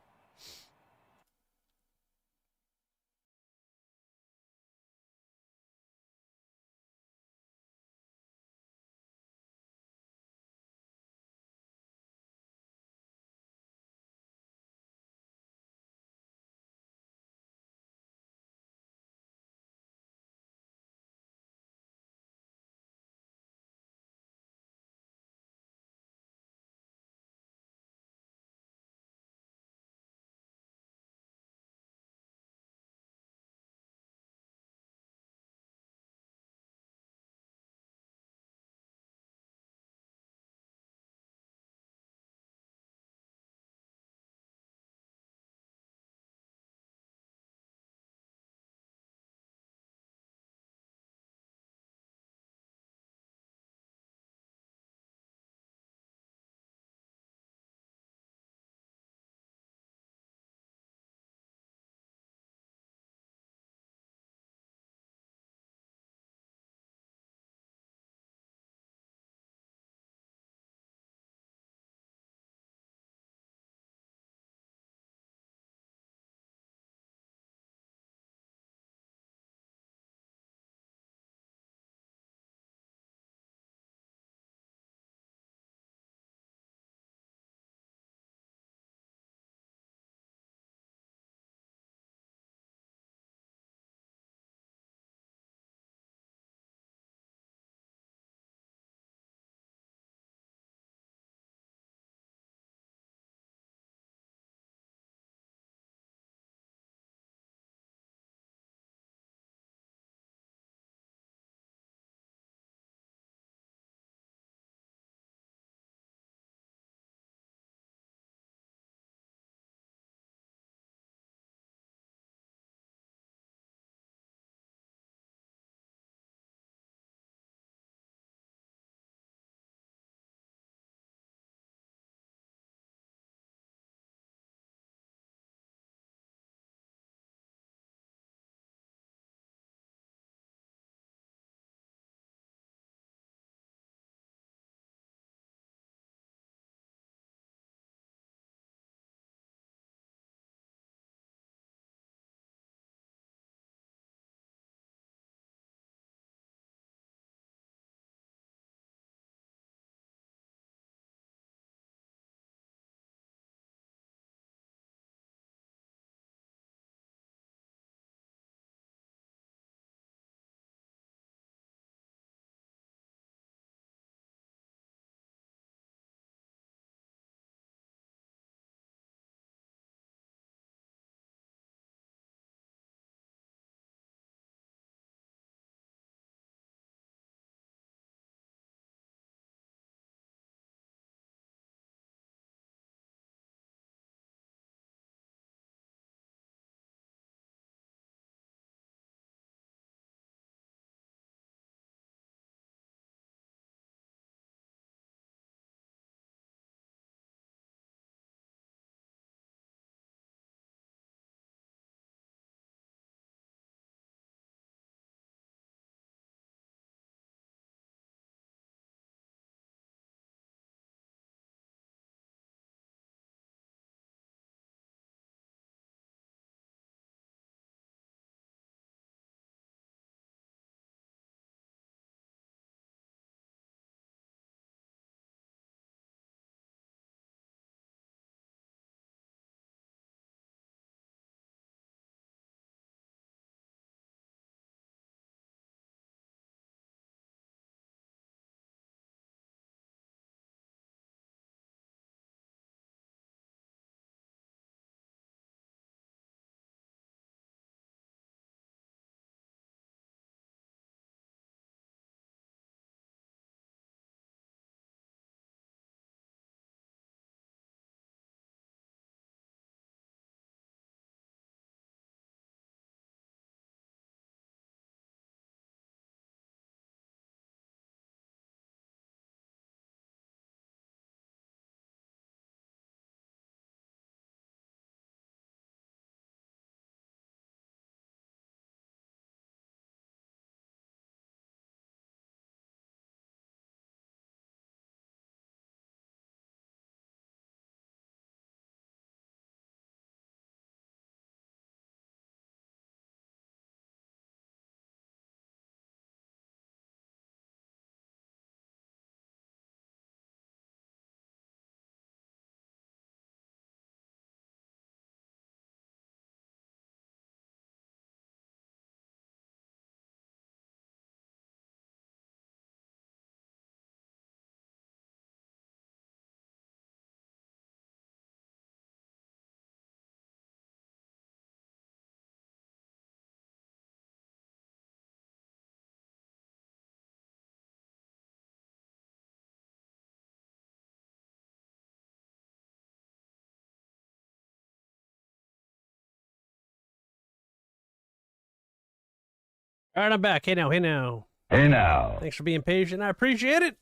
Speaker 1: All right, I'm back. Hey now, hey now.
Speaker 7: Hey now.
Speaker 1: Thanks for being patient. I appreciate it.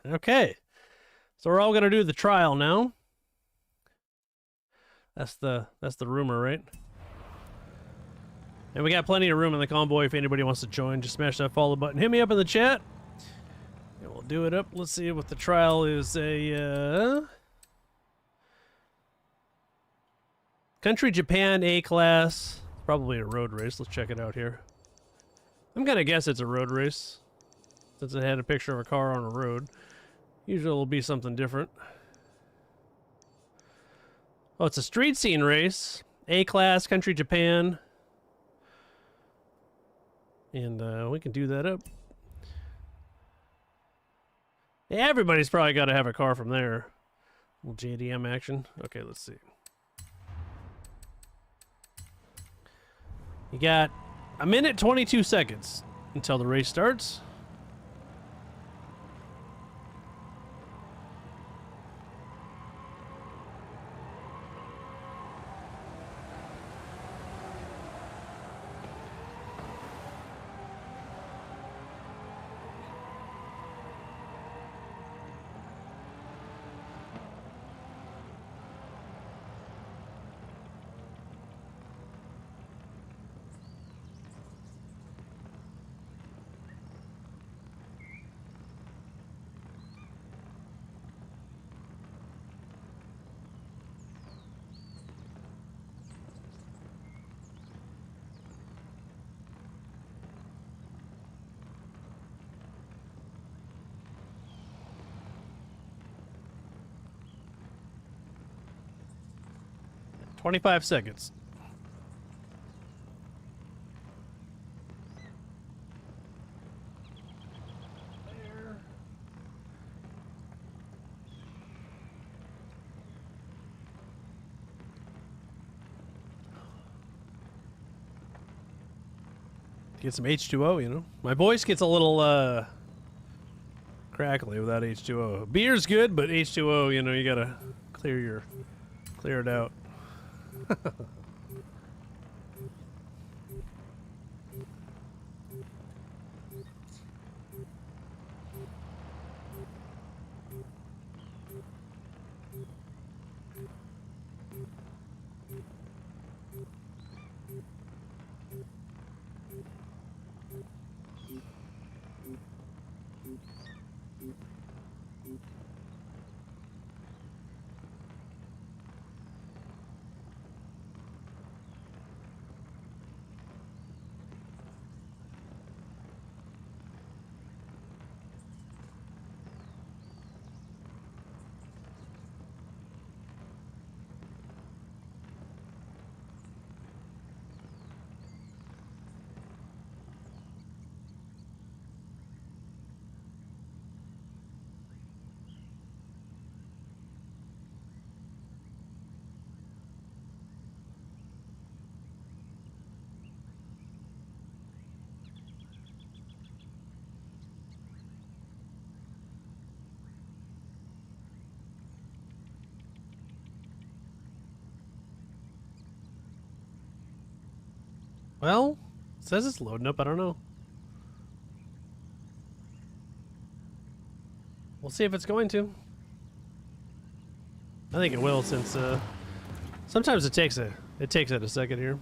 Speaker 1: Okay. So we're all gonna do the trial now. That's the rumor, right? And we got plenty of room in the convoy if anybody wants to join. Just smash that follow button. Hit me up in the chat. And we'll do it up. Let's see what the trial is. Country Japan A class. Probably a road race. Let's check it out here. I'm gonna guess it's a road race, since it had a picture of a car on a road. Usually it'll be something different. Oh, it's a street scene race. A class, Country Japan. And we can do that up. Yeah, everybody's probably got to have a car from there. Little JDM action. Okay, let's see. You got a minute 22 seconds until the race starts. $25 seconds. Get some H2O, you know. My voice gets a little crackly without H2O. Beer's good, but H2O, you know, you gotta clear it out. Well, it says it's loading up. I don't know. We'll see if it's going to. I think it will, since sometimes it takes it a second here.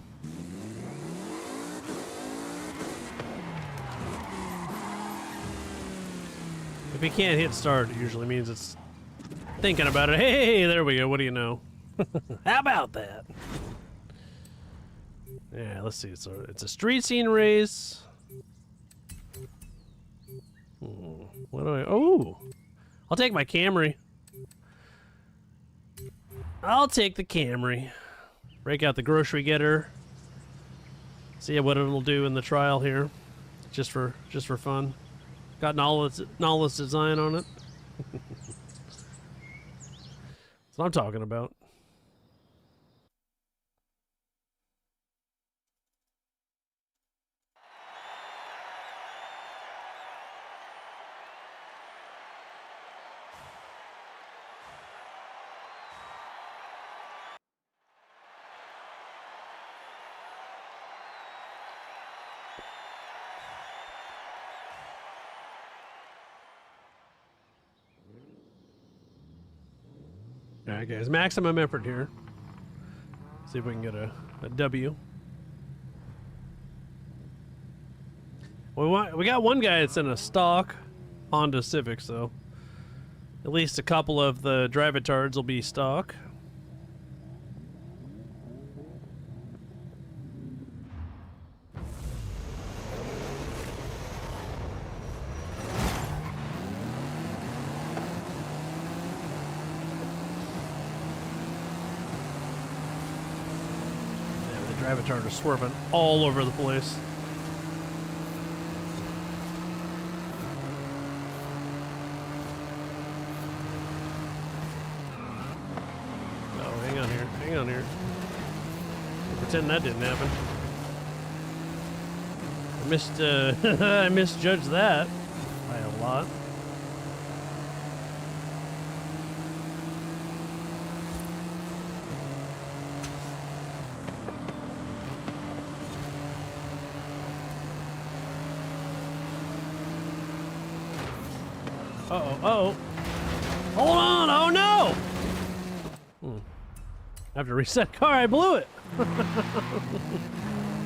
Speaker 1: If you can't hit start, it usually means it's thinking about it. Hey, there we go. What do you know? How about that? Yeah, let's see. So it's a street scene race. What do I? Oh, I'll take my Camry. I'll take the Camry. Break out the grocery getter. See what it'll do in the trial here, just for fun. Got Nollis design on it. That's what I'm talking about. All right, guys, maximum effort here. See if we can get a W. We got one guy that's in a stock Honda Civic, so at least a couple of the drive-atards will be stock. Drive-atard is swerving all over the place. Oh, hang on here. Hang on here. Pretend that didn't happen. I misjudged that by a lot. Uh-oh. Hold on! Oh, no! I have to reset car. I blew it.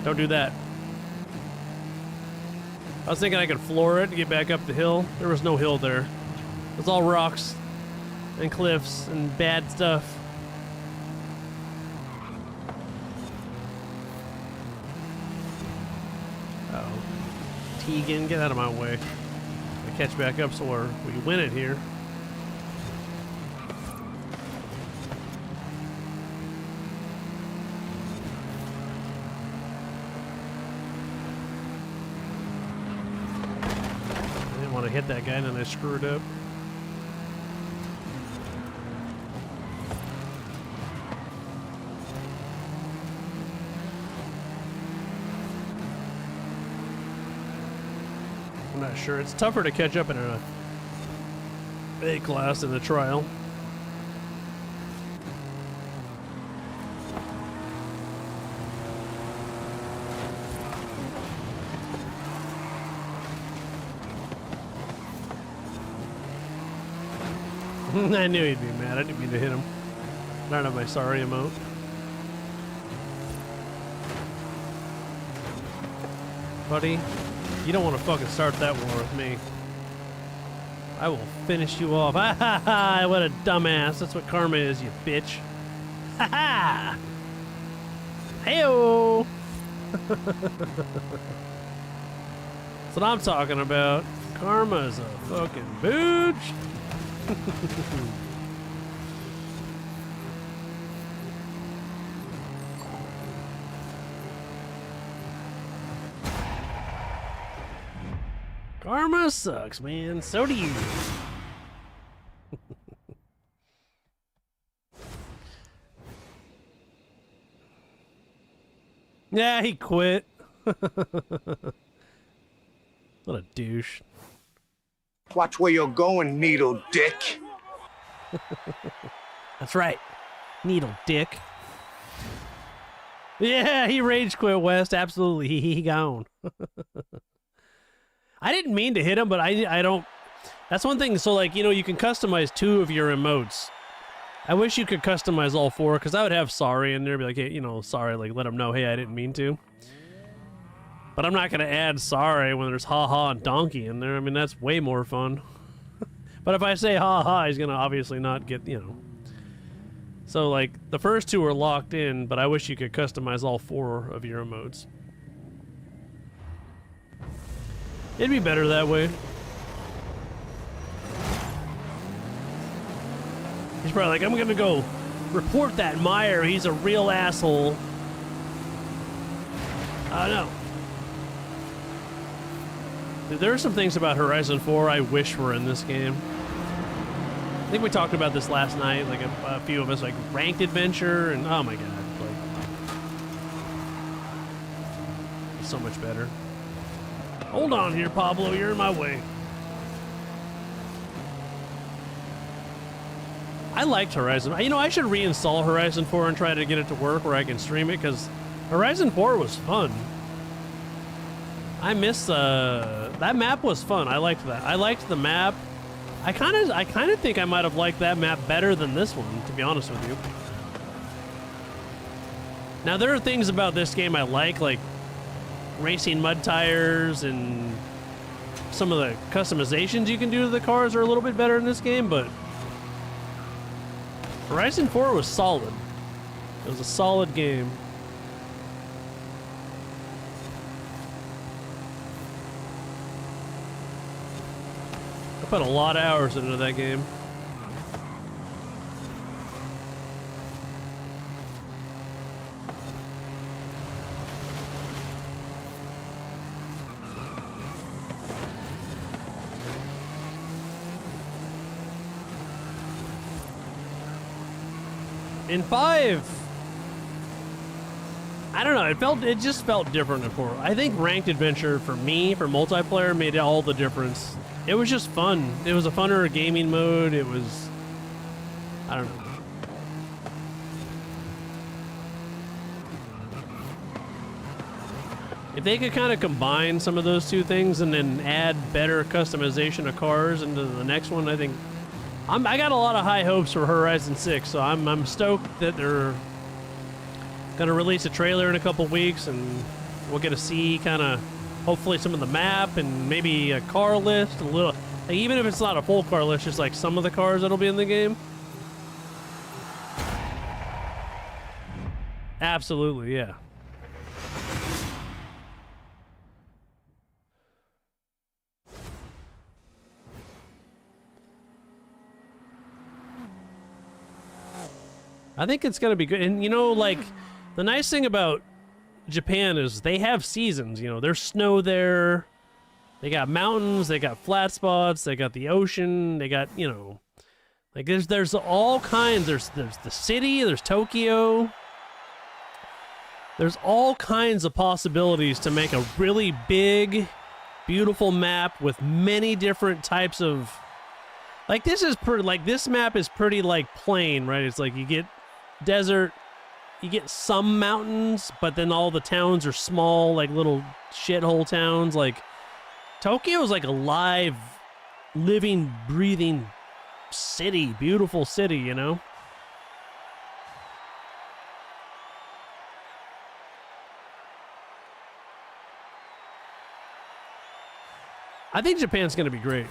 Speaker 1: Don't do that. I was thinking I could floor it to get back up the hill. There was no hill there. It was all rocks and cliffs and bad stuff. Uh-oh. Tegan, get out of my way. Catch back up so we win it here. I didn't want to hit that guy and then I screwed up. I'm not sure. It's tougher to catch up in a A class in the trial. I knew he'd be mad. I didn't mean to hit him. I don't have my sorry emote. Buddy, you don't want to fucking start that war with me. I will finish you off. Ha ha ha! What a dumbass. That's what karma is, you bitch. Ha ha! Heyo! That's what I'm talking about. Karma's a fucking booch. Karma sucks, man. So do you. Yeah, he quit. What a douche.
Speaker 8: Watch where you're going, needle dick.
Speaker 1: That's right. Needle dick. Yeah, he rage quit, West. Absolutely. He gone. I didn't mean to hit him, but I don't... That's one thing. So, like, you know, you can customize 2 of your emotes. I wish you could customize all 4, because I would have sorry in there, be like, hey, you know, sorry, like, let them know, hey, I didn't mean to. But I'm not going to add sorry when there's ha-ha and donkey in there. I mean, that's way more fun. But if I say ha-ha, he's going to obviously not get, you know. So, like, the first 2 are locked in, but I wish you could customize all 4 of your emotes. It'd be better that way. He's probably like, I'm going to go report that Meyer. He's a real asshole. I don't know. There are some things about Horizon 4 I wish were in this game. I think we talked about this last night, like a few of us, like ranked adventure, and oh my god, like, it's so much better. Hold on here, Pablo, you're in my way. I liked Horizon. You know, I should reinstall Horizon 4 and try to get it to work where I can stream it, because Horizon 4 was fun. I miss, that map was fun. I liked that. I liked the map. I kind of think I might have liked that map better than this one, to be honest with you. Now there are things about this game I like racing mud tires, and some of the customizations you can do to the cars are a little bit better in this game, but Horizon 4 was solid. It was a solid game. I put a lot of hours into that game. In 5, I don't know, it just felt different in 4. I think ranked adventure for me, for multiplayer, made all the difference. It was just fun. It was a funner gaming mode. It was, I don't know. If they could kind of combine some of those two things and then add better customization of cars into the next one, I think I got a lot of high hopes for Horizon 6, so I'm stoked that they're gonna release a trailer in a couple weeks, and we'll get to see kind of hopefully some of the map and maybe a car list, a little, like, even if it's not a full car list, just like some of the cars that'll be in the game. Absolutely, yeah. I think it's gonna be good. And you know, like, the nice thing about Japan is they have seasons. You know, there's snow there, they got mountains, they got flat spots, they got the ocean, they got, you know, like there's all kinds. There's the city, there's Tokyo. There's all kinds of possibilities to make a really big, beautiful map with many different types of, like, this is pretty, like, this map is pretty, like, plain, right? It's like you get desert, you get some mountains, but then all the towns are small, like little shithole towns. Like, Tokyo is like a live, living, breathing city, beautiful city, you know? I think Japan's gonna be great.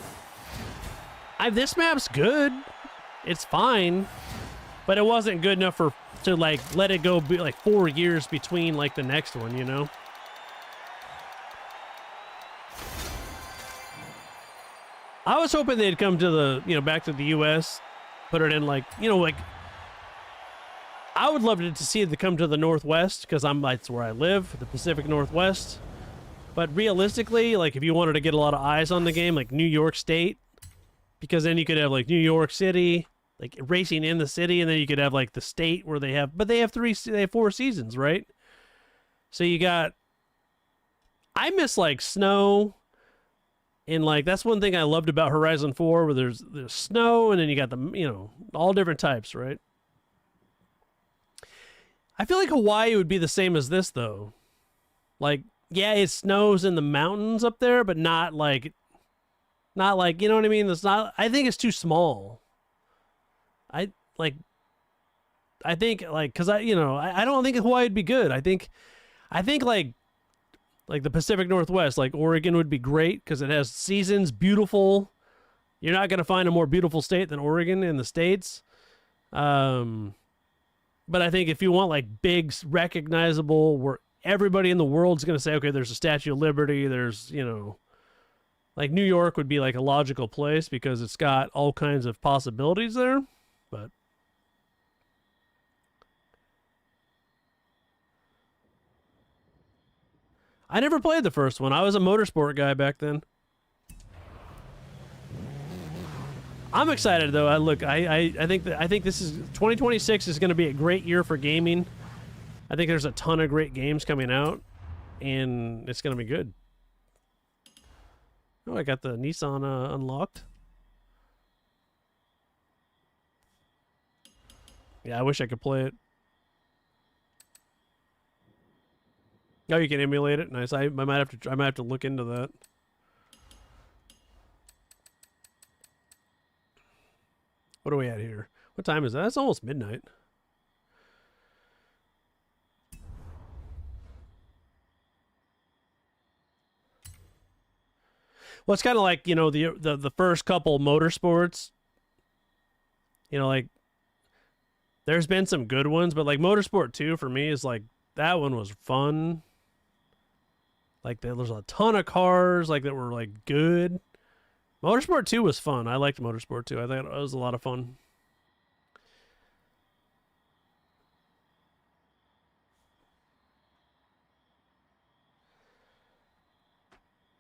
Speaker 1: This map's good. It's fine. But it wasn't good enough to like let it go be like 4 years between like the next one, you know? I was hoping they'd come to the, you know, back to the US, put it in like, you know, like, I would love to see it to come to the Northwest, because that's where I live, the Pacific Northwest. But realistically, like, if you wanted to get a lot of eyes on the game, like New York State, because then you could have like New York City, like racing in the city, and then you could have like the state where they have 4 seasons, right? So you got, I miss like snow, and like that's one thing I loved about Horizon 4, where there's snow, and then you got the, you know, all different types, right? I feel like Hawaii would be the same as this though. Like, yeah, it snows in the mountains up there, but not like, you know what I mean? It's not, I think it's too small. I think like, cause I don't think Hawaii would be good. I think like the Pacific Northwest, like Oregon would be great, cause it has seasons, beautiful. You're not going to find a more beautiful state than Oregon in the States. But I think if you want like big, recognizable, where everybody in the world's going to say, okay, there's a Statue of Liberty, there's, you know, like New York would be like a logical place because it's got all kinds of possibilities there. But I never played the first one. I was a motorsport guy back then. I'm excited though. I think this is 2026 is going to be a great year for gaming. I think there's a ton of great games coming out, and it's going to be good. Oh, I got the Nissan unlocked. Yeah, I wish I could play it. Oh, you can emulate it. Nice. I might have to look into that. What are we at here? What time is that? It's almost midnight. Well, it's kind of like, you know, the first couple motorsports. You know, like, there's been some good ones, but like Motorsport 2 for me is like, that one was fun. Like, there was a ton of cars like that were like good. Motorsport 2 was fun. I liked Motorsport 2. I thought it was a lot of fun.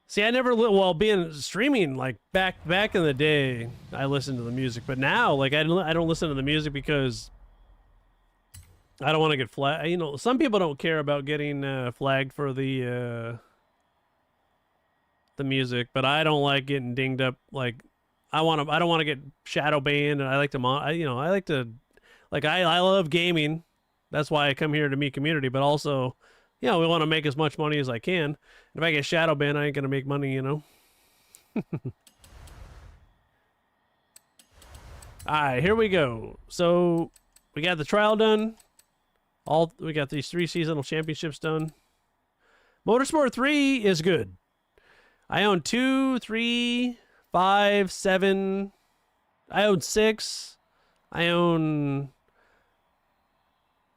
Speaker 1: See, I never well being streaming like back in the day. I listened to the music, but now like I don't listen to the music because I don't want to get flagged. You know, some people don't care about getting flagged for the music, but I don't like getting dinged up. Like I don't want to get shadow banned, and I like to I like to I love gaming. That's why I come here to meet community, but also, you know, we want to make as much money as I can. If I get shadow banned, I ain't gonna make money, you know. Alright, here we go. So we got the trial done. We got these 3 seasonal championships done. Motorsport 3 is good. I own 2, 3, 5, 7. I own 6. I own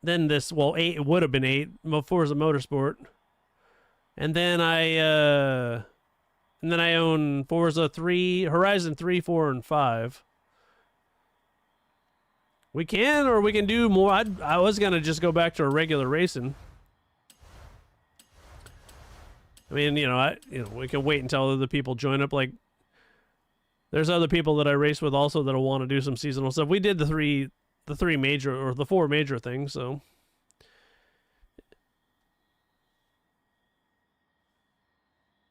Speaker 1: then this, well, 8, it would have been 8, Forza Motorsport. And then I own Forza 3, Horizon 3, 4, and 5. We can, or we can do more. I was gonna just go back to a regular racing. I mean, we can wait until other people join up. Like, there's other people that I race with also that'll want to do some seasonal stuff. We did the 4 major things, so.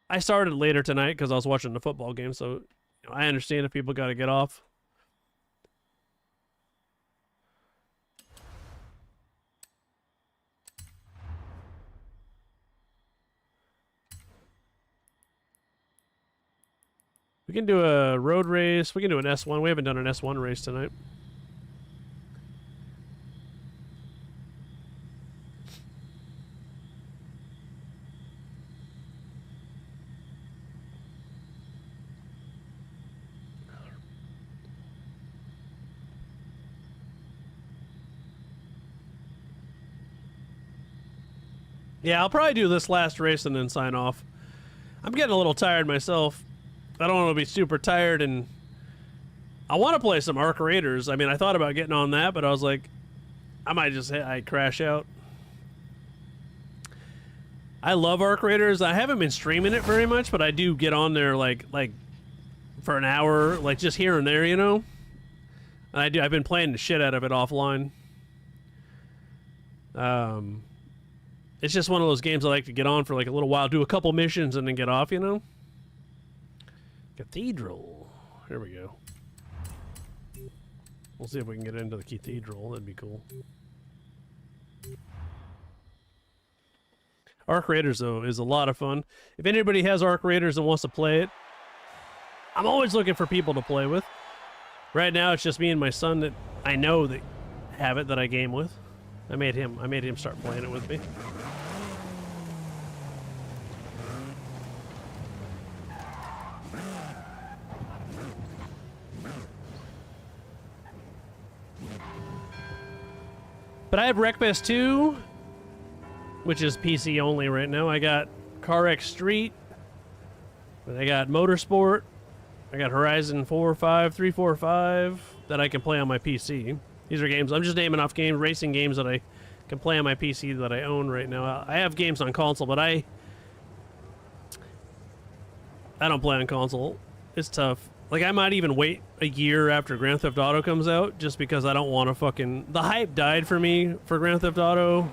Speaker 1: I started later tonight because I was watching the football game, so I understand if people got to get off. We can do a road race. We can do an S1. We haven't done an S1 race tonight. Yeah, I'll probably do this last race and then sign off. I'm getting a little tired myself. I don't want to be super tired, and I want to play some Arc Raiders. I mean, I thought about getting on that, but I was like, I might just crash out. I love Arc Raiders. I haven't been streaming it very much, but I do get on there like for an hour, like just here and there, you know. And I've been playing the shit out of it offline. It's just one of those games I like to get on for like a little while, do a couple missions, and then get off, you know? Cathedral. Here we go. We'll see if we can get into the cathedral. That'd be cool. Arc Raiders, though, is a lot of fun. If anybody has Arc Raiders and wants to play it, I'm always looking for people to play with. Right now, it's just me and my son that I know that have it, that I game with. I made him start playing it with me. But I have WreckFest 2, which is PC only right now. I got CarX Street. I got Motorsport. I got Horizon 4, 5, 3, 4, 5 that I can play on my PC. These are games, I'm just naming off games, racing games that I can play on my PC that I own right now. I have games on console, but I don't play on console. It's tough. Like, I might even wait a year after Grand Theft Auto comes out just because I don't want to fucking... The hype died for me for Grand Theft Auto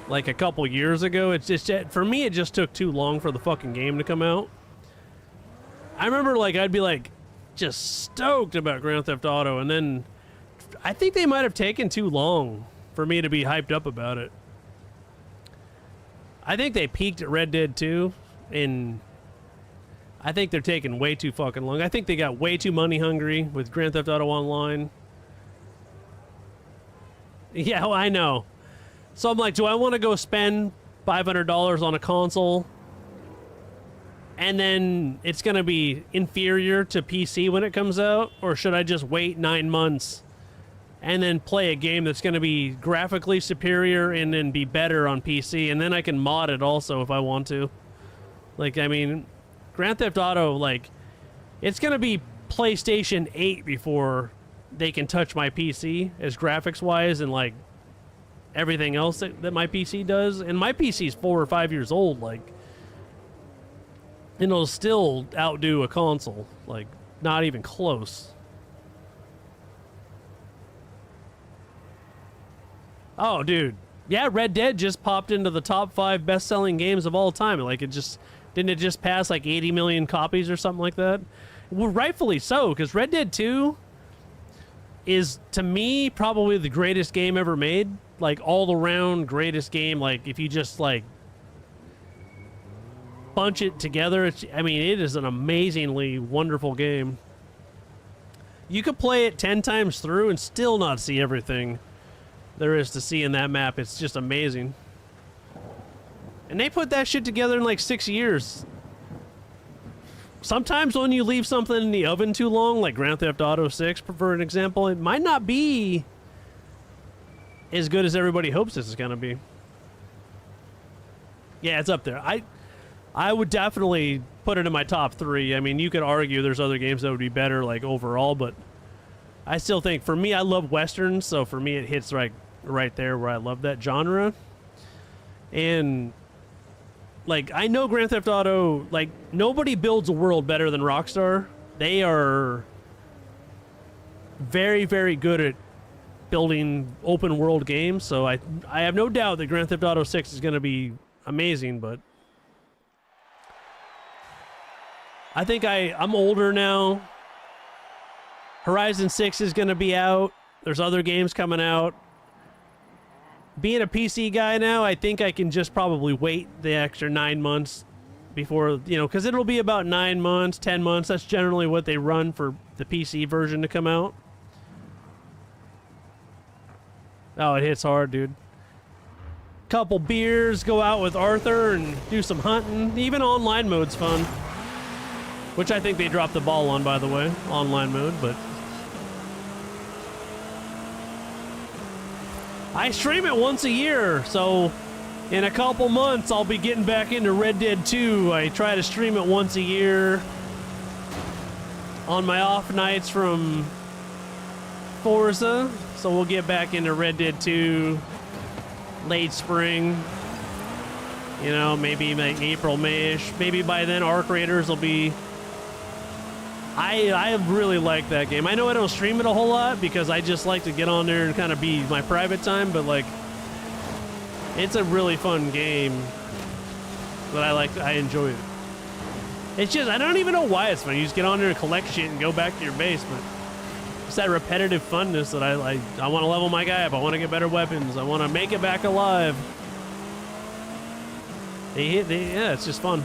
Speaker 1: like a couple years ago. It's just, for me, it just took too long for the fucking game to come out. I remember, like, I'd be like just stoked about Grand Theft Auto, and then I think they might have taken too long for me to be hyped up about it. I think they peaked at Red Dead 2 in... I think they're taking way too fucking long. I think they got way too money hungry with Grand Theft Auto Online. Yeah, well, I know. So I'm like, do I want to go spend $500 on a console and then it's going to be inferior to PC when it comes out? Or should I just wait 9 months and then play a game that's going to be graphically superior and then be better on PC? And then I can mod it also if I want to. Like, I mean, Grand Theft Auto, like, it's going to be PlayStation 8 before they can touch my PC as graphics-wise and, like, everything else that my PC does. And my PC is 4 or 5 years old, like, and it'll still outdo a console. Like, not even close. Oh, dude. Yeah, Red Dead just popped into the top 5 best-selling games of all time. Like, didn't it just pass, like, 80 million copies or something like that? Well, rightfully so, because Red Dead 2 is, to me, probably the greatest game ever made. Like, all-around greatest game. Like, if you just, like, bunch it together, I mean, it is an amazingly wonderful game. You could play it 10 times through and still not see everything there is to see in that map. It's just amazing. And they put that shit together in, like, 6 years. Sometimes when you leave something in the oven too long, like Grand Theft Auto 6, for an example, it might not be as good as everybody hopes this is going to be. Yeah, it's up there. I would definitely put it in my top 3. I mean, you could argue there's other games that would be better, like, overall, but I still think, for me, I love Westerns, so for me it hits right there where I love that genre. And, like, I know Grand Theft Auto, like, nobody builds a world better than Rockstar. They are very, very good at building open world games, so I have no doubt that Grand Theft Auto 6 is going to be amazing, but I think I'm older now. Horizon 6 is going to be out. There's other games coming out. Being a PC guy now, I think I can just probably wait the extra 9 months before, you know, because it'll be about 9 months, 10 months. That's generally what they run for the PC version to come out. Oh, it hits hard, dude. Couple beers, go out with Arthur and do some hunting. Even online mode's fun. Which I think they dropped the ball on, by the way, online mode, but I stream it once a year, so in a couple months I'll be getting back into Red Dead 2. I try to stream it once a year on my off nights from Forza, so we'll get back into Red Dead 2 late spring. You know, maybe like April, May-ish. Maybe by then Arc Raiders will be... I really like that game. I know I don't stream it a whole lot because I just like to get on there and kind of be my private time, but, like, it's a really fun game that I enjoy it. It's just, I don't even know why it's fun. You just get on there and collect shit and go back to your base, but it's that repetitive funness that I want to level my guy up. I want to get better weapons. I want to make it back alive. Yeah, it's just fun.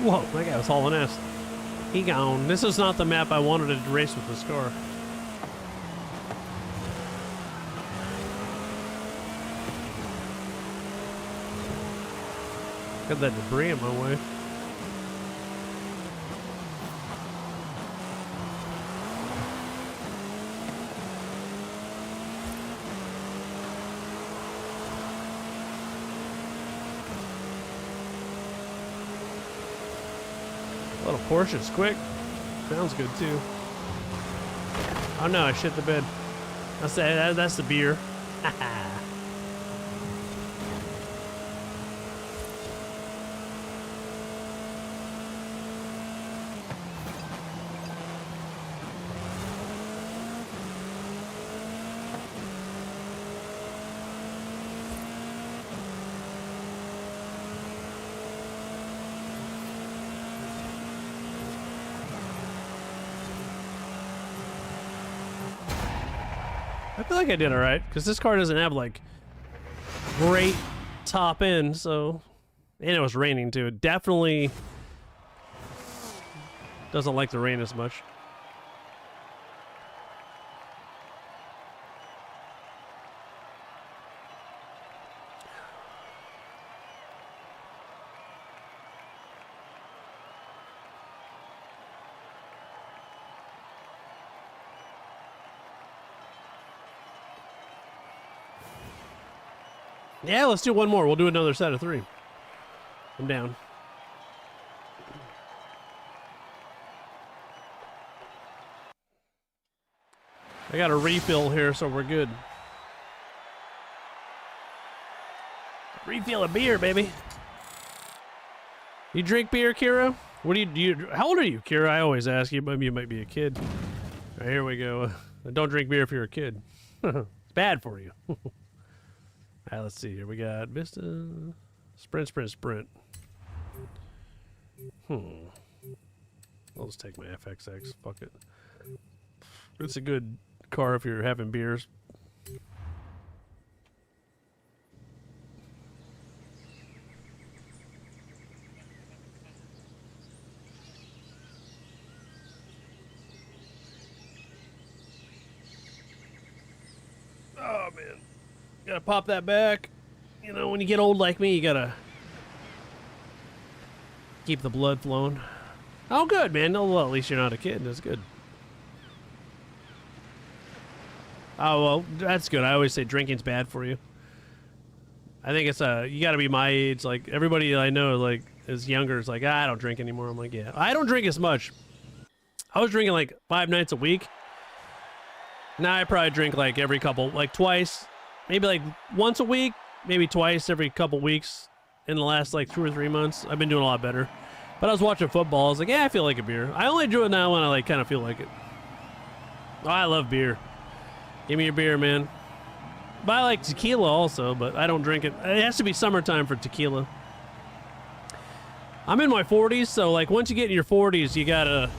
Speaker 1: Whoa, that guy was hauling ass. He gone. This is not the map I wanted to race with this car. Got that debris in my way. A little Porsche's quick. Sounds good too. Oh no, I shit the bed. That's the beer. feel like I did all right because this car doesn't have like great top end, so and it was raining too. It definitely doesn't like the rain as much. Yeah, let's do one more. We'll do another set of 3. I'm down. I got a refill here, so we're good. Refill of beer, baby. You drink beer, Kira? What do you? How old are you, Kira? I always ask you, but you might be a kid. All right, here we go. Don't drink beer if you're a kid. It's bad for you. All right, let's see here. We got Vista, Sprint. I'll just take my FXX. Fuck it. It's a good car if you're having beers. Oh, man. Gotta pop that back. You know, when you get old like me, you gotta keep the blood flowing. Oh, good, man. No, well, at least you're not a kid. That's good. Oh, well, that's good. I always say drinking's bad for you. I think it's, you gotta be my age. Like, everybody I know, like, is younger. It's like, I don't drink anymore. I'm like, yeah. I don't drink as much. I was drinking, like, 5 nights a week. Now I probably drink, like, every couple, like, twice. Maybe, like, once a week. Maybe twice every couple weeks in the last, like, 2 or 3 months. I've been doing a lot better. But I was watching football. I was like, yeah, I feel like a beer. I only do it now when I, like, kind of feel like it. Oh, I love beer. Give me your beer, man. But I like tequila also, but I don't drink it. It has to be summertime for tequila. I'm in my 40s, so, like, once you get in your 40s, you gotta,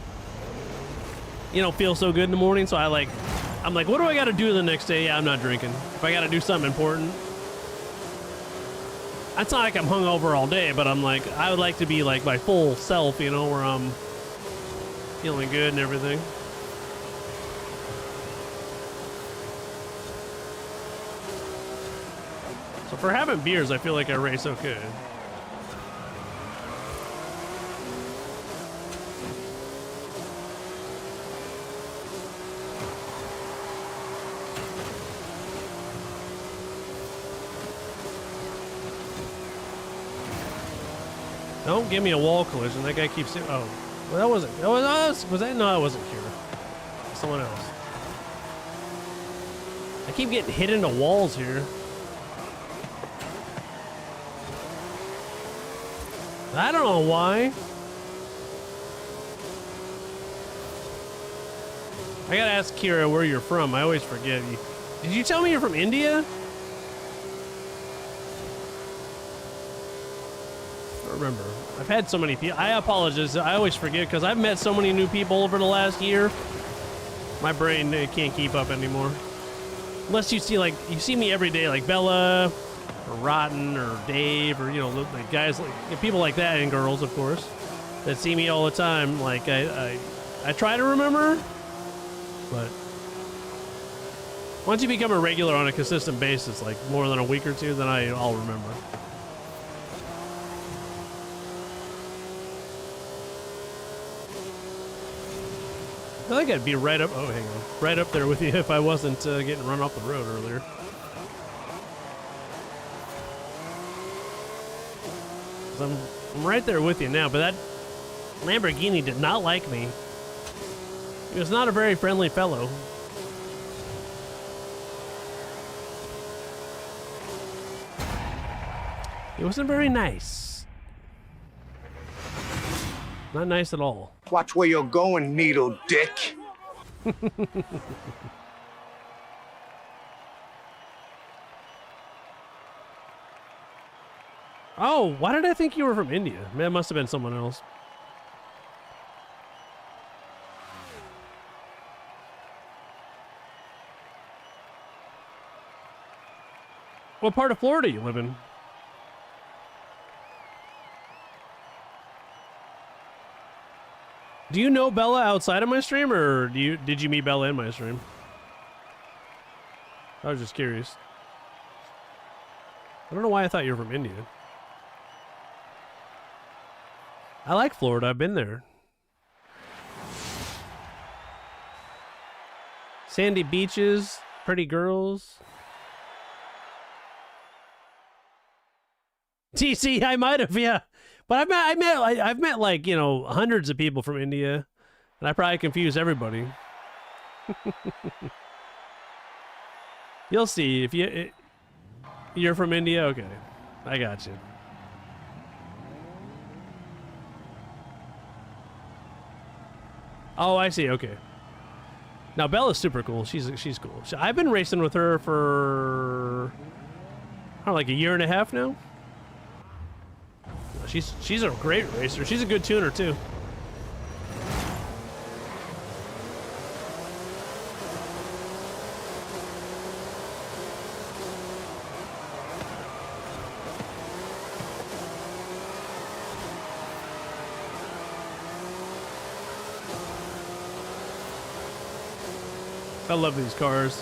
Speaker 1: you know, feel so good in the morning. So I'm like, what do I gotta do the next day? Yeah, I'm not drinking. If I gotta do something important. It's not like I'm hungover all day, but I'm like, I would like to be like my full self, you know, where I'm feeling good and everything. So for having beers, I feel like I race okay. Don't give me a wall collision. That guy keeps saying, oh, well, that wasn't, that was that? No, that wasn't Kira. Someone else. I keep getting hit into walls here. I don't know why. I gotta ask Kira where you're from. I always forget. Did you tell me you're from India? Remember, I've had so many people. I apologize. I always forget because I've met so many new people over the last year. My brain can't keep up anymore. Unless you see me every day, like Bella, or Rotten, or Dave, or, you know, like guys, like people like that, and girls, of course, that see me all the time. Like I try to remember, but once you become a regular on a consistent basis, like more than a week or two, then I'll remember. I feel like I'd be right up. Oh, hang on, right up there with you if I wasn't getting run off the road earlier. 'Cause I'm right there with you now, but that Lamborghini did not like me. He was not a very friendly fellow. He wasn't very nice. Not nice at all.
Speaker 8: Watch where you're going, needle dick.
Speaker 1: Oh, why did I think you were from India? Man, it must have been someone else. What part of Florida you live in? Do you know Bella outside of my stream, or did you meet Bella in my stream? I was just curious. I don't know why I thought you were from India. I like Florida. I've been there. Sandy beaches, pretty girls. TC, I might have, yeah. But I've met like, you know, hundreds of people from India, and I probably confuse everybody. You'll see if you're from India. Okay, I got you. Oh, I see. Okay. Now Bella's super cool. She's cool. I've been racing with her for I don't know, like a year and a half now. She's a great racer. She's a good tuner too. I love these cars.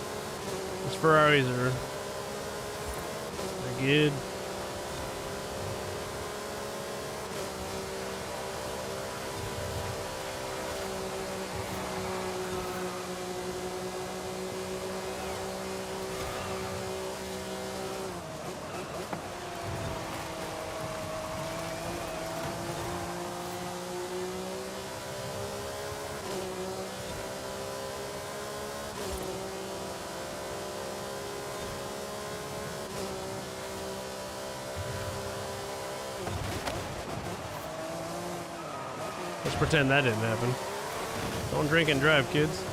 Speaker 1: These Ferraris are good. Let's pretend that didn't happen. Don't drink and drive, kids.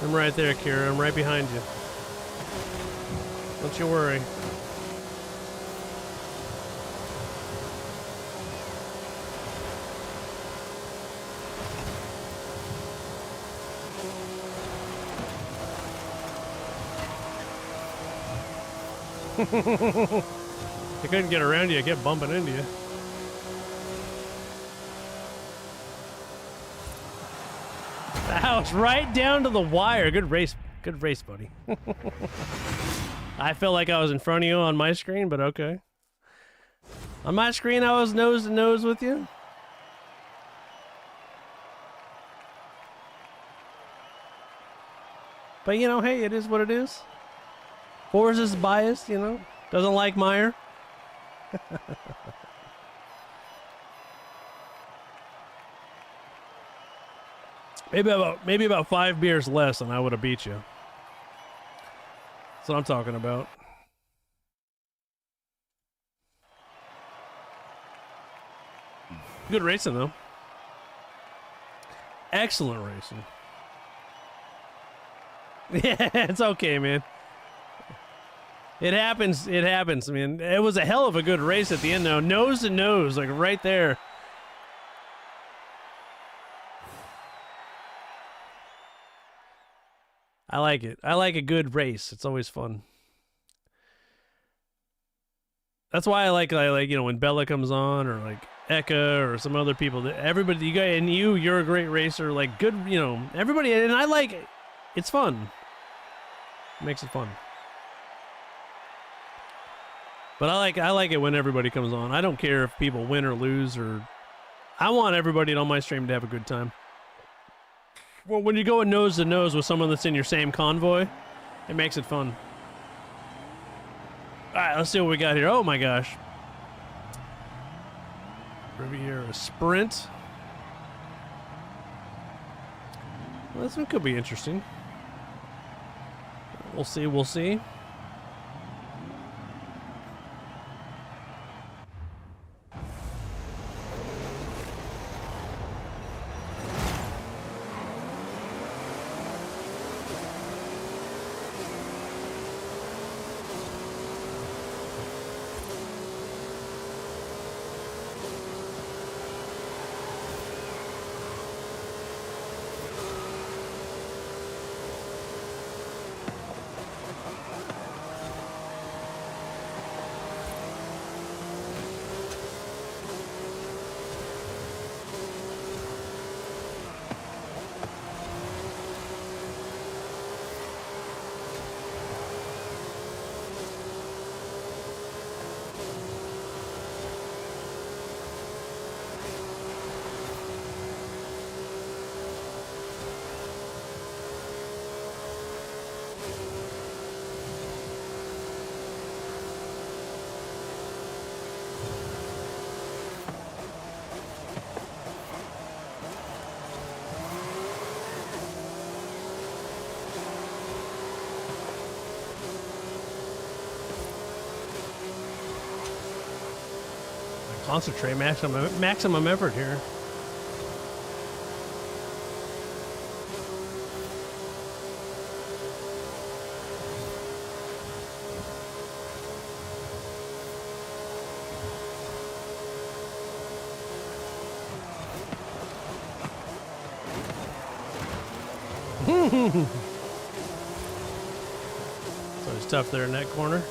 Speaker 1: I'm right there, Kira. I'm right behind you. Don't you worry. I couldn't get around you. I kept bumping into you. That was right down to the wire. Good race, buddy. I felt like I was in front of you on my screen, but okay. On my screen, I was nose to nose with you. But you know, hey, it is what it is. Forza's biased, you know. Doesn't like Meyer. Maybe about 5 beers less, and I would have beat you. That's what I'm talking about. Good racing, though. Excellent racing. Yeah, it's okay, man. It happens. It happens. I mean, it was a hell of a good race at the end, though. Nose to nose, like right there. I like it. I like a good race. It's always fun. That's why I like you know, when Bella comes on, or like Eka or some other people. That everybody, you guys, and you're a great racer. Like good, you know, everybody, and I like it. It's fun. It makes it fun. But I like it when everybody comes on. I don't care if people win or lose, or I want everybody on my stream to have a good time. Well, when you go nose to nose with someone that's in your same convoy, It makes it fun. All right, let's see what we got here. Oh my gosh. Riviera Sprint. Well, this one could be interesting. We'll see, we'll see. Concentrate maximum effort here. So it's tough there in that corner.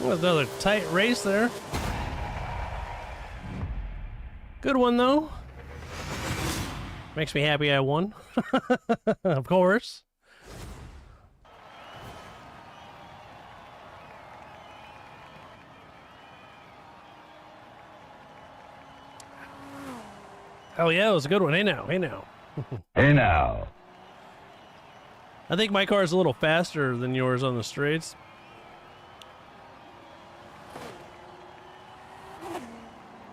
Speaker 1: Well, another tight race there. Good one, though. Makes me happy I won. Of course. Oh, yeah, it was a good one. Hey, now. Hey, now.
Speaker 7: Hey now.
Speaker 1: I think my car is a little faster than yours on the straights.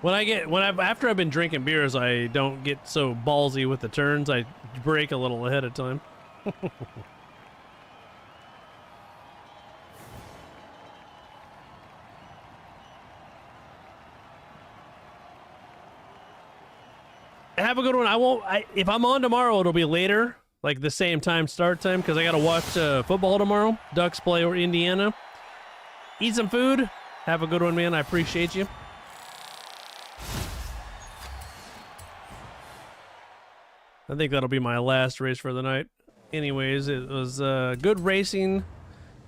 Speaker 1: After I've been drinking beers, I don't get so ballsy with the turns. I brake a little ahead of time. Have a good one. If I'm on tomorrow, it'll be later, like the same time start time, because I got to watch football tomorrow. Ducks play or Indiana. Eat some food. Have a good one, man. I appreciate you. I think that'll be my last race for the night. Anyways, it was good racing,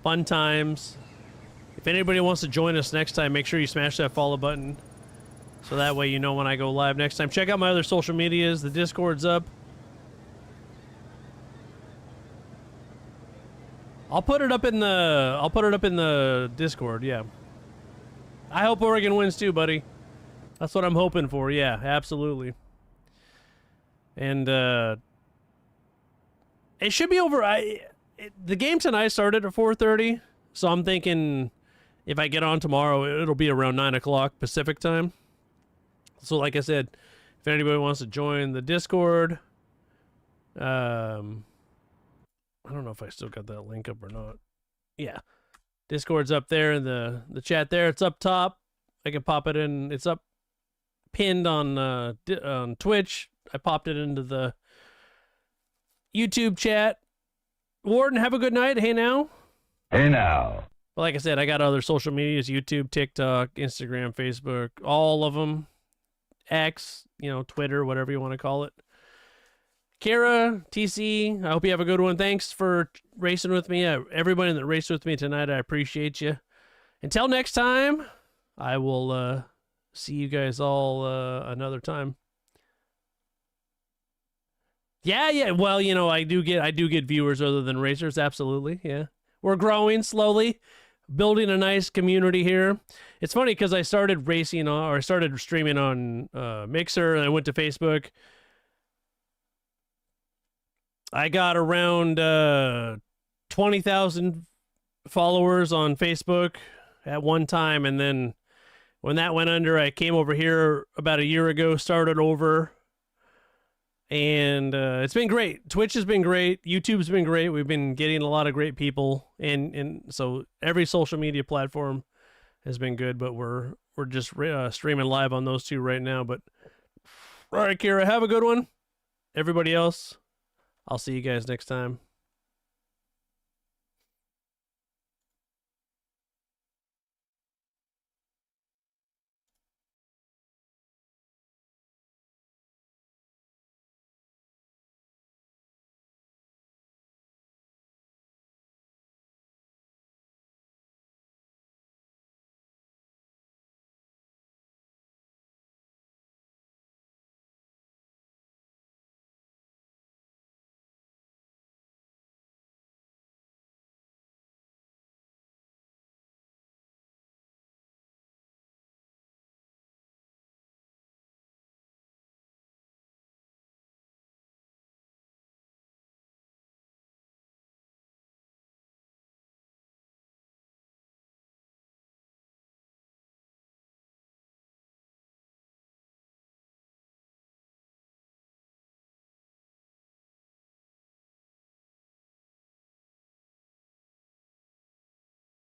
Speaker 1: fun times. If anybody wants to join us next time, make sure you smash that follow button. So that way you know when I go live next time. Check out my other social medias. The Discord's up. I'll put it up in the Discord, yeah. I hope Oregon wins too, buddy. That's what I'm hoping for. Yeah, absolutely. And it should be over. The game tonight started at 4:30, so I'm thinking if I get on tomorrow, it'll be around 9 o'clock Pacific time. So, like I said, if anybody wants to join the Discord, I don't know if I still got that link up or not. Yeah, Discord's up there in the chat. There, it's up top. I can pop it in. It's up pinned on Twitch. I popped it into the YouTube chat. Warden, have a good night. Hey now.
Speaker 7: Hey now.
Speaker 1: But like I said, I got other social medias: YouTube, TikTok, Instagram, Facebook, all of them. X, Twitter, whatever you want to call it. Kara, TC, I hope you have a good one. Thanks for racing with me. Everybody that raced with me tonight, I appreciate you. Until next time, I will see you guys all another time. Yeah. Well, I do get viewers other than racers. Absolutely. Yeah. We're growing slowly, building a nice community here. It's funny because I started racing or I started streaming on Mixer, and I went to Facebook. I got around 20,000 followers on Facebook at one time, and then when that went under, I came over here about a year ago, started over, and it's been great. Twitch has been great. YouTube's been great. We've been getting a lot of great people, and so every social media platform has been good, but we're just streaming live on those two right now. But all right, Kira, have a good one. Everybody else, I'll see you guys next time.